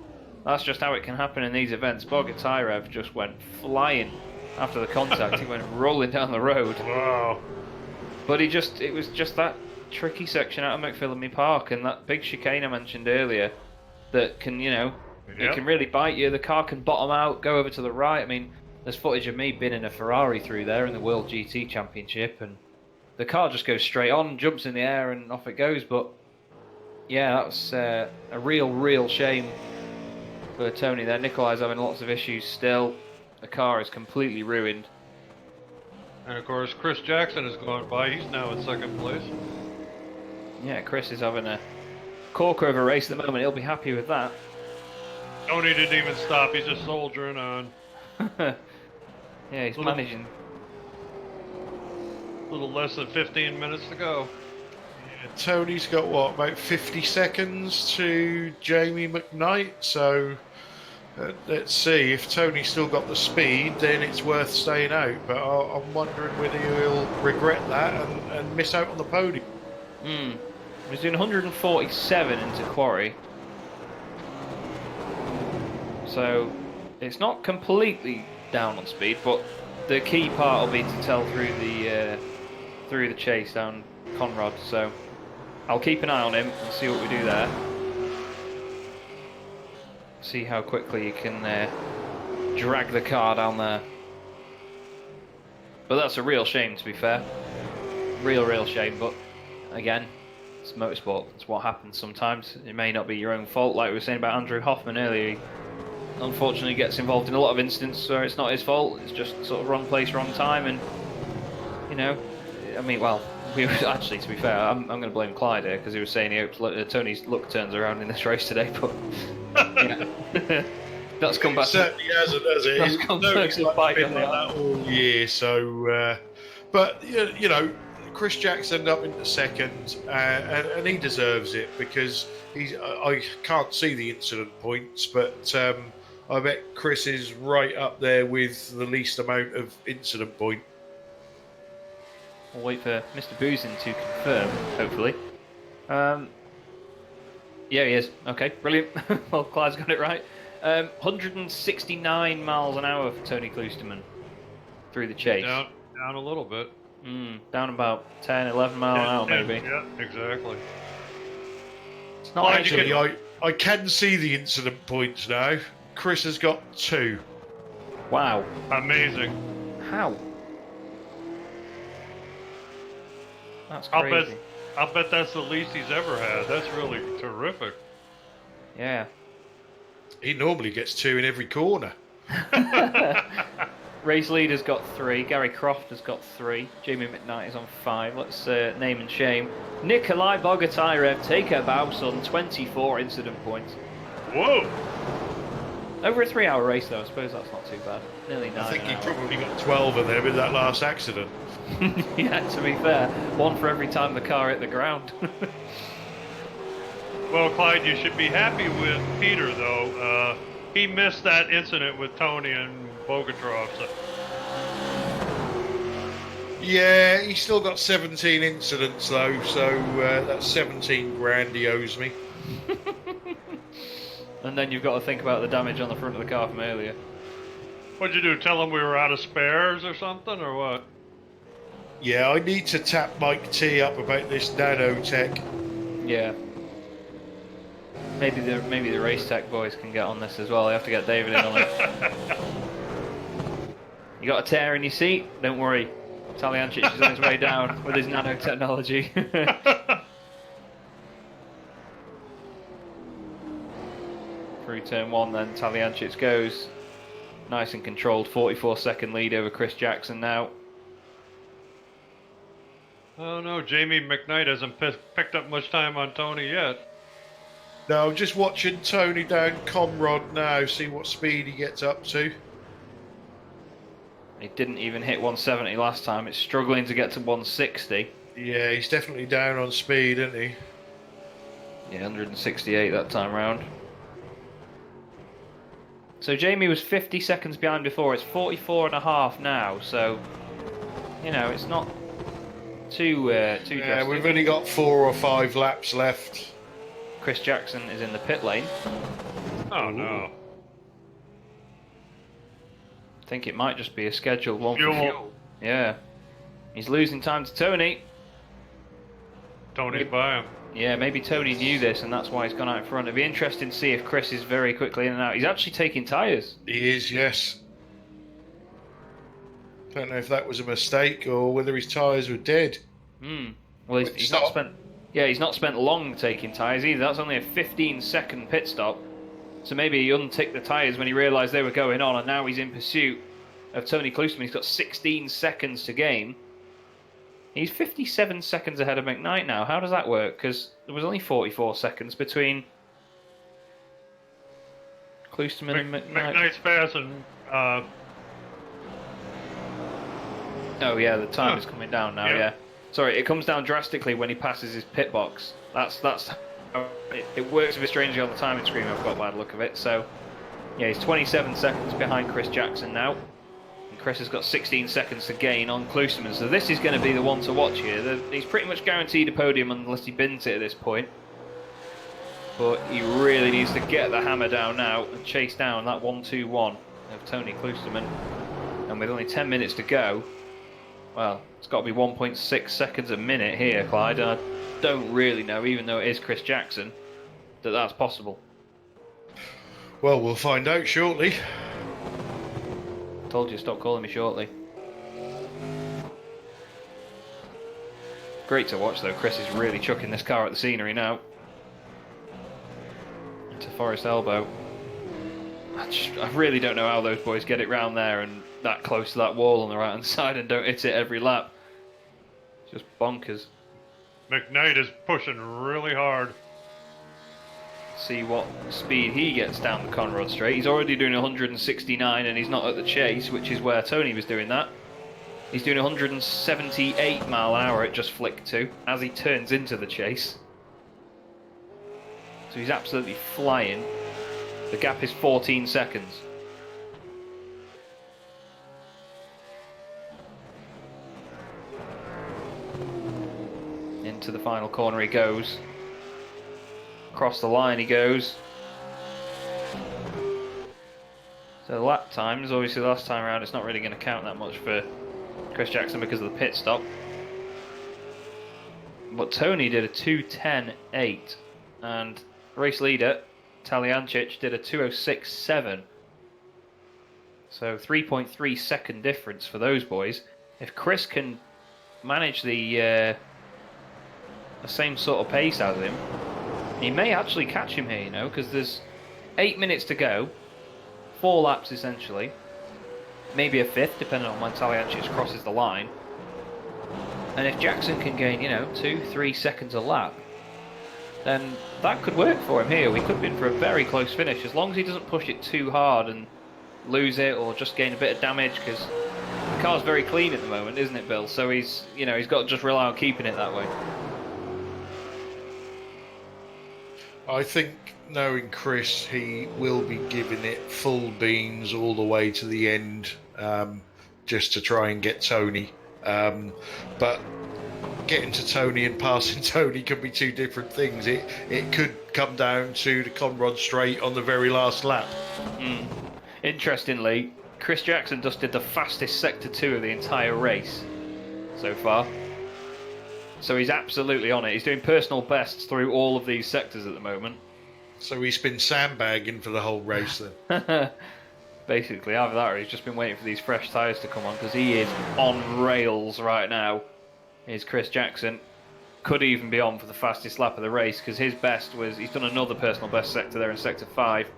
that's just how it can happen in these events. Bogatyrev just went flying after the contact. He went rolling down the road. Wow. But it was just that tricky section out of McPhillamy Park and that big chicane I mentioned earlier that can, you know, it can really bite you. The car can bottom out, go over to the right. I mean, there's footage of me being in a Ferrari through there in the World GT Championship, and the car just goes straight on, jumps in the air, and off it goes. But yeah, that was a real shame for Tony there. Nikolai's having lots of issues still. The car is completely ruined. And of course, Chris Jackson is going by. He's now in second place. Yeah, Chris is having a corker of a race at the moment. He'll be happy with that. Tony didn't even stop. He's just soldiering on. Yeah, he's managing. A little less than 15 minutes to go. Yeah, Tony's got, what, about 50 seconds to Jamie McKnight, so let's see. If Tony's still got the speed, then it's worth staying out, but I'm wondering whether he'll regret that and miss out on the podium. He's doing 147 into Quarry. So it's not completely down on speed, but the key part will be to tell through the chase down Conrad. So I'll keep an eye on him and see what we do there. See how quickly you can drag the car down there. But that's a real shame, to be fair. Real shame. But again, it's motorsport. It's what happens sometimes. It may not be your own fault, like we were saying about Andrew Hoffman earlier. He unfortunately gets involved in a lot of incidents where it's not his fault. It's just sort of wrong place, wrong time, and you know, I mean, well, we were actually, to be fair, I'm going to blame Clyde here because he was saying he hopes Tony's luck turns around in this race today, but yeah. That's come back. It certainly hasn't, has it? That's come back to bite been on like the that all year. So, but you know, Chris Jackson up into second, and he deserves it because I can't see the incident points, but I bet Chris is right up there with the least amount of incident point. We'll wait for Mr. Boozin to confirm, hopefully. Yeah, he is. Okay, brilliant. Well, Clyde's got it right. 169 miles an hour for Tony Kloosterman through the chase. Down a little bit. Down about 10, 11 mile an hour, maybe. Yeah, exactly. It's not Actually, I can see the incident points now. Chris has got 2. Wow. Amazing. How? That's crazy. I'll bet that's the least he's ever had. That's really terrific. Yeah. He normally gets 2 in every corner. Race leader's got 3. Gary Croft has got 3. Jamie McKnight is on 5. Let's name and shame. Nikolai Bogotyrev, take a bow, son. 24 incident points. Whoa! Over a 3-hour race, though. I suppose that's not too bad. Nearly 9 I think he hours. probably got 12 of them in that last accident. Yeah, to be fair, 1 for every time the car hit the ground. Well, Clyde, you should be happy with Peter, though. He missed that incident with Tony and Bogatrov. So. Yeah, he's still got 17 incidents though, so that's 17 grand he owes me. And then you've got to think about the damage on the front of the car from earlier. What'd you do? Tell him we were out of spares or something, or what? Yeah, I need to tap Mike T up about this nanotech. Yeah. Maybe the Racetech boys can get on this as well. They have to get David in on it. You got a tear in your seat? Don't worry. Talyancic is on his way down with his nanotechnology. Through turn 1 then, Talyancic goes. Nice and controlled, 44-second lead over Chris Jackson now. Oh no, Jamie McKnight hasn't picked up much time on Tony yet. No, I'm just watching Tony down Conrad now, see what speed he gets up to. He didn't even hit 170 last time. It's struggling to get to 160. Yeah, he's definitely down on speed, isn't he? Yeah, 168 that time round. So Jamie was 50 seconds behind before. It's 44.5 now. So, you know, it's not too drastic. Yeah, we've only got 4 or 5 laps left. Chris Jackson is in the pit lane. Oh no. I think it might just be a scheduled one Fuel. for fuel. Yeah. He's losing time to Tony. Tony's by him. Yeah, maybe Tony knew this and that's why he's gone out in front. It'd be interesting to see if Chris is very quickly in and out. He's actually taking tyres. He is, yes. Don't know if that was a mistake or whether his tyres were dead. Well, he's not spent. Yeah, he's not spent long taking tyres either. That's only a 15-second pit stop. So maybe he unticked the tyres when he realised they were going on, and now he's in pursuit of Tony Kloosterman. He's got 16 seconds to gain. He's 57 seconds ahead of McKnight now. How does that work? Because there was only 44 seconds between Kloosterman and McKnight. McKnight's passing. Oh yeah, the time is coming down now. Yeah. Sorry, it comes down drastically when he passes his pit box. That's it works a bit strangely on the timing screen. I've got by the look of it. So yeah, he's 27 seconds behind Chris Jackson now. Chris has got 16 seconds to gain on Kloosterman, so this is going to be the one to watch here. He's pretty much guaranteed a podium unless he bins it at this point. But he really needs to get the hammer down now and chase down that 1-2-1 of Tony Kloosterman. And with only 10 minutes to go, Well, it's got to be 1.6 seconds a minute here, Clyde, and I don't really know, even though it is Chris Jackson, that that's possible. Well, we'll find out shortly. Told you, stop calling me shortly. Great to watch, though. Chris is really chucking this car at the scenery now. Into Forest Elbow. I really don't know how those boys get it round there and that close to that wall on the right-hand side and don't hit it every lap. It's just bonkers. McKnight is pushing really hard. See what speed he gets down the Conrod Straight. He's already doing 169 and he's not at the chase, which is where Tony was doing that. He's doing 178 mile an hour at just flick 2 as he turns into the chase. So he's absolutely flying. The gap is 14 seconds. Into the final corner he goes. Across the line he goes. So the lap times, obviously last time around it's not really going to count that much for Chris Jackson because of the pit stop. But Tony did a 2:10.8 and race leader Talyancic did a 2:06.7. So 3.3 second difference for those boys. If Chris can manage the same sort of pace as him, he may actually catch him here, you know, because there's 8 minutes to go, 4 laps essentially, maybe a fifth depending on when Talyancic crosses the line. And if Jackson can gain, you know, 2-3 seconds a lap, then that could work for him here. We could be in for a very close finish as long as he doesn't push it too hard and lose it or just gain a bit of damage, because the car's very clean at the moment, isn't it, Bill? So he's, you know, he's got to just rely on keeping it that way. I think, knowing Chris, he will be giving it full beans all the way to the end, just to try and get Tony. But getting to Tony and passing Tony could be two different things. It could come down to the Conrod Straight on the very last lap. Interestingly, Chris Jackson just did the fastest Sector 2 of the entire race so far. So he's absolutely on it. He's doing personal bests through all of these sectors at the moment. So he's been sandbagging for the whole race then. Basically, either that or he's just been waiting for these fresh tyres to come on, because he is on rails right now. Here's Chris Jackson. Could even be on for the fastest lap of the race, because his best was, he's done another personal best sector there in Sector 5.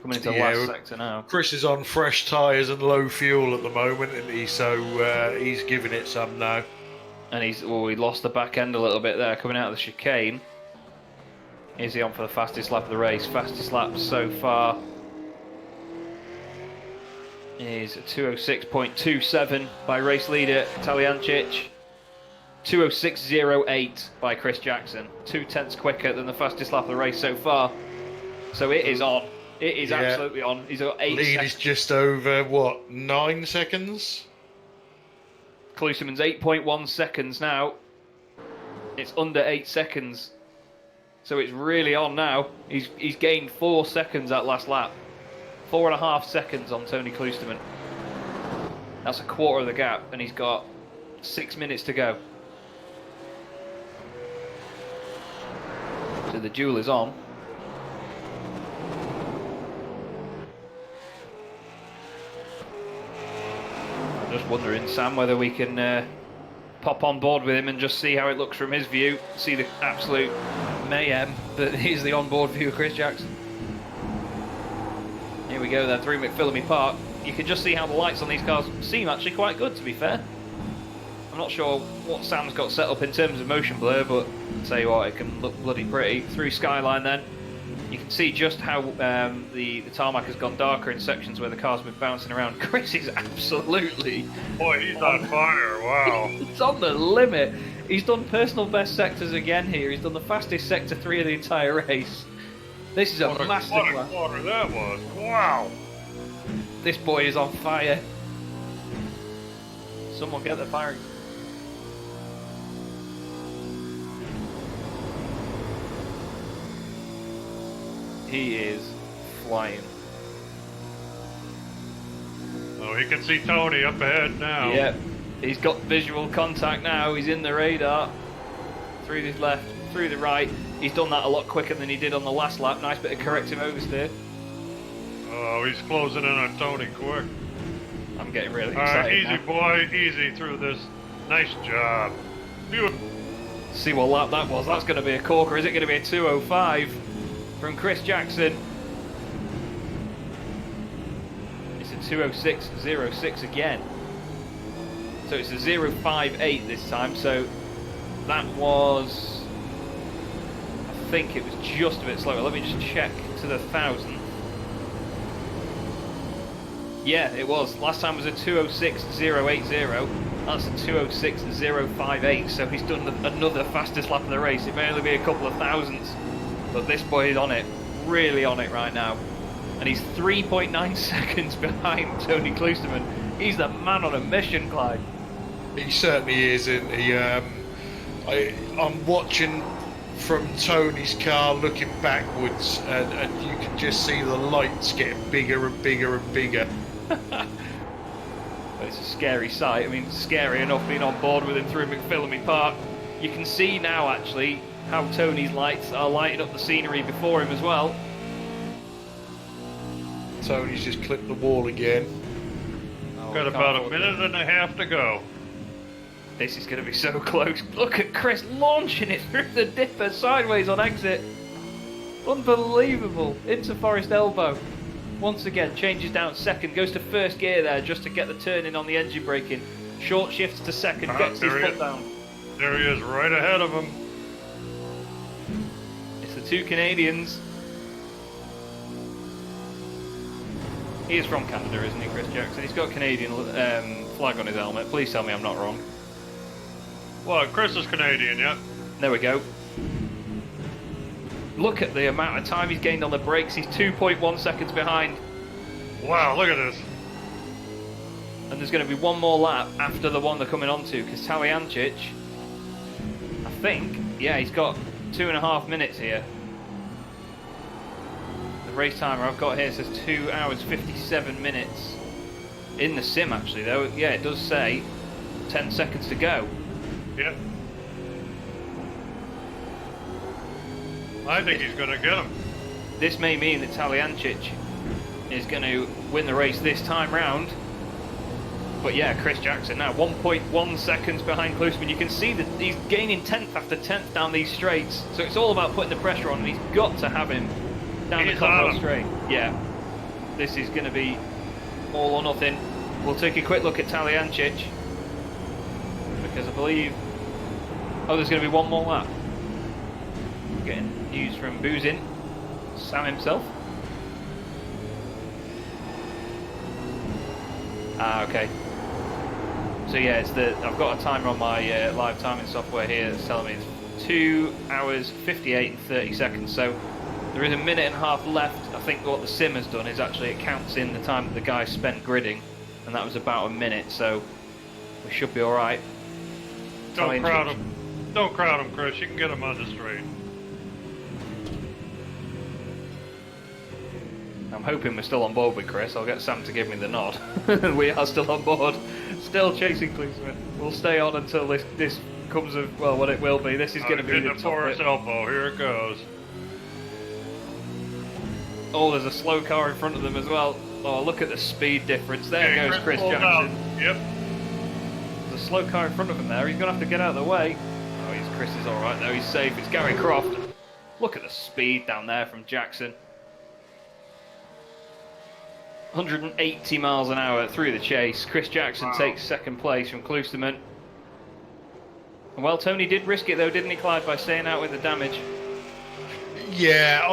Coming into the last sector now. Chris is on fresh tyres and low fuel at the moment, and he's giving it some now. And he lost the back end a little bit there coming out of the chicane. Is he on for the fastest lap of the race? Fastest lap so far is 2:06.27 by race leader Talyancic. 2:06.08 by Chris Jackson. 2/10 quicker than the fastest lap of the race so far. So it is on. It is absolutely on. He's got 8 lead seconds. is just over, what, 9 seconds? Klusman's 8.1 seconds now. It's under 8 seconds. So it's really on now. He's gained 4 seconds that last lap. 4.5 seconds on Tony Klusman. That's a quarter of the gap, and he's got 6 minutes to go. So the duel is on. I'm just wondering, Sam, whether we can pop on board with him and just see how it looks from his view. See the absolute mayhem that is the onboard view of Chris Jackson. Here we go then, through McPhillamy Park. You can just see how the lights on these cars seem actually quite good, to be fair. I'm not sure what Sam's got set up in terms of motion blur, but I'll tell you what, it can look bloody pretty. Through Skyline then, you can see just how the tarmac has gone darker in sections where the car's been bouncing around. Chris is absolutely... Boy, he's on fire, wow. It's on the limit. He's done personal best sectors again here. He's done the fastest Sector 3 of the entire race. This is a masterclass. What a quarter that was, wow. This boy is on fire. Someone get the firing. He is flying. Oh, he can see Tony up ahead now. Yep. He's got visual contact now. He's in the radar. Through the left, through the right. He's done that a lot quicker than he did on the last lap. Nice bit of corrective oversteer. Oh, he's closing in on Tony quick. I'm getting really All right, excited easy now. boy, easy through this. Nice job. Beautiful. See what lap that was. That's going to be a corker. Is it going to be a 2:05 from Chris Jackson? It's a 2:06.06 again. So it's a 0:58 this time. So that was, I think it was just a bit slower. Let me just check to the 1,000. Yeah, it was. Last time was a 2:06.080. That's a 2:06.058. So he's done another fastest lap of the race. It may only be a couple of thousandths, but this boy is on it, really on it right now. And he's 3.9 seconds behind Tony Kloosterman. He's the man on a mission, Clyde. He certainly is, and I'm watching from Tony's car, looking backwards, and you can just see the lights getting bigger and bigger and bigger. But it's a scary sight. I mean, scary enough being on board with him through McPhillamy Park. You can see now, actually, how Tony's lights are lighting up the scenery before him as well. Tony's just clipped the wall again. Oh, Got we can't about a afford minute and a half to go. This is going to be so close. Look at Chris launching it through the dipper sideways on exit. Unbelievable. Into Forest Elbow. Once again, changes down second. Goes to first gear there just to get the turn in on the engine braking. Short shifts to second. Gets his foot down. There he is, right ahead of him. It's the two Canadians. He is from Canada, isn't he, Chris Jackson? He's got a Canadian flag on his helmet. Please tell me I'm not wrong. Well, Chris is Canadian, yeah. There we go. Look at the amount of time he's gained on the brakes. He's 2.1 seconds behind. Wow, look at this. And there's going to be one more lap after the one they're coming onto, because Talyancic, I think, yeah, he's got 2.5 minutes here. The race timer I've got here says 2 hours 57 minutes. In the sim, actually, though, yeah, it does say 10 seconds to go. Yep. I think he's going to get him. This may mean that Talyancic is going to win the race this time round. But yeah, Chris Jackson now 1.1 seconds behind Kloosman. You can see that he's gaining 10th after 10th down these straights. So it's all about putting the pressure on, and he's got to have him down the Conrail straight. Yeah, this is going to be all or nothing. We'll take a quick look at Talyancic, because I believe... Oh, there's going to be one more lap. Getting news from Boozin, Sam himself. Ah, okay. So yeah, it's I've got a timer on my live timing software here that's telling me it's 2 hours 58 and 30 seconds. So there is a minute and a half left. I think what the sim has done is actually it counts in the time that the guy spent gridding, and that was about a minute. So we should be all right. Don't crowd him. Don't crowd him, Chris. You can get him on the straight. I'm hoping we're still on board with Chris. I'll get Sam to give me the nod. We are still on board. Still chasing Kloosman. We'll stay on until this comes of, well, what it will be. This is going to be the Forest Elbow. Here it goes. Oh, there's a slow car in front of them as well. Oh, look at the speed difference. There Okay, goes Chris pulled Jackson. out. Yep. There's a slow car in front of him there. He's going to have to get out of the way. Oh, Chris is all right though. He's safe. It's Gary Croft. Look at the speed down there from Jackson. 180 miles an hour through the chase. Chris Jackson takes second place from Kloosterman. Well, Tony did risk it though, didn't he, Clyde, by staying out with the damage? Yeah,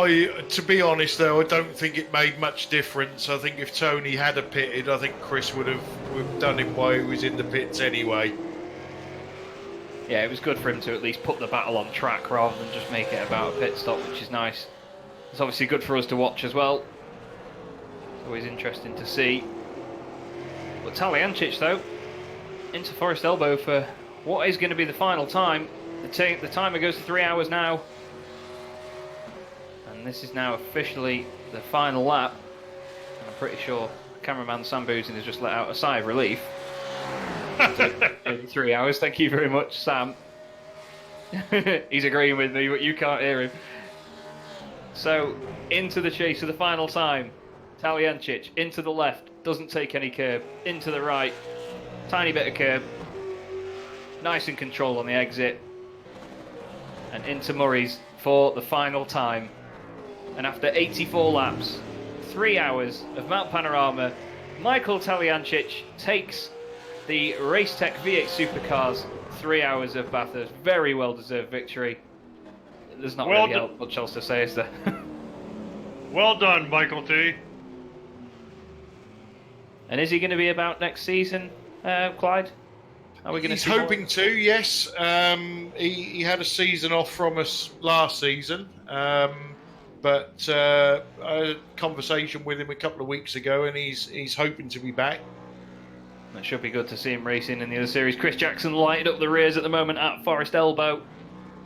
to be honest though, I don't think it made much difference. I think if Tony had a pitted, I think Chris would have done him while he was in the pits anyway. Yeah, it was good for him to at least put the battle on track rather than just make it about a pit stop, which is nice. It's obviously good for us to watch as well. It's always interesting to see. But Talyancic though, into Forest Elbow for what is going to be the final time. The timer goes to 3 hours now. And this is now officially the final lap. And I'm pretty sure cameraman Sam Boozin has just let out a sigh of relief. Maybe 3 hours. Thank you very much, Sam. He's agreeing with me, but you can't hear him. So, into the chase for the final time. Talyancic, into the left, doesn't take any curb. Into the right, tiny bit of curb. Nice and control on the exit. And into Murray's for the final time. And after 84 laps, 3 hours of Mount Panorama, Michael Talyancic takes the Racetech V8 Supercars 3 hours of Bathurst. Very well-deserved victory. There's not really much else to say, is there? Well done, Michael T. And is he going to be about next season, Clyde? Are we going to He's see hoping more? to, yes. He had a season off from us last season, but I had a conversation with him a couple of weeks ago, and he's hoping to be back. That should be good to see him racing in the other series. Chris Jackson lighting up the rears at the moment at Forest Elbow.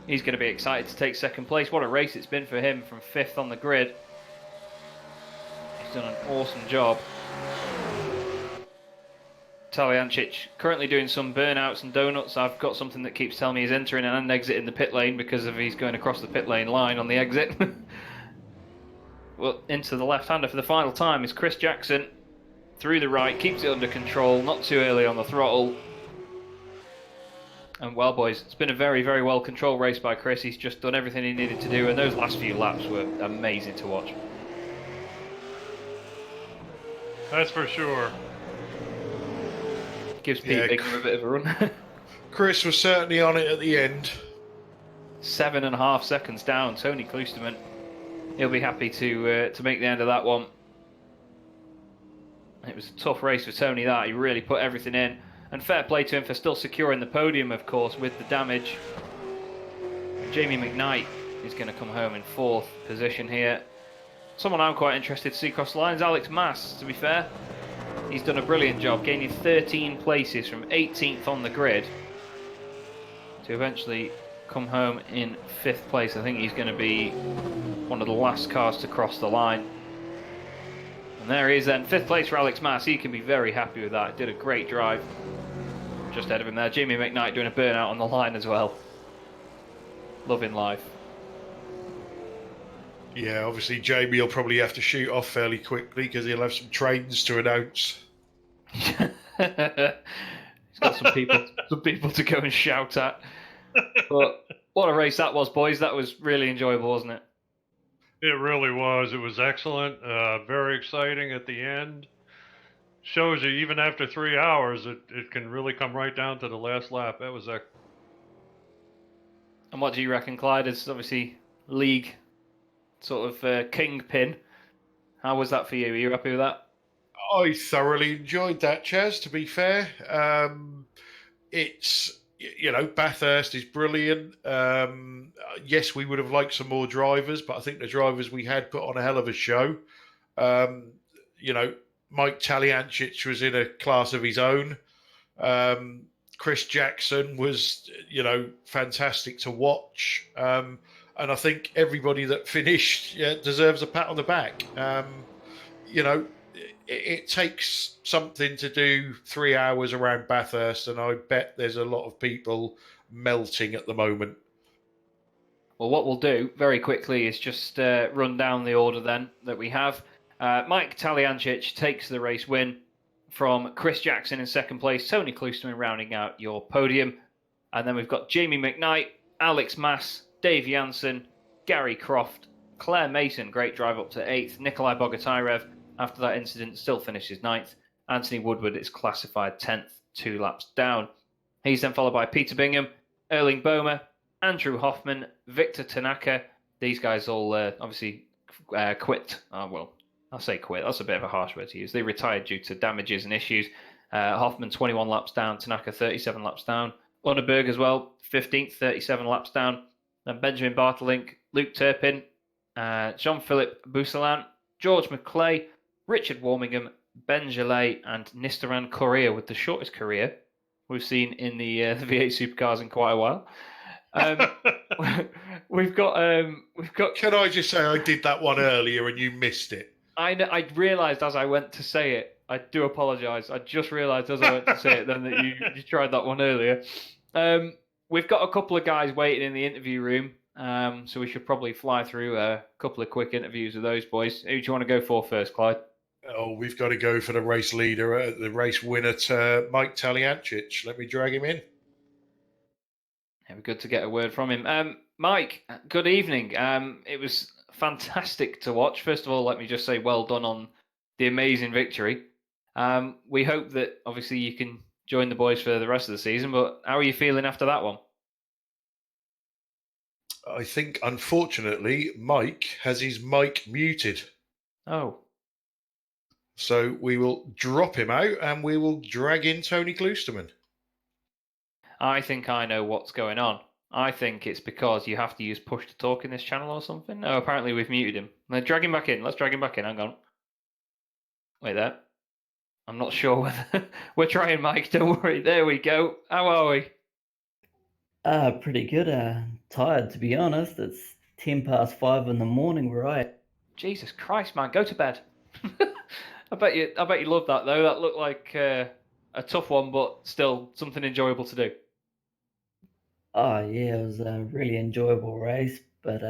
He's going to be excited to take second place. What a race it's been for him from 5th on the grid. He's done an awesome job. Talyancic currently doing some burnouts and donuts. I've got something that keeps telling me he's entering and exiting the pit lane because of he's going across the pit lane line on the exit. Well, into the left-hander for the final time is Chris Jackson. Through the right, keeps it under control, not too early on the throttle. And well, boys, it's been a very, very well-controlled race by Chris. He's just done everything he needed to do, and those last few laps were amazing to watch. That's for sure. Gives Pete Bingham a bit of a run. Chris was certainly on it at the end. 7.5 seconds down, Tony Klusterman. He'll be happy to make the end of that one. It was a tough race for Tony, that. He really put everything in. And fair play to him for still securing the podium, of course, with the damage. Jamie McKnight is going to come home in 4th position here. Someone I'm quite interested to see cross the lines, Alex Mass, to be fair. He's done a brilliant job, gaining 13 places from 18th on the grid to eventually come home in 5th place. I think he's going to be one of the last cars to cross the line. And there he is then, 5th place for Alex Mass. He can be very happy with that. Did a great drive. Just ahead of him there, Jamie McKnight doing a burnout on the line as well. Loving life. Yeah, obviously Jamie will probably have to shoot off fairly quickly because he'll have some trains to announce. He's got some people to go and shout at. But what a race that was, boys. That was really enjoyable, wasn't it? It really was. It was excellent. Very exciting at the end. Shows you even after 3 hours, it can really come right down to the last lap. That was excellent. And what do you reckon, Clyde? It's obviously league sort of kingpin. How was that for you? Are you happy with that? I thoroughly enjoyed that, Chaz, to be fair. It's, Bathurst is brilliant. Yes, we would have liked some more drivers, but I think the drivers we had put on a hell of a show. Mike Talyancic was in a class of his own. Chris Jackson was, fantastic to watch. And I think everybody that finished deserves a pat on the back. It takes something to do 3 hours around Bathurst, and I bet there's a lot of people melting at the moment. Well, what we'll do very quickly is just run down the order then that we have. Mike Talyancic takes the race win from Chris Jackson in 2nd place, Tony Klusterman rounding out your podium. And then we've got Jamie McKnight, Alex Mass, Dave Janssen, Gary Croft, Claire Mason, great drive up to 8th, Nikolai Bogotyrev, after that incident, still finishes 9th. Anthony Woodward is classified 10th, 2 laps down. He's then followed by Peter Bingham, Erling Bomer, Andrew Hoffman, Victor Tanaka. These guys all obviously quit. Well, I'll say quit. That's a bit of a harsh word to use. They retired due to damages and issues. Hoffman 21 laps down, Tanaka 37 laps down. Lunneberg as well, 15th, 37 laps down. Then Benjamin Bartelink, Luke Turpin, Jean-Philippe Boussalan, George McClay, Richard Warmingham, Ben Gillet, and Nistaran Correa with the shortest career we've seen in the V8 Supercars in quite a while. We've got. Can I just say I did that one earlier and you missed it? I realised as I went to say it, I do apologise. I just realised as I went to say it then that you tried that one earlier. We've got a couple of guys waiting in the interview room, so we should probably fly through a couple of quick interviews with those boys. Who do you want to go for first, Clyde? Oh, we've got to go for the race leader, the race winner, Mike Taliancic. Let me drag him in. It'd be good to get a word from him. Mike, good evening. It was fantastic to watch. First of all, let me just say well done on the amazing victory. We hope that obviously you can join the boys for the rest of the season, but how are you feeling after that one? I think, unfortunately, Mike has his mic muted. Oh. So we will drop him out and we will drag in Tony Kloosterman. I think I know what's going on. I think it's because you have to use push to talk in this channel or something. No, apparently we've muted him. Let's drag him back in. Let's drag him back in. Hang on. Wait there. I'm not sure whether... We're trying, Mike. Don't worry. There we go. How are we? Pretty good. Tired, to be honest. It's 5:10 in the morning where I... Jesus Christ, man. Go to bed. I bet you love that, though. That looked like a tough one, but still something enjoyable to do. Oh, yeah, it was a really enjoyable race, but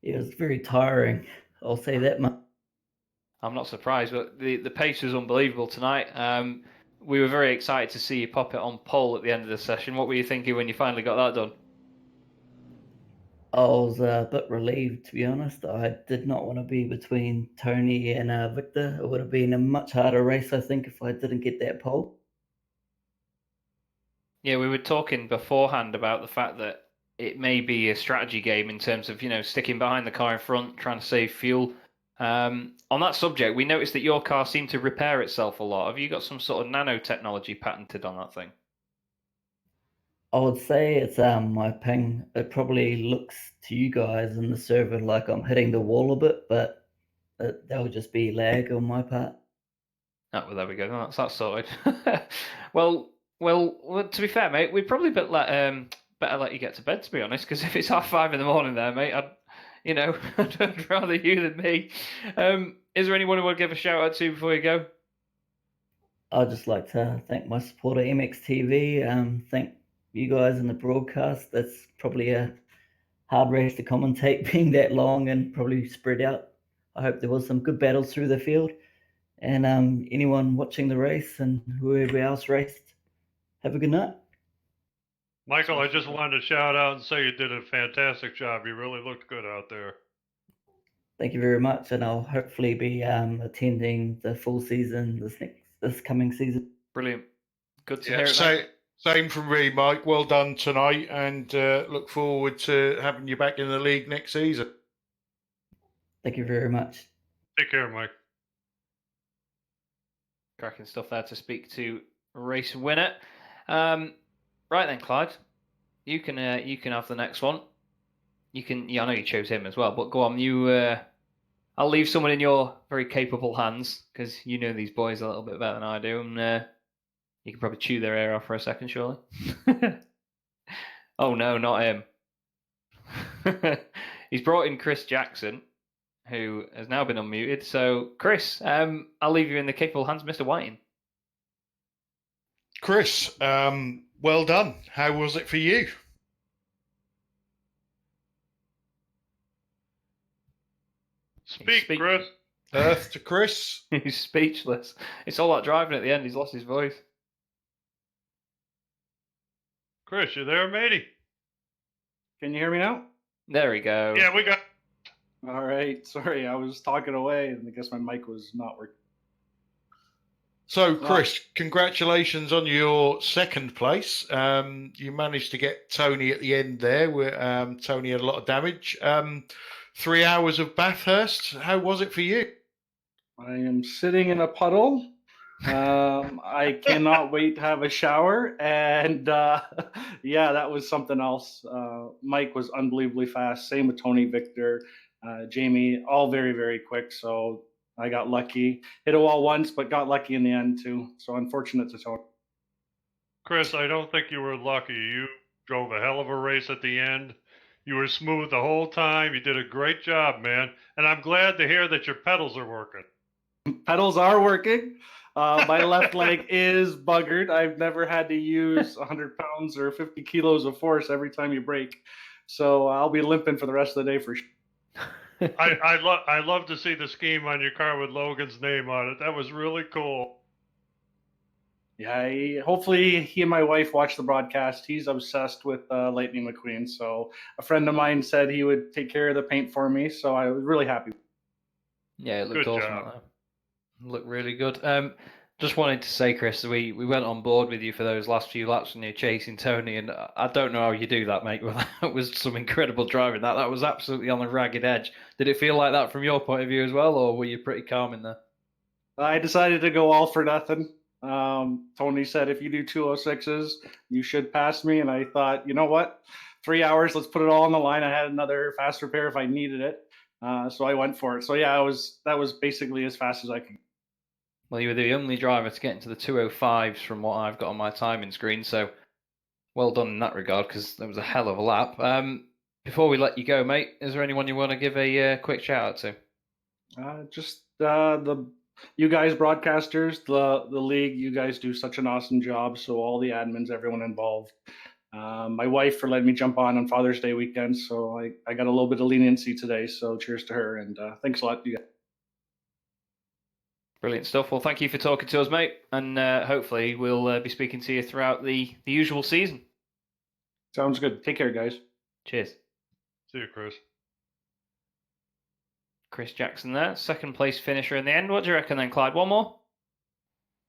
it was very tiring. I'll say that much. I'm not surprised, but the pace was unbelievable tonight. We were very excited to see you pop it on pole at the end of the session. What were you thinking when you finally got that done? I was a bit relieved, to be honest. I did not want to be between Tony and Victor. It would have been a much harder race, I think, if I didn't get that pole. Yeah, we were talking beforehand about the fact that it may be a strategy game in terms of, sticking behind the car in front, trying to save fuel. On that subject, we noticed that your car seemed to repair itself a lot. Have you got some sort of nanotechnology patented on that thing? I would say it's my ping. It probably looks to you guys in the server like I'm hitting the wall a bit, but that would just be lag on my part. Oh, well, there we go. That's sorted. well, to be fair, mate, we'd probably better let you get to bed, to be honest, because if it's 5:30 in the morning there, mate, I'd rather you than me. Is there anyone who would give a shout out to before you go? I'd just like to thank my supporter MXTV. Thank you guys in the broadcast. That's probably a hard race to commentate, being that long and probably spread out. I hope there was some good battles through the field. And anyone watching the race and whoever else raced, have a good night. Michael, I just wanted to shout out and say you did a fantastic job. You really looked good out there. Thank you very much, and I'll hopefully be attending the full season this coming season. Brilliant. Good to hear it, mate. Same from me, Mike. Well done tonight, and look forward to having you back in the league next season. Thank you very much. Take care, Mike. Cracking stuff there to speak to race winner. Right then, Clyde, you can have the next one. I know you chose him as well, but go on. I'll leave someone in your very capable hands because you know these boys a little bit better than I do, and you can probably chew their ear off for a second, surely. Oh no, not him. He's brought in Chris Jackson, who has now been unmuted. So, Chris, I'll leave you in the capable hands, Mr. Whiting. Chris, well done. How was it for you? Speak, Chris. Earth to Chris. He's speechless. It's all that driving at the end. He's lost his voice. Chris, you there, matey? Can you hear me now? There we go. Yeah, we got... All right. Sorry, I was talking away, and I guess my mic was not working. So, Chris, congratulations on your second place. You managed to get Tony at the end there, where Tony had a lot of damage. 3 hours of Bathurst. How was it for you? I am sitting in a puddle. I cannot wait to have a shower. And yeah, that was something else. Mike was unbelievably fast. Same with Tony, Victor, Jamie, all very, very quick. So I got lucky. Hit a wall once, but got lucky in the end too. So unfortunate to Tony. Chris, I don't think you were lucky. You drove a hell of a race at the end. You were smooth the whole time. You did a great job, man. And I'm glad to hear that your pedals are working. Pedals are working. My left leg is buggered. I've never had to use 100 pounds or 50 kilos of force every time you brake. So I'll be limping for the rest of the day for sure. I love to see the scheme on your car with Logan's name on it. That was really cool. Yeah, hopefully he and my wife watch the broadcast. He's obsessed with Lightning McQueen. So a friend of mine said he would take care of the paint for me. So I was really happy. Yeah, it looked Good awesome. job. Like that. Looked really good. Just wanted to say, Chris, we went on board with you for those last few laps when you're chasing Tony, and I don't know how you do that, mate. But that was some incredible driving. That was absolutely on the ragged edge. Did it feel like that from your point of view as well, or were you pretty calm in there? I decided to go all for nothing. Tony said, if you do 206s, you should pass me. And I thought, you know what? 3 hours, let's put it all on the line. I had another fast repair if I needed it. So I went for it. So yeah, that was basically as fast as I could. Well, you were the only driver to get into the 205s from what I've got on my timing screen, so well done in that regard, because that was a hell of a lap. Before we let you go, mate, is there anyone you want to give a quick shout out to? Just the you guys broadcasters, the league, you guys do such an awesome job. So all the admins, everyone involved. My wife for letting me jump on Father's Day weekend, so I got a little bit of leniency today. So cheers to her, and thanks a lot, you guys. Brilliant stuff. Well, thank you for talking to us, mate, and hopefully we'll be speaking to you throughout the usual season. Sounds good. Take care, guys. Cheers. See you, Chris. Chris Jackson there, second place finisher in the end. What do you reckon then, Clyde? One more?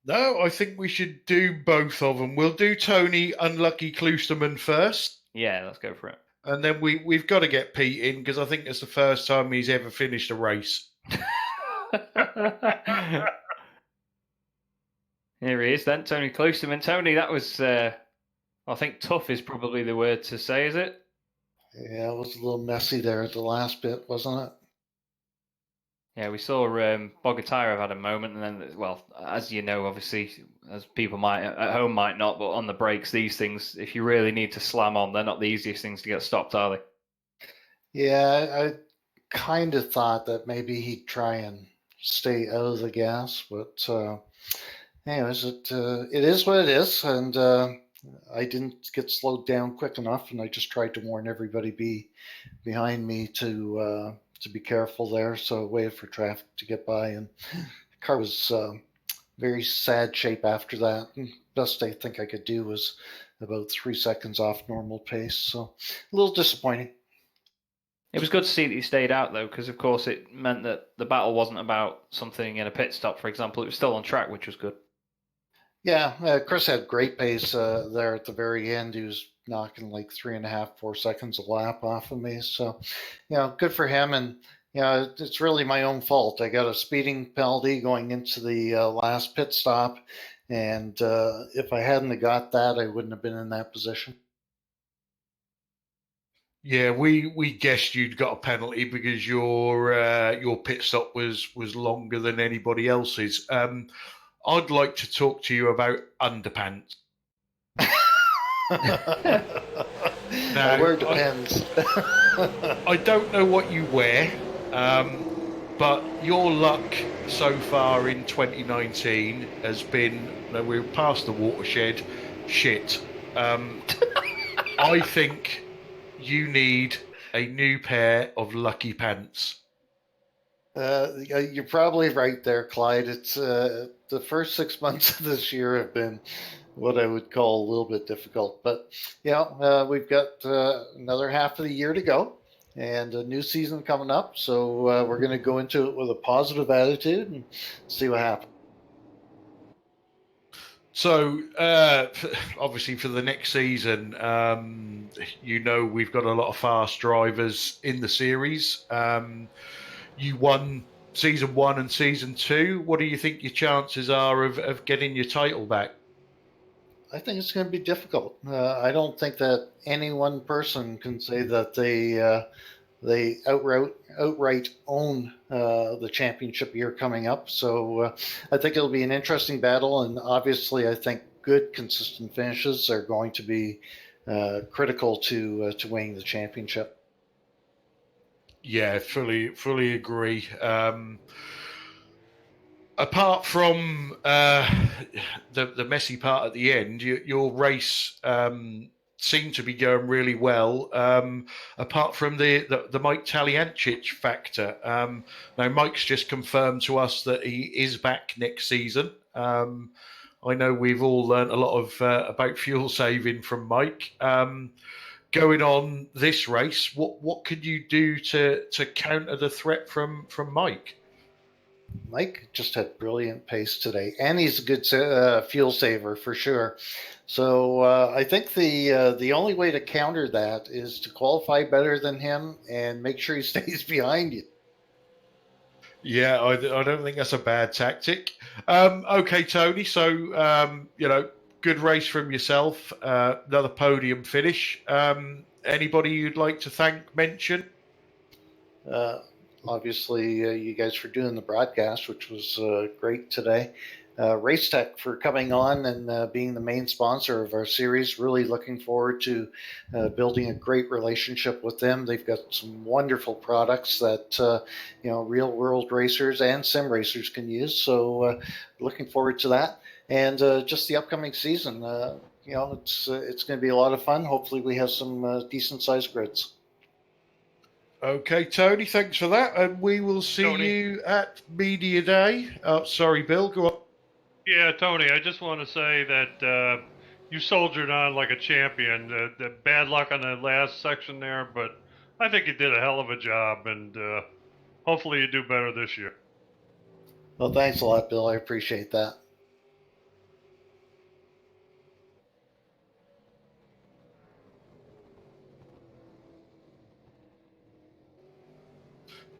No, I think we should do both of them. We'll do Tony Unlucky Kloosterman first. Yeah, let's go for it. And then we've got to get Pete in, because I think it's the first time he's ever finished a race. Here he is then, Tony Kloosterman. Tony, that was, I think tough is probably the word to say, is it? Yeah, it was a little messy there at the last bit, wasn't it? Yeah, we saw Bogatyrov had a moment, and then, well, as you know, obviously, as people might at home might not, but on the brakes, these things, if you really need to slam on, they're not the easiest things to get stopped, are they? Yeah, I kind of thought that maybe he'd try and stay out of the gas, but anyways, it is what it is, and I didn't get slowed down quick enough, and I just tried to warn everybody behind me to be careful there. So I waited for traffic to get by, and the car was very sad shape after that. And best I think I could do was about 3 seconds off normal pace, so a little disappointing. It was good to see that you stayed out, though, because, of course, it meant that the battle wasn't about something in a pit stop, for example. It was still on track, which was good. Yeah, Chris had great pace there at the very end. He was knocking like 3.5, 4 seconds a lap off of me. So, good for him. And, it's really my own fault. I got a speeding penalty going into the last pit stop. And if I hadn't have got that, I wouldn't have been in that position. Yeah, we guessed you'd got a penalty because your pit stop was longer than anybody else's. I'd like to talk to you about underpants. Now, where depends. I don't know what you wear, but your luck so far in 2019 has been, we're past the watershed, shit. I think you need a new pair of lucky pants. You're probably right there, Clyde. It's the first 6 months of this year have been what I would call a little bit difficult. But, we've got another half of the year to go and a new season coming up. So we're going to go into it with a positive attitude and see what happens. So, obviously, for the next season, we've got a lot of fast drivers in the series. You won season 1 and season 2. What do you think your chances are of getting your title back? I think it's going to be difficult. I don't think that any one person can say that they outright own the championship year coming up. So I think it'll be an interesting battle, and obviously I think good, consistent finishes are going to be critical to winning the championship. Yeah, fully agree. apart from the messy part at the end, your race seemed to be going really well. Apart from the Mike Taliancic factor, now Mike's just confirmed to us that he is back next season. I know we've all learnt a lot of about fuel saving from Mike. Going on this race, what could you do to counter the threat from Mike? Mike just had brilliant pace today, and he's a good fuel saver for sure. So I think the only way to counter that is to qualify better than him and make sure he stays behind you. Yeah, I don't think that's a bad tactic. Okay, Tony. So good race from yourself. Another podium finish. Anybody you'd like to thank? Mention? Obviously, you guys for doing the broadcast, which was great today. Racetech for coming on and being the main sponsor of our series. Really looking forward to building a great relationship with them. They've got some wonderful products that real world racers and sim racers can use. So looking forward to that. And just the upcoming season. It's going to be a lot of fun. Hopefully, we have some decent sized grids. Okay, Tony, thanks for that. And we will see you at Media Day. Oh, sorry, Bill, go on. Yeah, Tony, I just want to say that you soldiered on like a champion. The bad luck on the last section there, but I think you did a hell of a job, and hopefully you do better this year. Well, thanks a lot, Bill. I appreciate that.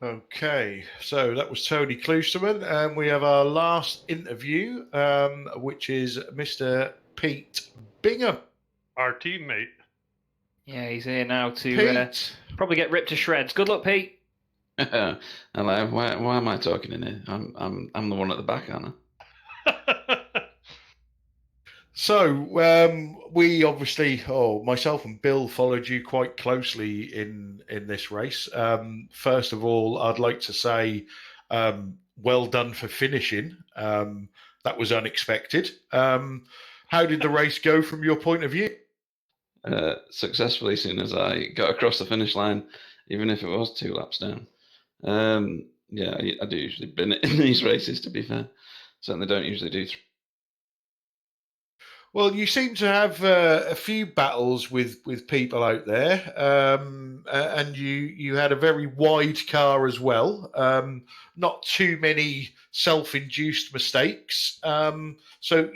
Okay, so that was Tony Kloosterman, and we have our last interview, which is Mr. Pete Bingham. Our teammate. Yeah, he's here now to probably get ripped to shreds. Good luck, Pete. Hello. Why am I talking in here? I'm the one at the back, aren't I? So we obviously, myself and Bill followed you quite closely in this race. First of all, I'd like to say well done for finishing. That was unexpected. How did the race go from your point of view? Successfully, as soon as I got across the finish line, even if it was 2 laps down. Yeah, I do usually bin it in these races, to be fair. Certainly don't usually do 3. Well, you seem to have a few battles with people out there, and you had a very wide car as well. Not too many self-induced mistakes. So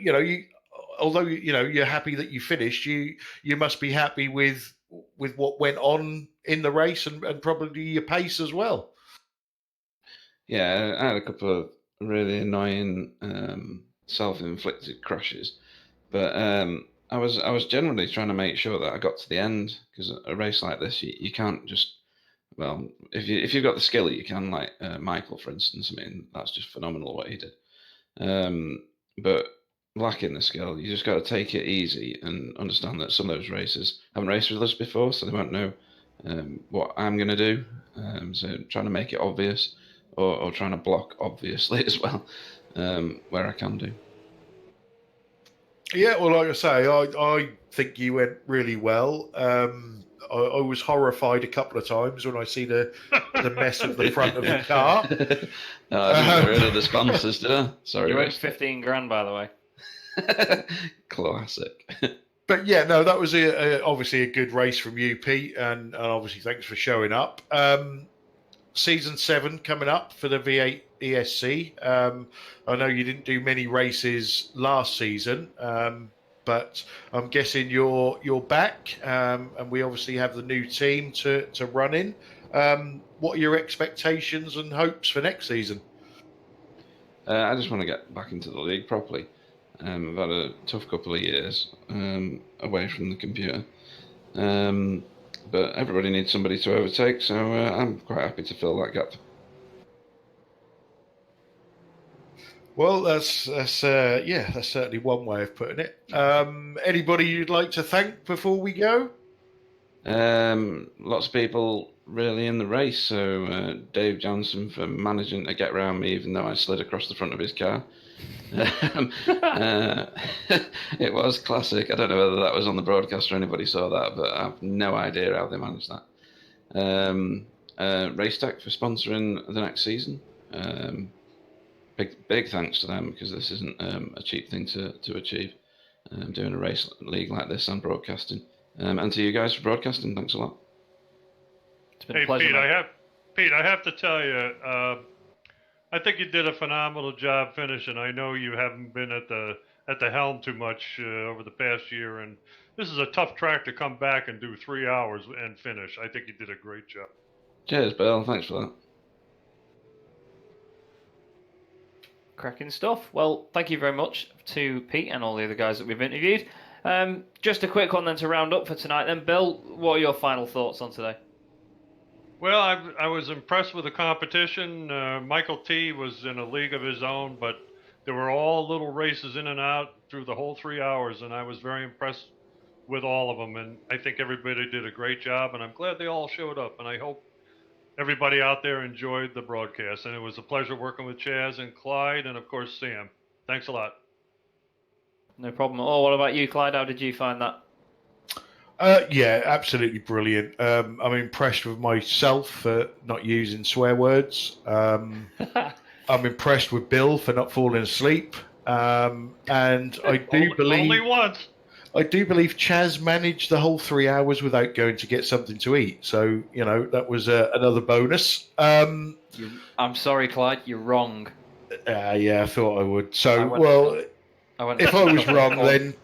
although you're happy that you finished, you must be happy with what went on in the race and probably your pace as well. Yeah, I had a couple of really annoying self-inflicted crashes. But I was generally trying to make sure that I got to the end, because a race like this, you can't just, well, if you've got the skill, you can, like Michael, for instance. I mean, that's just phenomenal what he did. But lacking the skill, you just got to take it easy and understand that some of those racers haven't raced with us before, so they won't know what I'm going to do. So trying to make it obvious, or trying to block obviously as well, where I can do. Yeah, well, like I say, I think you went really well. I was horrified a couple of times when I see the mess of the front of the car. No, I didn't get rid of the sponsors, did I? Sorry. You went 15 grand, by the way. Classic. But yeah, no, that was obviously a good race from you, Pete, and obviously thanks for showing up. Season 7 coming up for the V8 ESC. I know you didn't do many races last season, but I'm guessing you're back, and we obviously have the new team to run in. What are your expectations and hopes for next season? I just want to get back into the league properly. I've had a tough couple of years away from the computer. But everybody needs somebody to overtake, so I'm quite happy to fill that gap. Well, that's certainly one way of putting it. Anybody you'd like to thank before we go? Lots of people really in the race. So Dave Johnson for managing to get around me, even though I slid across the front of his car. It was classic. I don't know whether that was on the broadcast or anybody saw that, but I have no idea how they managed that. Racetech for sponsoring the next season. Big thanks to them, because this isn't a cheap thing to achieve. Doing a race league like this and broadcasting. And to you guys for broadcasting, thanks a lot. It's been a pleasure. Pete, I have to tell you, I think you did a phenomenal job finishing. I know you haven't been at the helm too much over the past year, and this is a tough track to come back and do 3 hours and finish. I think you did a great job. Cheers, Bill. Thanks for that. Cracking stuff. Well, thank you very much to Pete and all the other guys that we've interviewed. Just a quick one then to round up for tonight then. Bill, what are your final thoughts on today? Well, I was impressed with the competition. Michael T was in a league of his own, but there were all little races in and out through the whole 3 hours, and I was very impressed with all of them. And I think everybody did a great job, and I'm glad they all showed up. And I hope everybody out there enjoyed the broadcast. And it was a pleasure working with Chaz and Clyde, and of course Sam. Thanks a lot. No problem at all. What about you, Clyde? How did you find that? Yeah, absolutely brilliant. I'm impressed with myself for not using swear words. I'm impressed with Bill for not falling asleep. And I do believe only once. I do believe Chaz managed the whole 3 hours without going to get something to eat. So that was another bonus. I'm sorry, Clyde. You're wrong. Yeah, I thought I would. So if I was wrong, then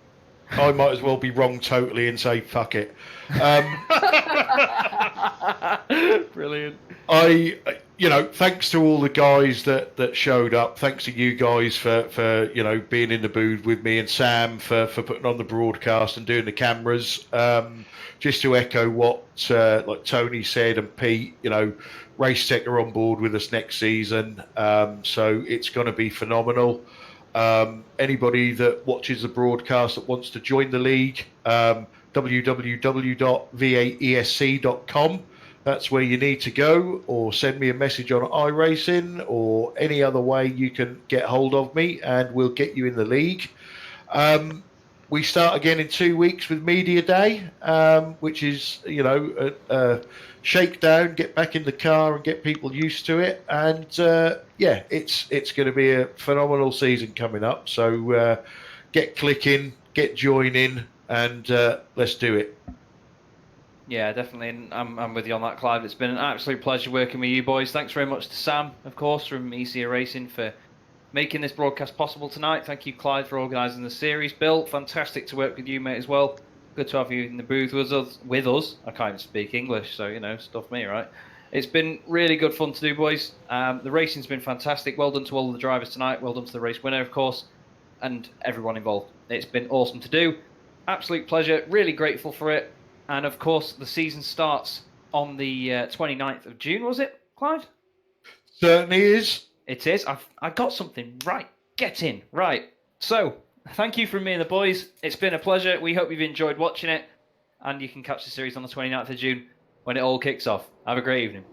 I might as well be wrong totally and say fuck it. Brilliant. Thanks to all the guys that showed up. Thanks to you guys for being in the booth with me, and Sam for putting on the broadcast and doing the cameras. Just to echo what like Tony said, and Pete, Racetech are on board with us next season. So it's going to be phenomenal. Anybody that watches the broadcast that wants to join the league, www.v8esc.com. That's where you need to go, or send me a message on iRacing or any other way you can get hold of me, and we'll get you in the league. We start again in 2 weeks with Media Day, which is, a shakedown, get back in the car and get people used to it. And, it's going to be a phenomenal season coming up. So get clicking, get joining, and let's do it. Yeah, definitely, and I'm with you on that, Clive. It's been an absolute pleasure working with you boys. Thanks very much to Sam, of course, from ECA Racing for making this broadcast possible tonight. Thank you, Clyde, for organising the series. Bill, fantastic to work with you, mate, as well. Good to have you in the booth with us. I can't even speak English, so, stuff me, right? It's been really good fun to do, boys. The racing's been fantastic. Well done to all of the drivers tonight. Well done to the race winner, of course, and everyone involved. It's been awesome to do. Absolute pleasure. Really grateful for it. And, of course, the season starts on the 29th of June, was it, Clyde? Certainly is. It is. I got something right. Get in. Right. So, thank you from me and the boys. It's been a pleasure. We hope you've enjoyed watching it. And you can catch the series on the 29th of June when it all kicks off. Have a great evening.